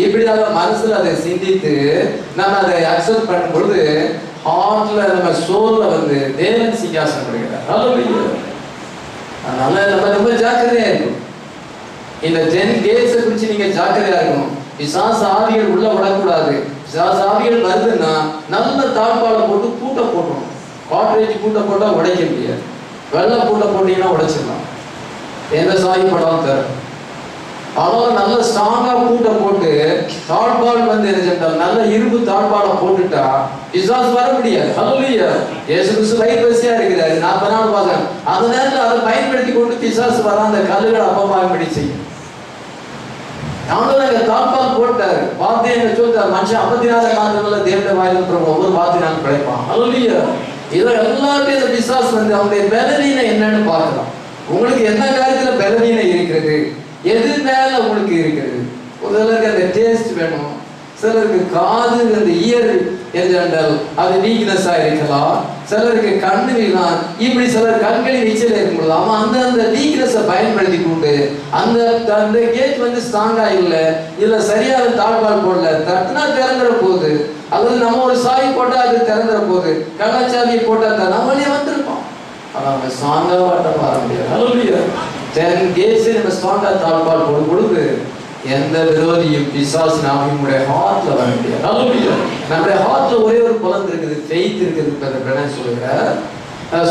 [SPEAKER 1] இப்படியாக மனசுல அதை சிந்தித்து நம்ம அதை அக்செப்ட் பண்ணும் பொழுது ஹார்ட்ல நம்ம சோல்ல தேவன் சிங்காசனம் கொடுக்கிறார். ஹல்லேலூயா. அதனால நம்ம ரொம்ப ஜாக்கிரதையா இருக்கும். இந்த 10 கேட்ஸை குறித்து நீங்க ஜாக்கிரதையா இருக்கணும். பிசாசு ஆவிகள் உள்ள விடக்கூடாது. பிசாசு ஆவிகள் வருதுன்னா நல்ல தாழ்பாலை போட்டு பூட்டை போட்டணும். காட்ரேஜ் பூட்டை போட்டா உடைக்க முடியாது. வெள்ளை பூட்டை போட்டீங்கன்னா உடைச்சிடலாம், எந்த சாயி படம் தரும். அதனால நல்ல ஸ்ட்ராங்கா பூட்டை போட்டு தாழ்பால் நல்ல இரும்பு தாழ்பாலை போட்டுட்டா பிசாசு வர முடியாது. ஹல்லேலூயா. இயேசு கிறிஸ்து வயிறு பசியா இருக்கிறாரு, 40 நாள் பாக்குறேன். அந்த நேரத்தில் அதை பயன்படுத்தி கொண்டு பிசாசு வர அந்த கல்லுகள் அப்பமாகும்படி செய்யும். அவங்களும் தாழ்பால் போட்டாரு. வார்த்தையை சொல்லிட்டார், மனுஷன் 54 மாதங்கள்ல தேவனுடைய வாயிலிருந்து ஒவ்வொரு வார்த்தையினாலும் கிடைப்பான். ஹல்லேலூயா. இதை எல்லாருமே இந்த பிசாசு அவங்களுடைய பலவீனம் என்னன்னு பார்க்கலாம். உங்களுக்கு என்ன காரியத்துல பலவீனம் இருக்கிறது, எது மேல உங்களுக்கு இருக்கிறது. ஒரு சிலருக்கு அந்த டேஸ்ட் வேணும், சிலருக்கு காது அந்த இயர் என்றால் அது வீக்னஸா இருக்கலாம், சிலருக்கு கண்ணுலாம் இப்படி சிலர் கண்களின் நீச்சல் இருக்கும்போது அவன் அந்த வீக்னஸை பயன்படுத்தி கொண்டு அந்த கேட் வந்து ஸ்ட்ராங்கா இல்லை, இதுல சரியான தாழ்வால் போடல, தட்டுனா திறந்துற போகுது, அல்லது நம்ம ஒரு சாவி போட்டா அது திறந்துற போகுது, கள்ளச்சாவியை போட்டா நம்மளே வந்திருக்கோம். ஆனா நம்ம ஸ்ட்ராங்கா வாட்ட வர முடியாது. 10 gates நம்ம ஸ்ட்ராங்கா தாழ்வால் போடும் பொழுது எந்த விரோதியும் பிசாசு நம்முடைய ஹார்ட்ல வர முடியாது. நம்முடைய ஹார்ட்ல ஒரே ஒரு புலன் இருக்குது, ஃபெய்த் இருக்குது. சொல்லுகிறார்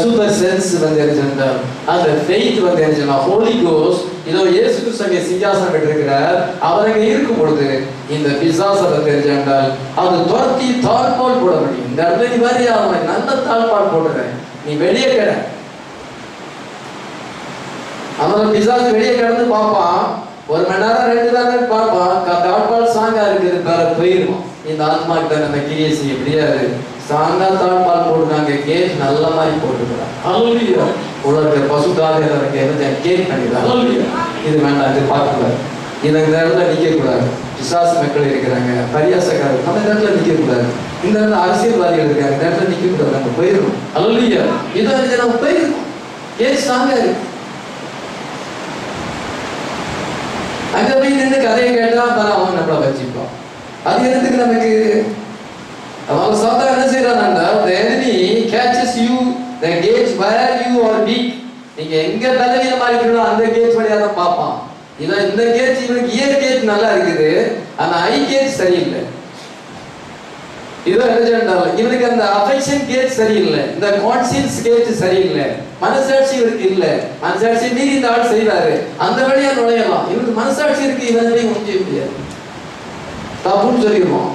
[SPEAKER 1] சூப்பர் சென்ஸ் வந்து என்ன, அந்த ஃபெய்த் வந்து என்ன, ஹோலி கோஸ்ட் இதோ இயேசு கிறிஸ்து சிங்காசனம் பெற்றிருக்கிறார், அவர் அங்கே இருக்கும் பொழுது இந்த பிசாசை வந்து தெரிஞ்சால் அது துரத்தி தாழ்பால் போட முடியும். இந்த இடத்துல நீ மாதிரி அவனை நல்ல தாழ்பால் போடுறேன், நீ வெளியே கிட. அவன் பிசாசு வெளியே கிடந்து பார்ப்பான், 1 மணி நேரம் 2 மணி நேரம் பார்ப்பான், தாழ்பால் சாங்கா இருக்குது வேற போயிருவான். இந்த ஆத்மாக்கிட்ட நம்ம கிரியை செய்ய முடியாது. சாங்கா தாழ்பால் போட்டுனாங்க, கேட் நல்ல மாதிரி போட்டுக்கிறான். உலக பசுக்காக கேட் பண்ணிடுறான். இது வேண்டாம், இது பார்க்கக்கூடாது, இந்த இடத்துல நிக்க கூடாது. பிசாசு மக்கள் இருக்கிறாங்க, பரியாசக்காரர், நம்ம இந்த இடத்துல நிக்க கூடாது. இந்த இடத்துல அரசியல்வாதிகள் இருக்காங்க, இந்த இடத்துல நிக்க கூடாது, நம்ம போயிடணும். அல்லையா இதை நம்ம போயிருக்கோம். கேட் ஸ்ட்ராங்கா இருக்கு. அங்க போய் நின்று கதையை கேட்டா அவன் நம்மளை வச்சுப்பான். அது எதுக்கு நமக்கு? அவன் சாதா என்ன செய்யறான், the enemy catches you the gates where you are weak. நீங்க எங்க தலையில மாறிக்கணும் அந்த கேட் வழியா தான் பார்ப்பான். இந்த கேட் இவனுக்கு இயர் கேட் நல்லா இருக்குது, ஆனா ஐ கேட் சரியில்லை. இதோ என்ன இவனுக்கு அந்த அஃபெக்ஷன் கேட் சரியில்லை, இந்த கான்சியன்ஸ் கேட் சரியில்லை, மனசாட்சி இவருக்கு இல்லை. மனசாட்சி மீறி இந்த ஆள் செய்வாரு, அந்த வழியா நுழையலாம். இவனுக்கு மனசாட்சி இருக்கு, இவனை முடிய முடியாது, தப்புன்னு சொல்லிடுவான்.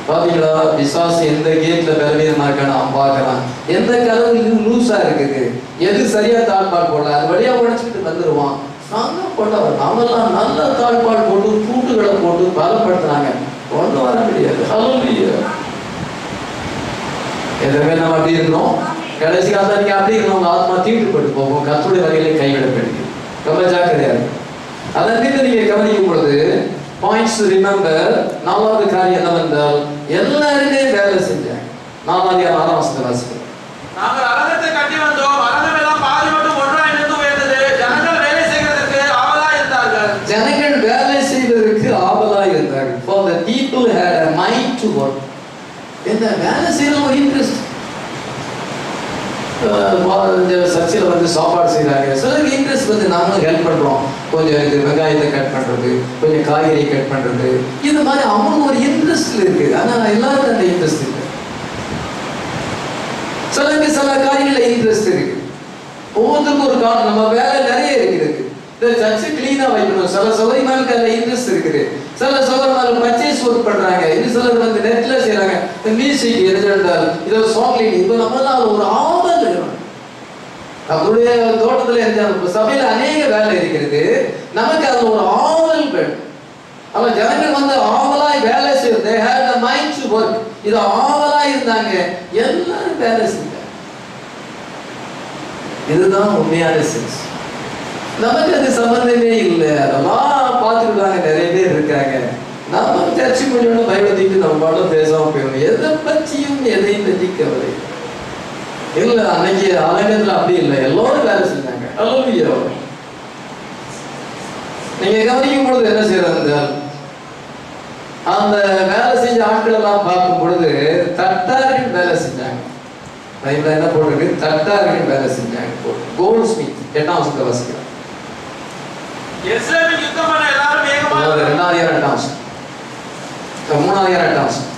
[SPEAKER 1] பாத்தீங்களா, பிசாசு எந்த கேட்ல பலவீனமா இருக்கான்னு அவன் பாக்குறான். எந்த கதவு லூசா இருக்குது, எது சரியா தாழ்பால் போடல, அது வழியா உடைச்சுக்கிட்டு வந்துருவான். நாங்க போட்டவர் நாமெல்லாம் நல்ல தாழ்பால் போட்டு கூட்டுகளை போட்டு பலப்படுத்துறாங்க, ஒன்றும் வர முடியாது. எதுவுமே நம்ம அப்படி இருக்கணும். கடைசி காலத்துல நீங்க அப்படி இருக்கணும், உங்க ஆத்மா தீட்டுப்பட்டு போகும், கர்த்தருடைய வகையிலே கைவிடப்படுது. ரொம்ப ஜாக்கிரதையா இருக்கு. அதன் மீது நீங்க கவனிக்கும் பொழுது பாயிண்ட்ஸ் ரிமெம்பர். 4வது காரியம் என்னவென்றால் எல்லாருமே வேலை செஞ்சாங்க. 4ஆம் வசனத்தை வாசிக்கிறோம்.
[SPEAKER 2] நாங்கள் அரங்கத்தை கட்டி வந்தோம், அரங்கம் எல்லாம் பாதி மட்டும் ஒன்றாய் நின்று உயர்ந்தது. ஜனங்கள் வேலை செய்வதற்கு ஆவலா இருந்தார்கள்.
[SPEAKER 1] ஜனங்கள் வேலை செய்வதற்கு ஆவலா இருந்தார்கள். For the people had a mind to work. இந்த வேலை செய்யற ஒரு இன்ட்ரெஸ்ட். சர்ச்சில் வந்து சாப்பாடு செய்யறாங்க, சிலருக்கு இன்ட்ரெஸ்ட் வந்து நாங்களும் ஹெல்ப் பண்றோம், கொஞ்சம் இது வெங்காயத்தை கட் பண்றது, கொஞ்சம் காய்கறி கட் பண்றது, இது மாதிரி அவங்களுக்கு ஒரு இன்ட்ரெஸ்ட் இருக்கு. ஆனா எல்லாருக்கும் அந்த இன்ட்ரெஸ்ட் இருக்கு. சிலருக்கு சில காரியங்கள்ல இன்ட்ரெஸ்ட் இருக்கு. ஒவ்வொருத்தருக்கும் ஒரு காரணம். நம்ம வேலை நிறைய இருக்குது. இந்த சர்ச்சை கிளீனா வைக்கணும், சில சௌகரியங்களுக்கு அதுல இன்ட்ரெஸ்ட் இருக்குது. சில சௌகரியமாக பர்ச்சேஸ் ஒர்க் பண்றாங்க, இது சிலர் வந்து நெட்ல செய்யறாங்க. இந்த மியூசிக் எதுன்றால் இதோ சாங் லீடிங், இப்போ நம்மளால ஒரு ஆவல் இருக்கணும். அவருடைய தோட்டத்துல இருந்த சபையில அநேக வேலை இருக்கிறது, நமக்கு அதுல ஒரு ஆவல் வேணும். அவன் ஜனங்கள் வந்து ஆவலாய் வேலை செய்யும். they had the mind to work. இது ஆவலாய் இருந்தாங்க, எல்லாரும் வேலை செஞ்சாங்க. இதுதான் உண்மையான சென்ஸ். நமக்கு அது சம்பந்தமே இல்லை. அதெல்லாம் பார்த்துக்கிட்டாங்க, நிறைய பேர் இருக்காங்க. நம்ம சர்ச்சை கொஞ்சம் பயன்படுத்திட்டு நம்ம பாடம் பேசாம போயிடணும். எதை பற்றியும் எதையும் பற்றி கவலை இல்லை. அன்னைக்கு அலங்கத்துல அப்படி இல்லை, எல்லாரும் வேலை செஞ்சாங்க. நீங்க கவனிக்கும் பொழுது என்ன செய்யறாங்க, அந்த வேலை செஞ்ச ஆட்கள் எல்லாம் பார்க்கும் பொழுது தட்டார்கள் வேலை செஞ்சாங்க. பைபிள்ல என்ன போட்டிருக்கு, தட்டார்கள் வேலை செஞ்சாங்க. கோல்ட் ஸ்மித் 8ஆம் வசனத்தை வாசிக்கிறோம்.
[SPEAKER 2] எருசலேமில் யுத்தம் பண்ண எல்லாரும் வேகமாக
[SPEAKER 1] 2ஆம் வசனம் 3ஆம் வசனம்.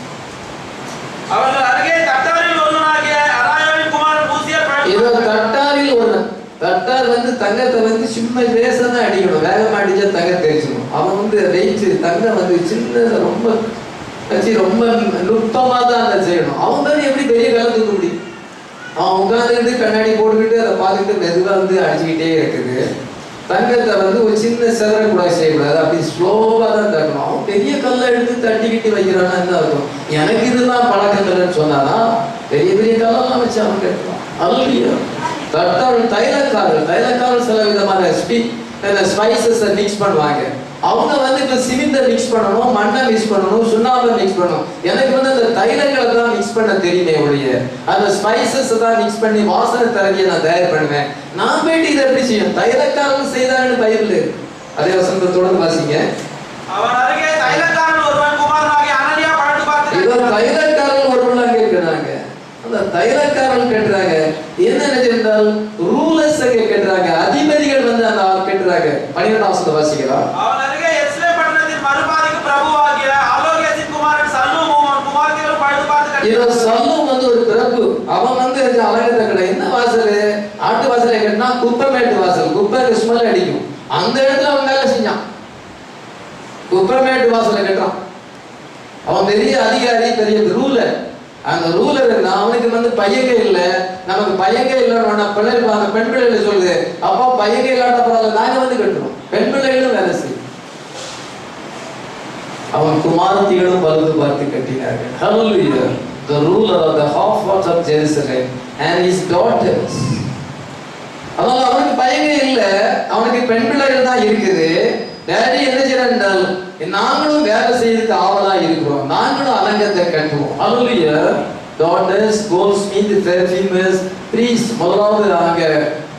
[SPEAKER 2] அவர்கள் அருகே தட்டாரில் ஒருவனாகிய அராயாவின் குமாரன் ஊசியால்
[SPEAKER 1] பழக்கம். தட்டாரில் ஒருவன், தட்டார் வந்து தங்கத்தை வந்து சும்மா லேசாதான் அடிக்கணும், வேகமா அடிச்சா தங்கம் தெரிச்சிடும். அவன் வந்து வெயிட் தங்கம் வந்து சின்ன ரொம்ப ரொம்ப நுட்பமா தான் அதை செய்யணும். அவன் தான் எப்படி பெரிய வேலை தூக்க முடியும்? அவன் உட்காந்துக்கிட்டு கண்ணாடி போட்டுக்கிட்டு அதை பார்த்துக்கிட்டு மெதுவாக வந்து அடிச்சுக்கிட்டே இருக்குது. தங்கத்தை வந்து ஒரு சின்ன செதற கூட செய்யக்கூடாது, அப்படி ஸ்லோவா தான் தட்டணும். அவன் பெரிய கல்லை எடுத்து தட்டிக்கிட்டு வைக்கிறான்னா என்ன அர்த்தம்? எனக்கு இதுதான் பழக்கங்கள்னு சொன்னானா பெரிய பெரிய கல்லெல்லாம் வச்சு அவன் கேட்கலாம். அல்லையா தட்டால் தைலக்காரர்கள் சில விதமான ஸ்பைசஸை மிக்ஸ் பண்ணுவாங்க. அவங்க வந்து இப்ப சிமெண்ட்டை மிக்ஸ் பண்ணணும், மண்ணை மிக்ஸ் பண்ணணும், சுண்ணாம்பை மிக்ஸ் பண்ணணும். எனக்கு வந்து அந்த தைலங்களை தான் மிக்ஸ் பண்ண தெரியுமே ஒழிய அந்த ஸ்பைசஸ் தான் மிக்ஸ் பண்ணி வாசனை தரவியை நான் தயார் பண்ணுவேன். நான் போயிட்டு இதை எப்படி செய்யும்? தைலக்காரன் செய்தான்னு பைபிள். அதே வசனத்தை தொடர்ந்து வாசிங்க.
[SPEAKER 2] அவன் அருகே தைலக்காரன் ஒருவன் குமாரனாகிய அனனியா பழுது பார்த்து
[SPEAKER 1] இதோ தைலக்காரன் ஒருவன் கேட்கிறாங்க. அந்த தைலக்காரன் கேட்கிறாங்க என்ன என்றால் ரூலர்ஸ் கேட்கிறாங்க, அதிபதிகள் வந்து அந்த ஆள் கேட்கிறாங்க. 12ஆம் வசனத்தை வாசிக்கலாம்.
[SPEAKER 2] அவன் அருகே எருசலேம் பட்டணத்தின் மறுபாதிக்கு பிரபுவாகிய ஆலோகேசின் குமாரன் சல்லூமும் அவன் குமாரத்திகளும் பழுது பார்த்து
[SPEAKER 1] இதோ சல்லூம் வந்து ஒரு பிரபு. அவன் வந்து அழகத்தை கடை என்ன வாசல்? ஆட்டு வாசலை கட்டினா குப்பமேட்டு வாசல், குப்பை ஸ்மெல் அடிக்கும். அந்த இடத்துல அவன் வேலை செஞ்சான். குப்பமேட்டு வாசலை கட்டுறான். அவன் பெரிய அதிகாரி, பெரிய ரூலர். அந்த ரூலர் அவனுக்கு வந்து பையங்க இல்லை, நமக்கு பையங்க இல்லைன்னு பிள்ளைகள் அந்த பெண் பிள்ளைகள் சொல்லுது, அப்பா பையங்க இல்லாட்ட பரவாயில்ல நாங்க வந்து கட்டுறோம். பெண் பிள்ளைகளும் வேலை செய்யும். அவன் குமாரத்திகளும் பழுது பார்த்து கட்டினார்கள். Hallelujah. The ruler of the half watch of Jerusalem and his daughters. அதனால அவனுக்கு பையங்க இல்ல, அவனுக்கு பெண் பிள்ளைகள் தான் இருக்குது. டேடி என்ன செய்யறால் நாங்களும் வேலை செய்யறதுக்கு ஆவலா இருக்கிறோம், நாங்களும் அலங்கத்தை கட்டுவோம். Hallelujah. Daughters, goldsmith, perfumers, priest. முதலாவது அங்க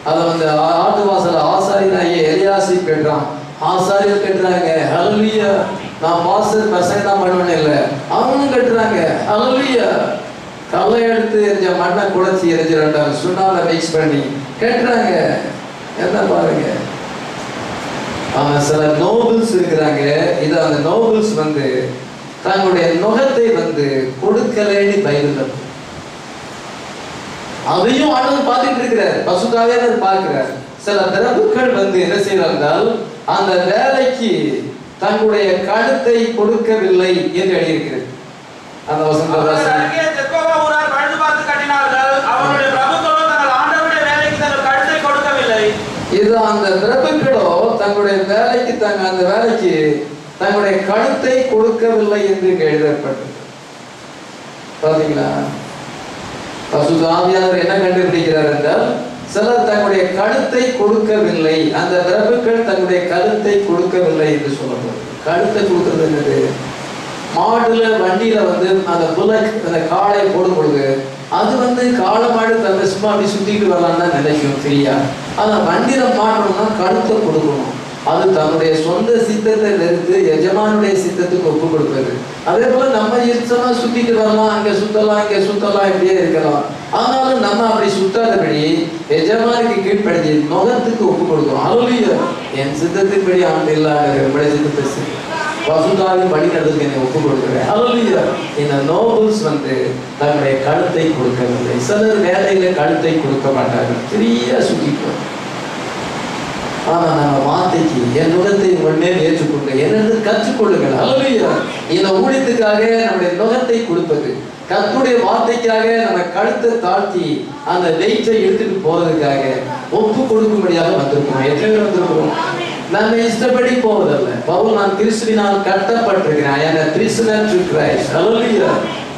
[SPEAKER 1] அத வந்து ஆட்டு வாசல் ஆசாரியனாகிய எலியாசி கட்டுறான், ஆசாரியர் கட்டுறாங்க. Hallelujah. நான் மாஸ்டர் பர்சன்டா பண்ணுவேன் இல்ல, அவங்களும் கட்டுறாங்க. Hallelujah. கல்லை எடுத்து எரிஞ்ச மண்ணை குடைச்சி எரிஞ்சிருந்தாங்க, சுண்ணால மிக்ஸ் பண்ணி கட்டுறாங்க. என்ன பாருங்க, சில நோபல்ஸ் இருக்கிறாங்க. இது அந்த நோபல்ஸ் வந்து தங்களுடைய நுகத்தை வந்து கொடுக்கலேன்னு பயிர்ல அதையும் ஆண்டவர் பார்த்துட்டு இருக்கிறார், பசுக்காவே பார்க்கிறார். சில பிரபுக்கள் வந்து என்ன செய்யறால் அந்த வேலைக்கு தங்களுடைய கழுத்தை கொடுக்கவில்லை என்று எழுதியிருக்கிறது. அந்த வசனத்தை இது அந்த பிரபுக்களோ தங்களுடைய வேலைக்கு அந்த வேலைக்கு தங்களுடைய கழுத்தை கொடுக்கவில்லை என்று எழுதப்பட்டது. பாத்தீங்களா, பரிசுத்த ஆவியானவர் என்ன கண்டுபிடிக்கிறார் என்றால் சிலர் தங்களுடைய கழுத்தை கொடுக்கவில்லை, அந்த பிரபுக்கள் தங்களுடைய கழுத்தை கொடுக்கவில்லை என்று சொல்லப்படுது. கழுத்தை கொடுக்கிறது என்னது? மாடுல வண்டியில வந்து அந்த புல்லட் அந்த காளை போடும் பொழுது அது வந்து காளை மாடு தன்னை சும்மா அப்படி சுத்திட்டு வரலான்னு தான் நினைக்கும் ஃப்ரீயா. ஆனா வண்டியில மாட்டணும்னா கழுத்தை கொடுக்கணும். அது தன்னுடைய சொந்த சித்தத்தை நிறுத்து எஜமானுடைய சித்தத்துக்கு ஒப்பு கொடுப்பது. அதே போல நம்ம இஷ்டமா சுத்திட்டு வரலாம், அங்க சுத்தலாம் இங்க சுத்தலாம் இப்படியே இருக்கலாம். ஆனாலும் நம்ம அப்படி சுத்தாதபடி எஜமானுக்கு கீழ்ப்படிஞ்சு நுகத்துக்கு ஒப்பு கொடுக்கணும். Hallelujah. என் சித்தத்துக்குப்படி ஆண்டு இல்லாத சித்தத்தை பசுதாவின் வழிநடத்துக்கு என்னை ஒப்பு கொடுக்கிறேன். Hallelujah. இந்த நோபல்ஸ் வந்து தன்னுடைய கழுத்தை கொடுக்கவில்லை. சிலர் வேலையில கழுத்தை கொடுக்க மாட்டார்கள், ஃப்ரீயா சுத்திட்டு. ஆனா நம்ம வார்த்தைக்கு என் நுகத்தை உடனே ஏற்றுக்கொண்டு என்னென்று கற்றுக்கொள்ளுங்கள். Hallelujah. இந்த ஊழியத்துக்காக நம்முடைய நுகத்தை கொடுப்பது, கர்த்தருடைய வார்த்தைக்காக நம்ம கழுத்தை தாழ்த்தி அந்த வெயிட்டை எடுத்துட்டு போறதுக்காக ஒப்பு கொடுக்கும்படியாக வந்திருக்கோம். எத்தனை பேர் வந்திருக்கிறோம்? நம்ம இஷ்டப்படி போவதல்ல. பவுல் நான் கிறிஸ்துவினால் கட்டப்பட்டிருக்கிறேன். I am a prisoner to Christ. Hallelujah.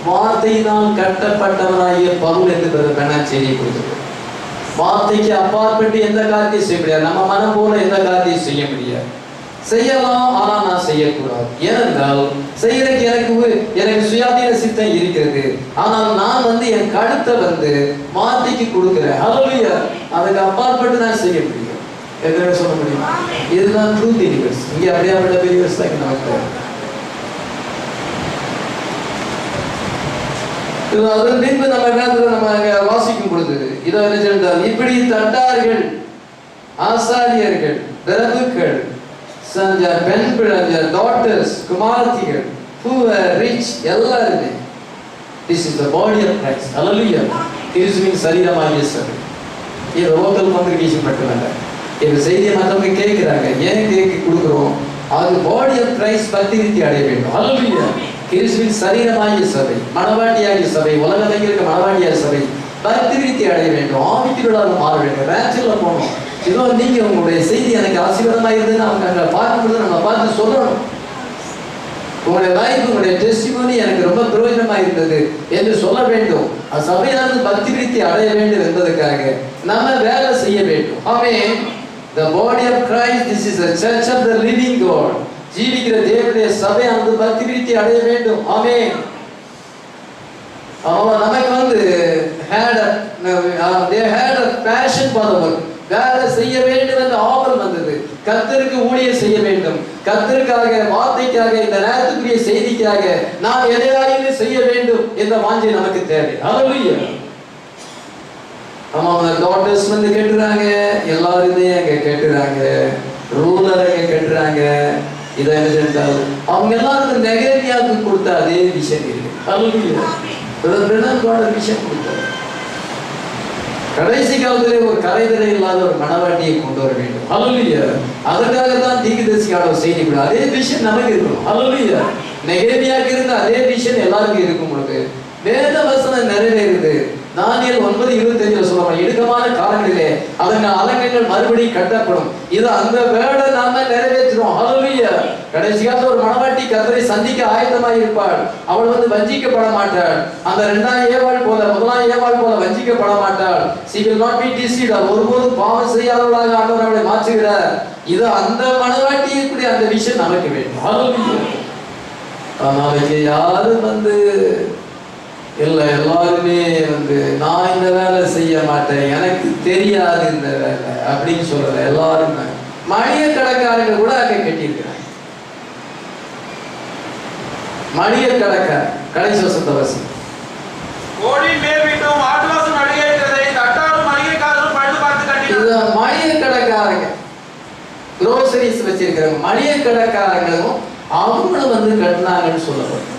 [SPEAKER 1] வார்த்தையினால் கட்டப்பட்டவனாகிய பவுல் என்று நான் செய்தி கொடுத்திருக்கிறேன். வார்த்தைக்கு அப்பாற்பட்டு எந்த காரியத்தையும் செய்ய முடியாது. நம்ம மனம் போல எந்த காரியத்தையும் செய்ய முடியாது. செய்யலாம், ஆனா நான் செய்யக்கூடாது. ஏனென்றால் செய்யறதுக்கு எனக்கு சுயாதீன சித்தம் இருக்கிறது. ஆனால் நான் வந்து என் கழுத்தை வந்து வார்த்தைக்கு கொடுக்கிறேன். Hallelujah. அதுக்கு அப்பாற்பட்டு நான் செய்ய முடியும். எதுவுமே சொல்ல முடியும். இதுதான் ட்ரூ பிலீவர்ஸ். இங்கே அப்படியாப்பட்ட பிலீவர்ஸ் தான் நமக்கு. அதன் பின்பு நம்ம நேரத்தில் நம்ம வாசிக்கும் பொழுது இதை என்ன சொல்றால், இப்படி தட்டார்கள், ஆசாரியர்கள், பிரபுக்கள், பெண் பிள்ளை, டாட்டர்ஸ், குமாரத்திகள், who were rich, எல்லாருமே. This is the body of Christ. Hallelujah. கிறிஸ்துவின் சரீரமாகிய சபை. இது லோக்கல் காங்கிரிகேஷன் மட்டுமல்ல. இந்த செய்தியை மற்றவங்க கேட்கிறாங்க, ஏன் கேட்க கொடுக்குறோம்? அது பாடி ஆஃப் கிரைஸ்ட் பக்திவிருத்தி அடைய வேண்டும். Hallelujah. கிறிஸ்துவின் சரீரமாகிய சபை, மனவாட்டியாகிய சபை, உலகத்தில் இருக்க மனவாட்டியாகிய சபை பக்திவிருத்தி அடைய வேண்டும், ஆவிக்குள்ளாக மாற வேண்டும், ரேச்சுல போகணும். இதோ நீங்க உங்களுடைய செய்தி எனக்கு ஆசீர்வாதமாக இருந்ததுன்னு அவங்க அங்கே பார்க்கும்போது நம்ம பார்த்து சொல்லணும். உங்களுடைய லைஃப், உங்களுடைய டெஸ்டிமோனி எனக்கு ரொம்ப பிரயோஜனமா இருந்தது என்று சொல்ல வேண்டும். சபையானது பக்திவிருத்தி அடைய வேண்டும் என்பதற்காக நம்ம வேலை செய்ய வேண்டும். ஆமென். The body of Christ, this is a church of the living God. ஜீவிக்கிற தேவனுடைய சபை அந்த பக்தி விருத்தி அடைய வேண்டும். ஆமென். நமக்கு they had a passion for the work. வேலை செய்ய வேண்டும் என்ற ஆவல் வந்தது. கர்த்தருக்கு ஊழியம் செய்ய வேண்டும், கர்த்தருக்காக, வார்த்தைக்காக, இந்த நேரத்துக்குரிய செய்திக்காக நாம் எதையாவது செய்ய வேண்டும் என்ற வாஞ்சை நமக்கு தேவை. ஹல்லேலூயா. டாக்டர்ஸ் வந்து கேட்டுறாங்க, எல்லாருமே அங்க கேட்டுறாங்க, ரூலர் அங்க கேட்டுறாங்க. இதை என்ன செஞ்சால் அவங்க எல்லாருக்கும் நெகேமியாவுக்கு கொடுத்த அதே விஷயம் இருக்கு. ஹல்லேலூயா. விஷயம் கொடுத்தார். கடைசி காலத்திலே ஒரு கரைதரை இல்லாத ஒரு மனவாட்டியை கொண்டு வர வேண்டும். ஹல்லேலூயா. அதற்காகத்தான் தீர்க்கதரிசியான செய்தி கூட அதே விஷயம் நமக்கு இருக்கணும். ஹல்லேலூயா. நெகேமியாவுக்கு இருந்த அதே விஷயம் எல்லாருக்கும் இருக்கும் பொழுது வேத வசனம் நிறைவேறுது. தானியேல் 9:25 சொல்லுவாங்க, இடுக்கமான காலங்களிலே அதன் அலங்கங்கள் மறுபடியும் கட்டப்படும். இது அந்த வேர்டை நாம நிறைவேற்றுறோம். ஹல்லேலூயா. கடைசி காலத்துல ஒரு மனவாட்டி கர்த்தரை சந்திக்க ஆயத்தமாய் இருப்பாள். அவள் வந்து வஞ்சிக்கப்பட மாட்டாள். அந்த 2ஆம் ஏவாள் போல 1ஆம் ஏவாள் போல வஞ்சிக்கப்பட மாட்டாள். she will not be deceived. ஒருபோதும் பாவம் செய்யாதவளாக ஆண்டவர் அவளை மாற்றுகிறார். இது அந்த மனவாட்டியுடைய அந்த விஷயம் நமக்கு வேண்டும். ஹல்லேலூயா. நாளைக்கு யாரும் வந்து இல்ல, எல்லாருமே வந்து நான் இந்த வேலை செய்ய மாட்டேன், எனக்கு தெரியாது இந்த வேலை அப்படின்னு சொல்ற எல்லாரும் மளிகை கடைக்காரங்க கூட அங்க கட்டியிருக்கிறாங்க. மளிகை கடைக்காரர் கடைசி வசந்த வசி
[SPEAKER 2] கோடி மேல் வீட்டும் ஆட்டுவாசம் அடியேற்றதை தட்டாரும் மளிகைக்காரரும் பழுது பார்த்து கட்டினார்.
[SPEAKER 1] மளிகை கடைக்காரங்க க்ரோசரிஸ் வச்சிருக்கிறாங்க, மளிகை கடைக்காரங்களும் அவங்களும் வந்து கட்டினாங்கன்னு சொல்லப்படும்.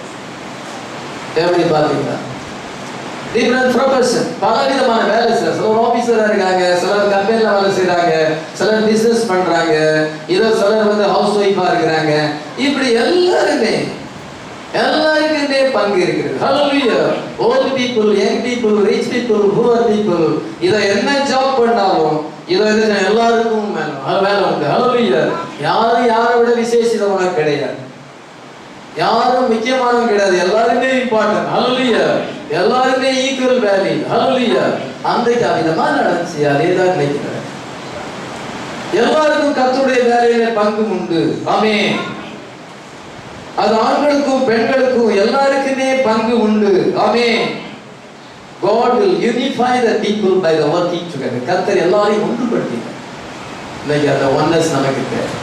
[SPEAKER 1] எப்படி பாத்தீங்களா? டிஃபரண்ட் ப்ரொஃபஷன், பலவிதமான வேலை செய்யறாங்க. சிலர் ஆபீசரா இருக்காங்க, சிலர் கம்பெனில வேலை செய்யறாங்க, சிலர் பிசினஸ் பண்றாங்க, இதோ சிலர் வந்து ஹவுஸ் ஒய்ஃபா இருக்கிறாங்க. இப்படி எல்லாருக்குமே பங்கு இருக்கிறது. ஹல்லேலூயா. Old people, young people, rich people, poor people, இதை என்ன ஜாப் பண்ணாலும் இதை எல்லாருக்கும் வேலை உண்டு. ஹல்லேலூயா. யாரும் யாரை விட விசேஷமாக கிடையாது, யாரும் முக்கியமானவங்க கிடையாது, எல்லாருமே இம்பார்ட்டன்ட். ஹல்லேலூயா. எல்லாருமே ஈக்குவல் வேல்யூ. ஹல்லேலூயா. அந்த விதமா நடந்துச்சு. அதேதான் நினைக்கிறேன். எல்லாருக்கும் கர்த்தருடைய வேலையில பங்கு உண்டு. ஆமென். அது ஆண்களுக்கும் பெண்களுக்கும் எல்லாருக்குமே பங்கு உண்டு. ஆமென். God will unify the people by the working together. கர்த்தர் எல்லாரையும் ஒன்றுபடுத்தினார். இன்னைக்கு அந்த ஒன்னஸ் நமக்கு தேவை.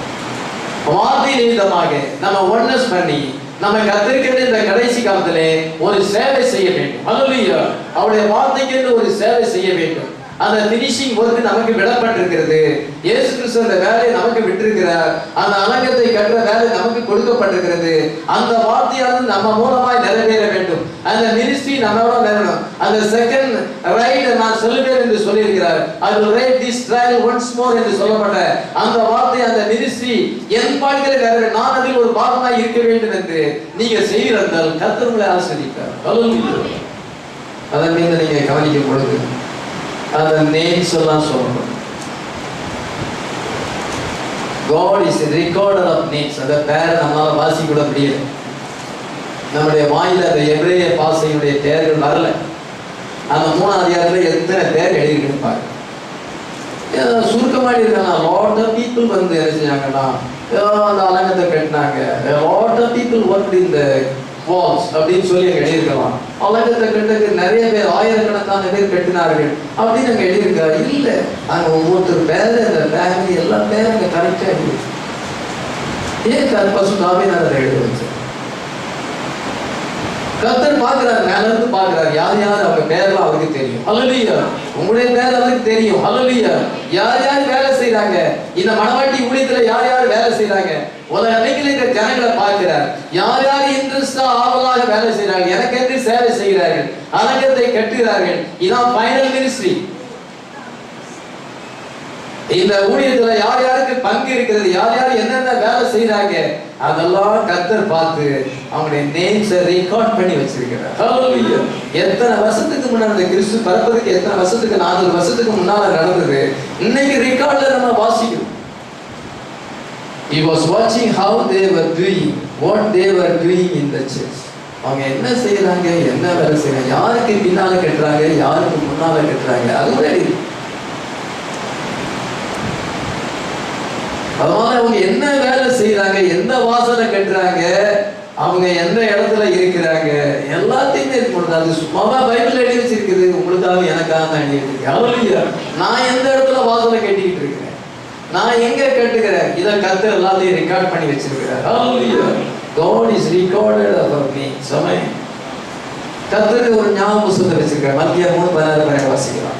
[SPEAKER 1] வார்த்தை நிமித்தமாக நம்ம ஒன்னஸ் பண்ணி நம்ம கர்த்தருக்கு இந்த கடைசி காலத்திலே ஒரு சேவை செய்ய வேண்டும். ஹல்லேலூயா. அவருடைய வார்த்தைக்கு ஒரு சேவை செய்ய வேண்டும். அந்த ஃபினிஷிங் ஒர்க் நமக்கு விடப்பட்டிருக்கிறது. இயேசு கிறிஸ்து அந்த வேலையை நமக்கு விட்டிருக்கிறார். அந்த அலங்கத்தை கட்டுற வேலை நமக்கு கொடுக்கப்பட்டிருக்கிறது. அந்த வார்த்தையானது நம்ம மூலமாய் நிறைவேற வேண்டும். அந்த மினிஸ்ட்ரி நம்மளோட வரணும். அந்த செகண்ட் ரைட் நான் சொல்லுவேன் என்று சொல்லியிருக்கிறார். I will write this trial once more என்று சொல்லப்பட்ட அந்த வார்த்தை, அந்த மினிஸ்ட்ரி என் வாழ்க்கையில் நிறைவேற நான் அதில் ஒரு பாகமாய் இருக்க வேண்டும் என்று நீங்க செய்கிறதால் கர்த்தர் உங்களை ஆசீர்வதிப்பார். ஹல்லேலூயா. அதன் மீது நீங்க கவனிக்கும் பொழுது அந்த நேம்ஸ் எல்லாம் சொல்லணும். God is a recorder of names. அந்த பேரை நம்மளால வாசி கூட முடியல. நம்முடைய வாயில அந்த எபிரேய பாஷையுடைய பெயர்கள் வரல. அந்த 3ஆம் அதிகாரத்துல எத்தனை பேர் எழுதியிருக்குன்னு பாருங்க. சுருக்கமாடி இருக்காங்க. லாட் ஆஃப் பீப்புள் வந்து என்ன செஞ்சாங்கன்னா அந்த அலங்கத்தை கட்டினாங்க. Lot of people work in the walls அப்படின்னு சொல்லி அங்கே எழுதியிருக்கலாம். அலங்கத்தை கட்டுறதுக்கு நிறைய பேர், ஆயிரக்கணக்கான பேர் கட்டினார்கள் அப்படின்னு அங்கே எழுதியிருக்காரு. இல்லை, அங்கே ஒவ்வொருத்தர் பேர், அந்த ஃபேமிலி எல்லா பேரும் அங்கே கரெக்டாக எழுதி. ஏன் கற்பசுனாவே நான் அதை எழுத வச்சேன். கர்த்தர் பார்க்கிறார், மேல இருந்து பார்க்கிறார். யார் யார் அவங்க பேரெல்லாம் அவருக்கு தெரியும். ஹல்லேலூயா. உங்களுடைய பேர் அவருக்கு தெரியும். ஹல்லேலூயா. யார் யார் வேலை செய்யறாங்க, இந்த மனவாட்டி ஊழியத்துல யார் யார் வேலை செய்யறாங்க, உலகில் இருக்கிற ஜனங்களை பார்க்கிறார். யார் யார் இன்ட்ரெஸ்டா ஆவலாக வேலை செய்யறாங்க, எனக்கு என்று சேவை செய்கிறார்கள், அலங்கத்தை கட்டுகிறார்கள். இதான் ஃபைனல் மினிஸ்ட்ரி. இந்த ஊழியத்துல யார் யாருக்கு பங்கு இருக்கிறது, யார் யார் என்னென்ன வேலை செய்யறாங்க, அதெல்லாம் கர்த்தர் பார்த்து அவங்களுடைய நேம்ஸை ரெக்கார்ட் பண்ணி வச்சிருக்கிறார். ஹல்லேலூயா. எத்தனை வருஷத்துக்கு முன்னாடி கிறிஸ்து பிறப்பதுக்கு எத்தனை வருஷத்துக்கு 4 வருஷத்துக்கு முன்னால நடந்தது இன்னைக்கு ரெக்கார்ட்ல நம்ம வாசிக்கிறோம். He was watching how they were doing, what they were doing in the church. அவங்க என்ன செய்யறாங்க, என்ன வேலை செய்யறாங்க, யாருக்கு பின்னால கட்டுறாங்க, யாருக்கு முன்னால கட்டுறாங்க, அது அதனால அவங்க என்ன வேலை செய்யறாங்க, எந்த வாசனை கட்டுறாங்க, அவங்க எந்த இடத்துல இருக்கிறாங்க, எல்லாத்தையுமே இது பண்ணுறது. அது சும்மாவா பைபிள் எழுதி வச்சிருக்குது, உங்களுக்காக எனக்காக தான் எழுதி வச்சிருக்கு. நான் எந்த இடத்துல வாசனை கட்டிக்கிட்டு இருக்கிறேன், நான் எங்க கட்டுக்கிறேன், இதை கர்த்தர் எல்லாத்தையும் ரெக்கார்ட் பண்ணி வச்சிருக்கிறார். God is recorded about me. சமயம் கர்த்தருக்கு ஒரு ஞாபக புத்தகத்தை வச்சிருக்கார். மத்திய 3:16 வாசிக்கலாம்.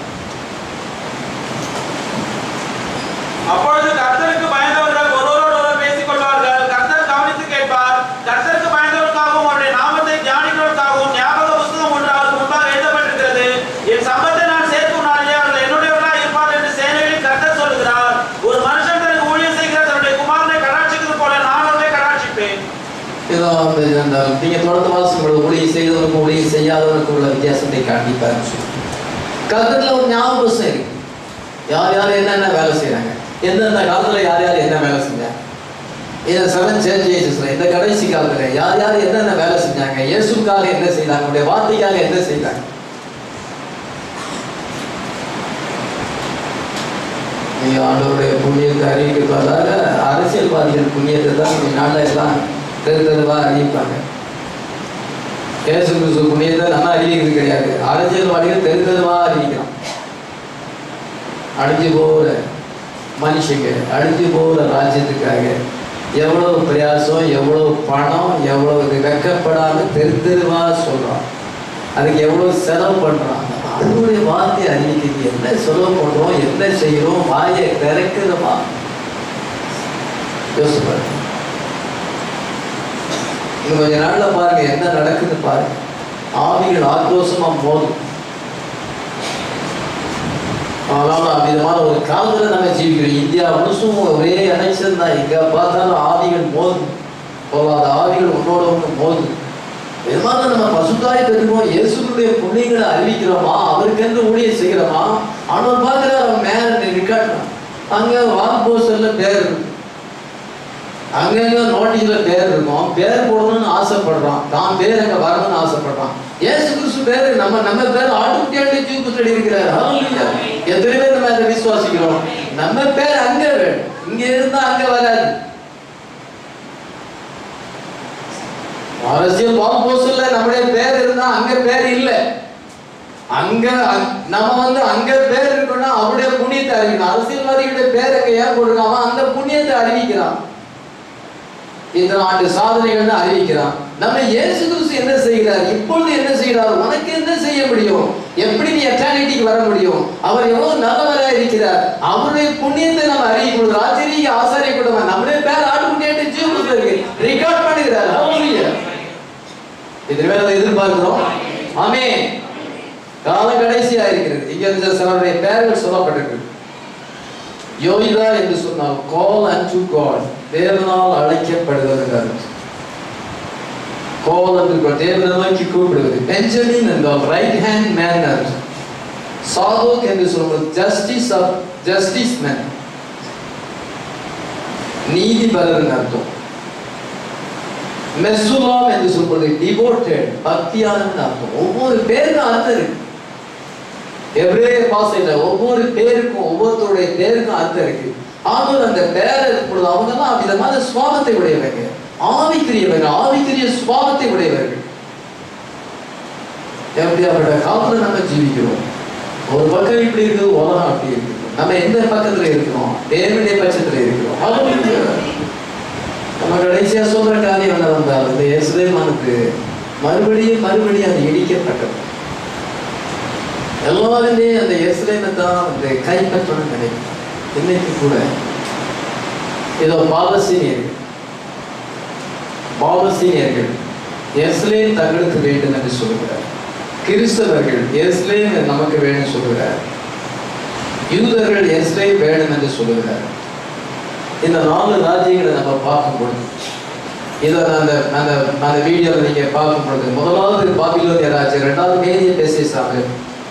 [SPEAKER 2] அப்பொழுது கர்த்தருக்கு பயந்தவர்கள் ஒருவரோடு ஒருவர் பேசிக் கொள்வார்கள். கர்த்தர் கவனித்து கேட்பார். கர்த்தருக்கு பயந்தவர்களுக்காகவும் அவருடைய நாமத்தை தியானிக்கிறவர்களுக்காகவும் ஞாபக புத்தகம் ஒன்று அவருக்கு முன்பாக எழுதப்பட்டிருக்கிறது. என் சம்பத்தை நான் சேர்க்கும் நாளிலே அவர்கள் என்னுடையவர்களாக இருப்பார்கள் என்று சேனைகளின் கர்த்தர் சொல்லுகிறார். ஒரு மனுஷன் தனக்கு ஊழியம் செய்கிற தன்னுடைய குமாரனை கடாட்சிக்கிறது போல நான் அவரை கடாட்சிப்பேன். நீங்க தொடர்ந்து வாசிக்கும் ஊழியம் செய்தவனுக்கும் ஊழியம் செய்யாதவனுக்கும் உள்ள வித்தியாசத்தை காண்பிப்பார். கர்த்தர்ல ஒரு ஞாபக புத்தகம் இருக்கு. யார் யார் என்னென்ன வேலை செய்யறாங்க, எந்தெந்த காலத்துல யார் யார் என்ன வேலை செஞ்சாங்க, இந்த 7 churches இந்த கடைசி காலத்துல யார் யார் என்னென்ன வேலை செஞ்சாங்க, இயேசுக்காக என்ன செய்தாங்க, உடைய வார்த்தைக்காக என்ன செய்தாங்க. நீங்க ஆண்டவருடைய புண்ணியத்தை அறிவிக்கிறதாக அரசியல்வாதிகள் புண்ணியத்தை தான் நாளில் எல்லாம் தெருவா அறிவிப்பாங்க. இயேசு கிறிஸ்து புண்ணியத்தை நம்ம அறிவிக்கிறது கிடையாது. அரசியல்வாதிகள் தெருவா அறிவிக்கிறோம். அழிஞ்சு போகிற மனுஷங்க, அழிஞ்சு போகிற ராஜ்யத்துக்காக எவ்வளவு பிரயாசம், எவ்வளவு பணம், எவ்வளவு வெக்கப்படாத தெருவா சொல்றான். அதுக்கு எவ்வளவு செலவு பண்றான். அதனுடைய வார்த்தையை அறிவிக்கிறது. என்ன செலவு பண்றோம், என்ன செய்யறோம், வாயை திறக்கிறோமா யோசிப்பாரு. இன்னும் கொஞ்ச நாள்ல பாருங்க என்ன நடக்குது பாருங்க. ஆவிகள் ஆக்ரோஷமா போதும். அதனால அவ்விதமான ஒரு காலத்துல நம்ம ஜீவிக்கிறோம். இந்தியா முழுசும் ஒரே அனைச்சல் தான். எங்க பார்த்தாலும் ஆவிகள் போதும், போகாத ஆவிகள் ஒன்றோட ஒன்று போதும். விதமாக நம்ம பசுத்தாய் பெற்றுவோம். இயேசுடைய புண்ணியங்களை அறிவிக்கிறோமா, அவருக்கென்று ஊழியம் செய்கிறோமா. ஆனால் பார்க்கிற அவன் மேல ரெக்கார்ட் அங்க வால் போஸ்டர்ல பேர் இருக்கும், அங்கங்க நோட்டீஸ்ல பேர் இருக்கும். பேர் போடணும்னு ஆசைப்படுறான், தான் பேர் அங்க வரணும்னு ஆசைப்படுறான். இயேசு கிறிஸ்து பேரு நம்ம பேர் ஆட்டுக்குட்டியாண்டி ஜீவபுத்திரடி இருக்கிறார். எத்தனை பேர் நம்ம அதை விசுவாசிக்கிறோம். நம்ம பேர் அங்க வேணும், இங்க இருந்தா அங்க வராது. அரசியல் பால்போஸ்டர்ல நம்முடைய பேர் இருந்தா அங்க பேர் இல்லை. அங்க நம்ம அங்க பேர் இருக்கணும்னா அவருடைய புண்ணியத்தை அறிவிக்கணும். அரசியல்வாதிகளுடைய பேர் அங்க ஏன் போடுறான், அவன் அந்த புண்ணியத்தை அறிவிக்கிறான். இந்த ஆண்டு சாதனைகள் அறிவிக்கிறான். நம்ம இயேசு கிறிஸ்து என்ன செய்கிறார், இப்பொழுது என்ன செய்கிறார், உனக்கு என்ன செய்ய முடியும், எப்படி நீ எட்டர்னிட்டிக்கு வர முடியும், அவர் எவ்வளவு நல்லவராக இருக்கிறார், அவருடைய புண்ணியத்தை நம்ம அறிவிக்கும். ராஜரீக ஆசாரிய கூட்டம் நம்முடைய பேர் ஆட்டுக்குட்டியாண்டி ஜீவபுத்திரருக்கு ரெக்கார்ட் பண்ணுகிறார். இதுவே எதிர்பார்க்கிறோம். ஆமென். கால கடைசியா இருக்கிறது. இங்க சிலருடைய பெயர்கள் சொல்லப்பட்டிருக்கு. யோய்தா என்று சொன்னால் கால் அன்டு காட், தேவனால் அழைக்கப்படுவது. கால் அன்டு காட், தேவனை நோக்கி கூப்பிடுவது. பெஞ்சமின் என்றால் ரைட் ஹேண்ட் மேன். சாதோக் என்று சொல்வது ஜஸ்டிஸ் மேன், நீதிபரன் அர்த்தம். மெசுலாம் என்று சொல்வது டிவோட்டட், பக்தியான அர்த்தம். ஒவ்வொரு பேருக்கும் அர்த்தம் இருக்கு. எவ்ரே பாசையில ஒவ்வொரு பேருக்கும் ஒவ்வொருத்தருடைய பேருக்கும் அர்த்தம் இருக்கு. ஆனால் அந்த பேரை பொழுது அவங்க எல்லாம் விதமான சுவாபத்தை உடையவங்க, ஆவிக்குரியவங்க, ஆவிக்குரிய சுவாபத்தை உடையவர்கள். எப்படியாப்பட்ட காலத்துல நம்ம ஜீவிக்கிறோம். ஒரு பக்கம் இப்படி இருக்குது, உலகம் அப்படி இருக்குது. நம்ம எந்த பக்கத்துல இருக்கிறோம், தேவனுடைய பட்சத்துல இருக்கிறோம். நம்ம கடைசியா சொல்ற காரியம் என்ன வந்தால், இந்த எருசலேமானது மறுபடியும் அது இடிக்கப்பட்டது. எல்லாருமே அந்த எருசலேமை தான் அந்த கைப்பற்றணும்னு நினைக்கும். இன்னைக்கு கூட ஏதோ பாலஸ்தீனியர்கள் எருசலேம் தங்களுக்கு வேண்டும் என்று சொல்லுகிறார். கிறிஸ்தவர்கள் எருசலேம் நமக்கு வேண்டும் சொல்லுகிறார். யூதர்கள் எருசலேம் வேண்டும் என்று சொல்லுகிறார். இந்த 4 ராஜ்யங்களை நம்ம பார்க்கும்பொழுது, இதை அந்த வீடியோவில் நீங்க பார்க்கும் பொழுது, முதலாவது பாபிலோனிய ராஜ்யம், 2வது மேதிய பெர்சியா,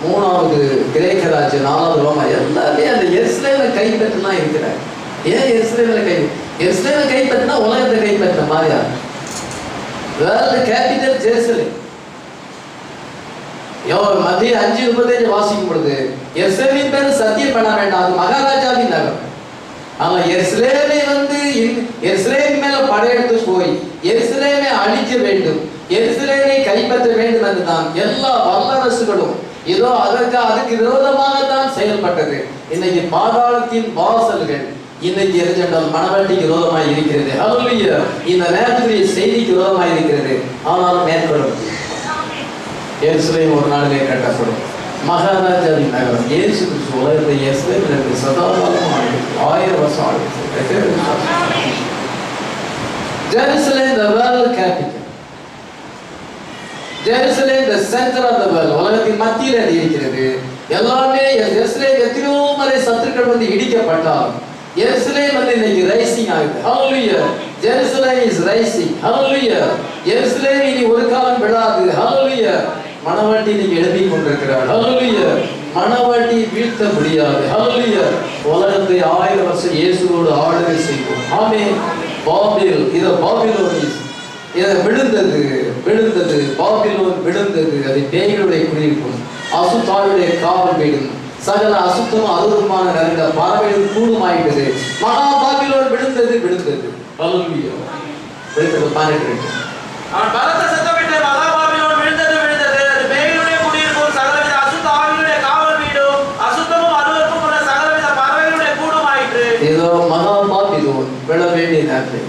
[SPEAKER 2] 3வது கிரேக்க ராஜ்யம், 4வது ரோமா, எல்லாமே அந்த எருசலேமை கைப்பற்றலாம் இருக்கிறார். ஏன் எருசலேமை கைப்பற்றினா உலகத்தை கைப்பற்ற மாதிரியா? World capital Jerusalem. மத்திய 5:35 வாசிக்கும் பொழுது எருசலேமின் பேர் சத்தியம் பண்ண வேண்டாம், அது மகாராஜாவின் நகரம்.
[SPEAKER 1] ஆனா எருசலேமை வந்து எருசலேம் மேல படையெடுத்து போய் எருசலேமை அழிக்க வேண்டும், எருசலேமை கைப்பற்ற வேண்டும் என்றுதான் எல்லா வல்லரசுகளும் ஏதோ அதுக்கு விரோதமாகத்தான் செயல்பட்டது. இன்னைக்கு பாதாளத்தின் வாசல்கள் இன்னைக்கு எரிஞ்சென்றால் மனவாட்டிக்கு விரோதமாய் இருக்கிறது. ஹல்லேலூயா. இந்த நேரத்துக்குரிய செய்திக்கு விரோதமாய் இருக்கிறது. ஆனாலும் மேற்கொள்ளும் எருசலேம் ஒரு நாளிலே கட்டப்படும். மகாராஜாவின் நகரம் இயேசு கிறிஸ்து உலகத்தை எருசலேம் சதாகாலம் 1000 வருஷம் ஆயிடுச்சு. Jerusalem, the world capital. Jerusalem, the center of the world. உலகத்தின் மத்தியில் அது இருக்கிறது. எல்லாமே எருசலேம் எத்தனையோ முறை சத்துருக்கள் வந்து இடிக்கப்பட்டால் எருசலேம் வந்து இன்னைக்கு ரைசிங் ஆகுது. ஹல்லேலூயா. Jerusalem is rising. ஹல்லேலூயா. எருசலேம் இனி ஒரு காலம் விடாது. ஹல்லேலூயா. மனவாட்டி நீங்க எழுதி கொண்டிருக்கிறார். ஹல்லேலூயா. மனவாட்டி வீழ்த்த முடியாது. ஹல்லேலூயா. உலகத்தை 1000 வருஷம் இயேசுவோடு ஆளுகை செய்வோம். ஆமென். பாபில் இது பாபிலோன் இது விழுந்தது பாபிலோன் விழுந்தது. அது பேய்களுடைய குடியிருக்கும், அசுத்தாவுடைய காவல் வீடும், சகல அசுத்தமும் அருவமான நிறைந்த பறவைகள் கூடுமாயிட்டது. மகா பாபிலோன் விழுந்தது. ஹல்லேலூயா. வெளிப்படுத்தல் 12.
[SPEAKER 2] அவன் பலத்த சத்தமிட்டு மகா பாபிலோன் விழுந்தது. அது பேய்களுடைய குடியிருக்கும், சகலவித அசுத்த ஆவிகளுடைய காவல் வீடும், அசுத்தமும் அருவருப்பும் உள்ள சகலவித பறவைகளுடைய கூடுமாயிற்று.
[SPEAKER 1] ஏதோ மகா பாபிலோன் விழ வேண்டிய நேரத்தில்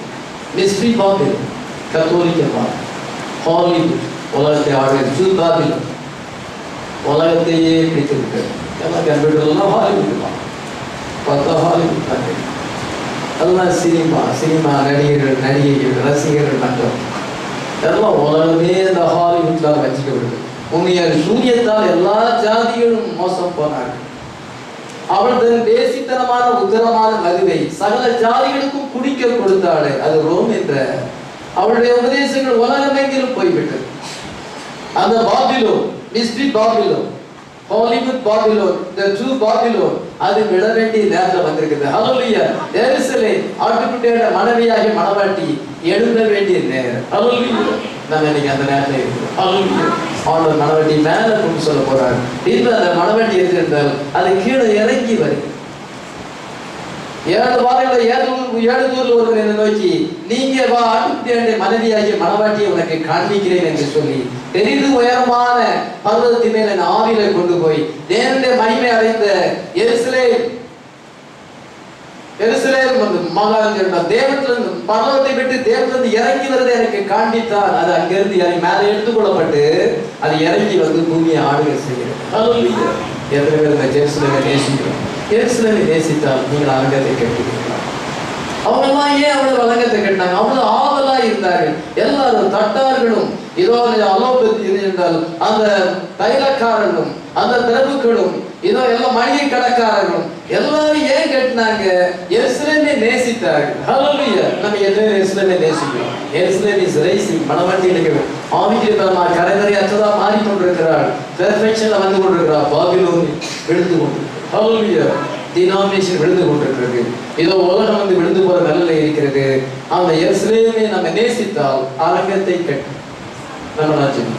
[SPEAKER 1] மிஸ்ட்ரி பாபிலோன், கத்தோலிக்க பாபிலோன், ஹாலிவுட் உலகத்தை ஆடுகிறது. ஜூ பாபிலோன் உலகத்தையே பிடித்திருக்கிறது. எல்லாம் கம்ப்யூட்டர்லாம் ஹாலிவுட் தான். பார்த்தா ஹாலிவுட் கண்ட்ரி எல்லாம் சினிமா நடிகைகள் ரசிகர்கள் மன்றம் எல்லாம் உலகமே இந்த ஹாலிவுட்ல வச்சுக்கப்படுது. உண்மையாக சூரியத்தால் எல்லா ஜாதிகளும் மோசம் போனார்கள். அவள் தன் தேசித்தனமான உத்தரமான மதுவை சகல ஜாதிகளுக்கும் குடிக்க கொடுத்தாள். அது ரோம் என்ற அவளுடைய உபதேசங்கள் உலகமெங்கிலும் போய்விட்டது. அந்த Babylon, mystery Babylon, Hollywood Babylon, the true Babylon அது விழ வேண்டிய நேரத்தில் வந்திருக்குது. ஹல்லேலூயா. எருசலேம் ஆட்டுக்குட்டியோட மனைவியாகி மனவாட்டி எழுத வேண்டிய நேரம். ஹல்லேலூயா. நம்ம இன்னைக்கு அந்த நேரத்தில் இருக்கிறோம். ஹல்லேலூயா. ஆண்டவர் மனவாட்டி மேல கொண்டு சொல்ல போறார். இந்த அந்த மனவாட்டி எதிர்த்தால் அது கீழே இறங்கி வருது. 7 வாரங்களை 7 ஊர்ல ஒருவர் என்னை நோக்கி, நீங்க வா, ஆட்டுக்குட்டியோட மனைவியாகிய மனவாட்டியை உனக்கு காண்பிக்கிறேன் என்று சொல்லி பெரிது உயரமான பர்வதத்தின் மேல் என் ஆவியில கொண்டு போய் தேவனுடைய மகிமை அடைந்த எருசலேம் வந்து மகான் தேவத்திலிருந்து பர்வதத்தை விட்டு தேவத்திலிருந்து இறங்கி வருவதை எனக்கு காண்பித்தார். அது அங்கிருந்து மேலே எடுத்துக்கொள்ளப்பட்டு அது இறங்கி வந்து பூமியை ஆளுகை செய்கிறது. ஹல்லேலூயா. எத்தனை பேர் இந்த ஜெருசலேமை நேசிக்கிறோம்? எருசலேமை நேசித்தால் நீங்கள் அலங்கத்தை கட்டுவீர்களா? அவங்கெல்லாம் ஏன் அவ்வளவு அலங்கத்தை கட்டினாங்க? அவ்வளவு ஆவலா இருந்தார்கள். எல்லாரும் தட்டார்களும் இதோ அலோபதி இருந்தால் அந்த தைலக்காரர்களும் அந்த பிரபுக்களும் இதோ எல்லாம் மளிகை கடைக்காரர்களும் எல்லாரும் ஏன் கட்டினாங்க? எருசலேமை நேசித்தார்கள். ஹல்லேலூயா. நம்ம எத்தனை எருசலேமை நேசிக்கிறோம்? எருசலேம் இஸ் ரைசிங். மனவாட்டியிலே ஆவிக்குரியமா கரைதறையற்றதா மாறிக்கொண்டிருக்கிறாள். பெர்ஃபெக்ஷன்ல வந்து கொண்டிருக்கிறாள். பாபிலோன் விழுந்து கொண்டிருக்கிறார். ஹல்லேலூயா. டினாமினேஷன் விழுந்து கொண்டிருக்கிறது. இதோ உலகம் வந்து விழுந்து போற நிலையில இருக்கிறது. அந்த எருசலேமை நம்ம நேசித்தால் அரங்கத்தை கட்டும் நம்ம ராஜ்யம்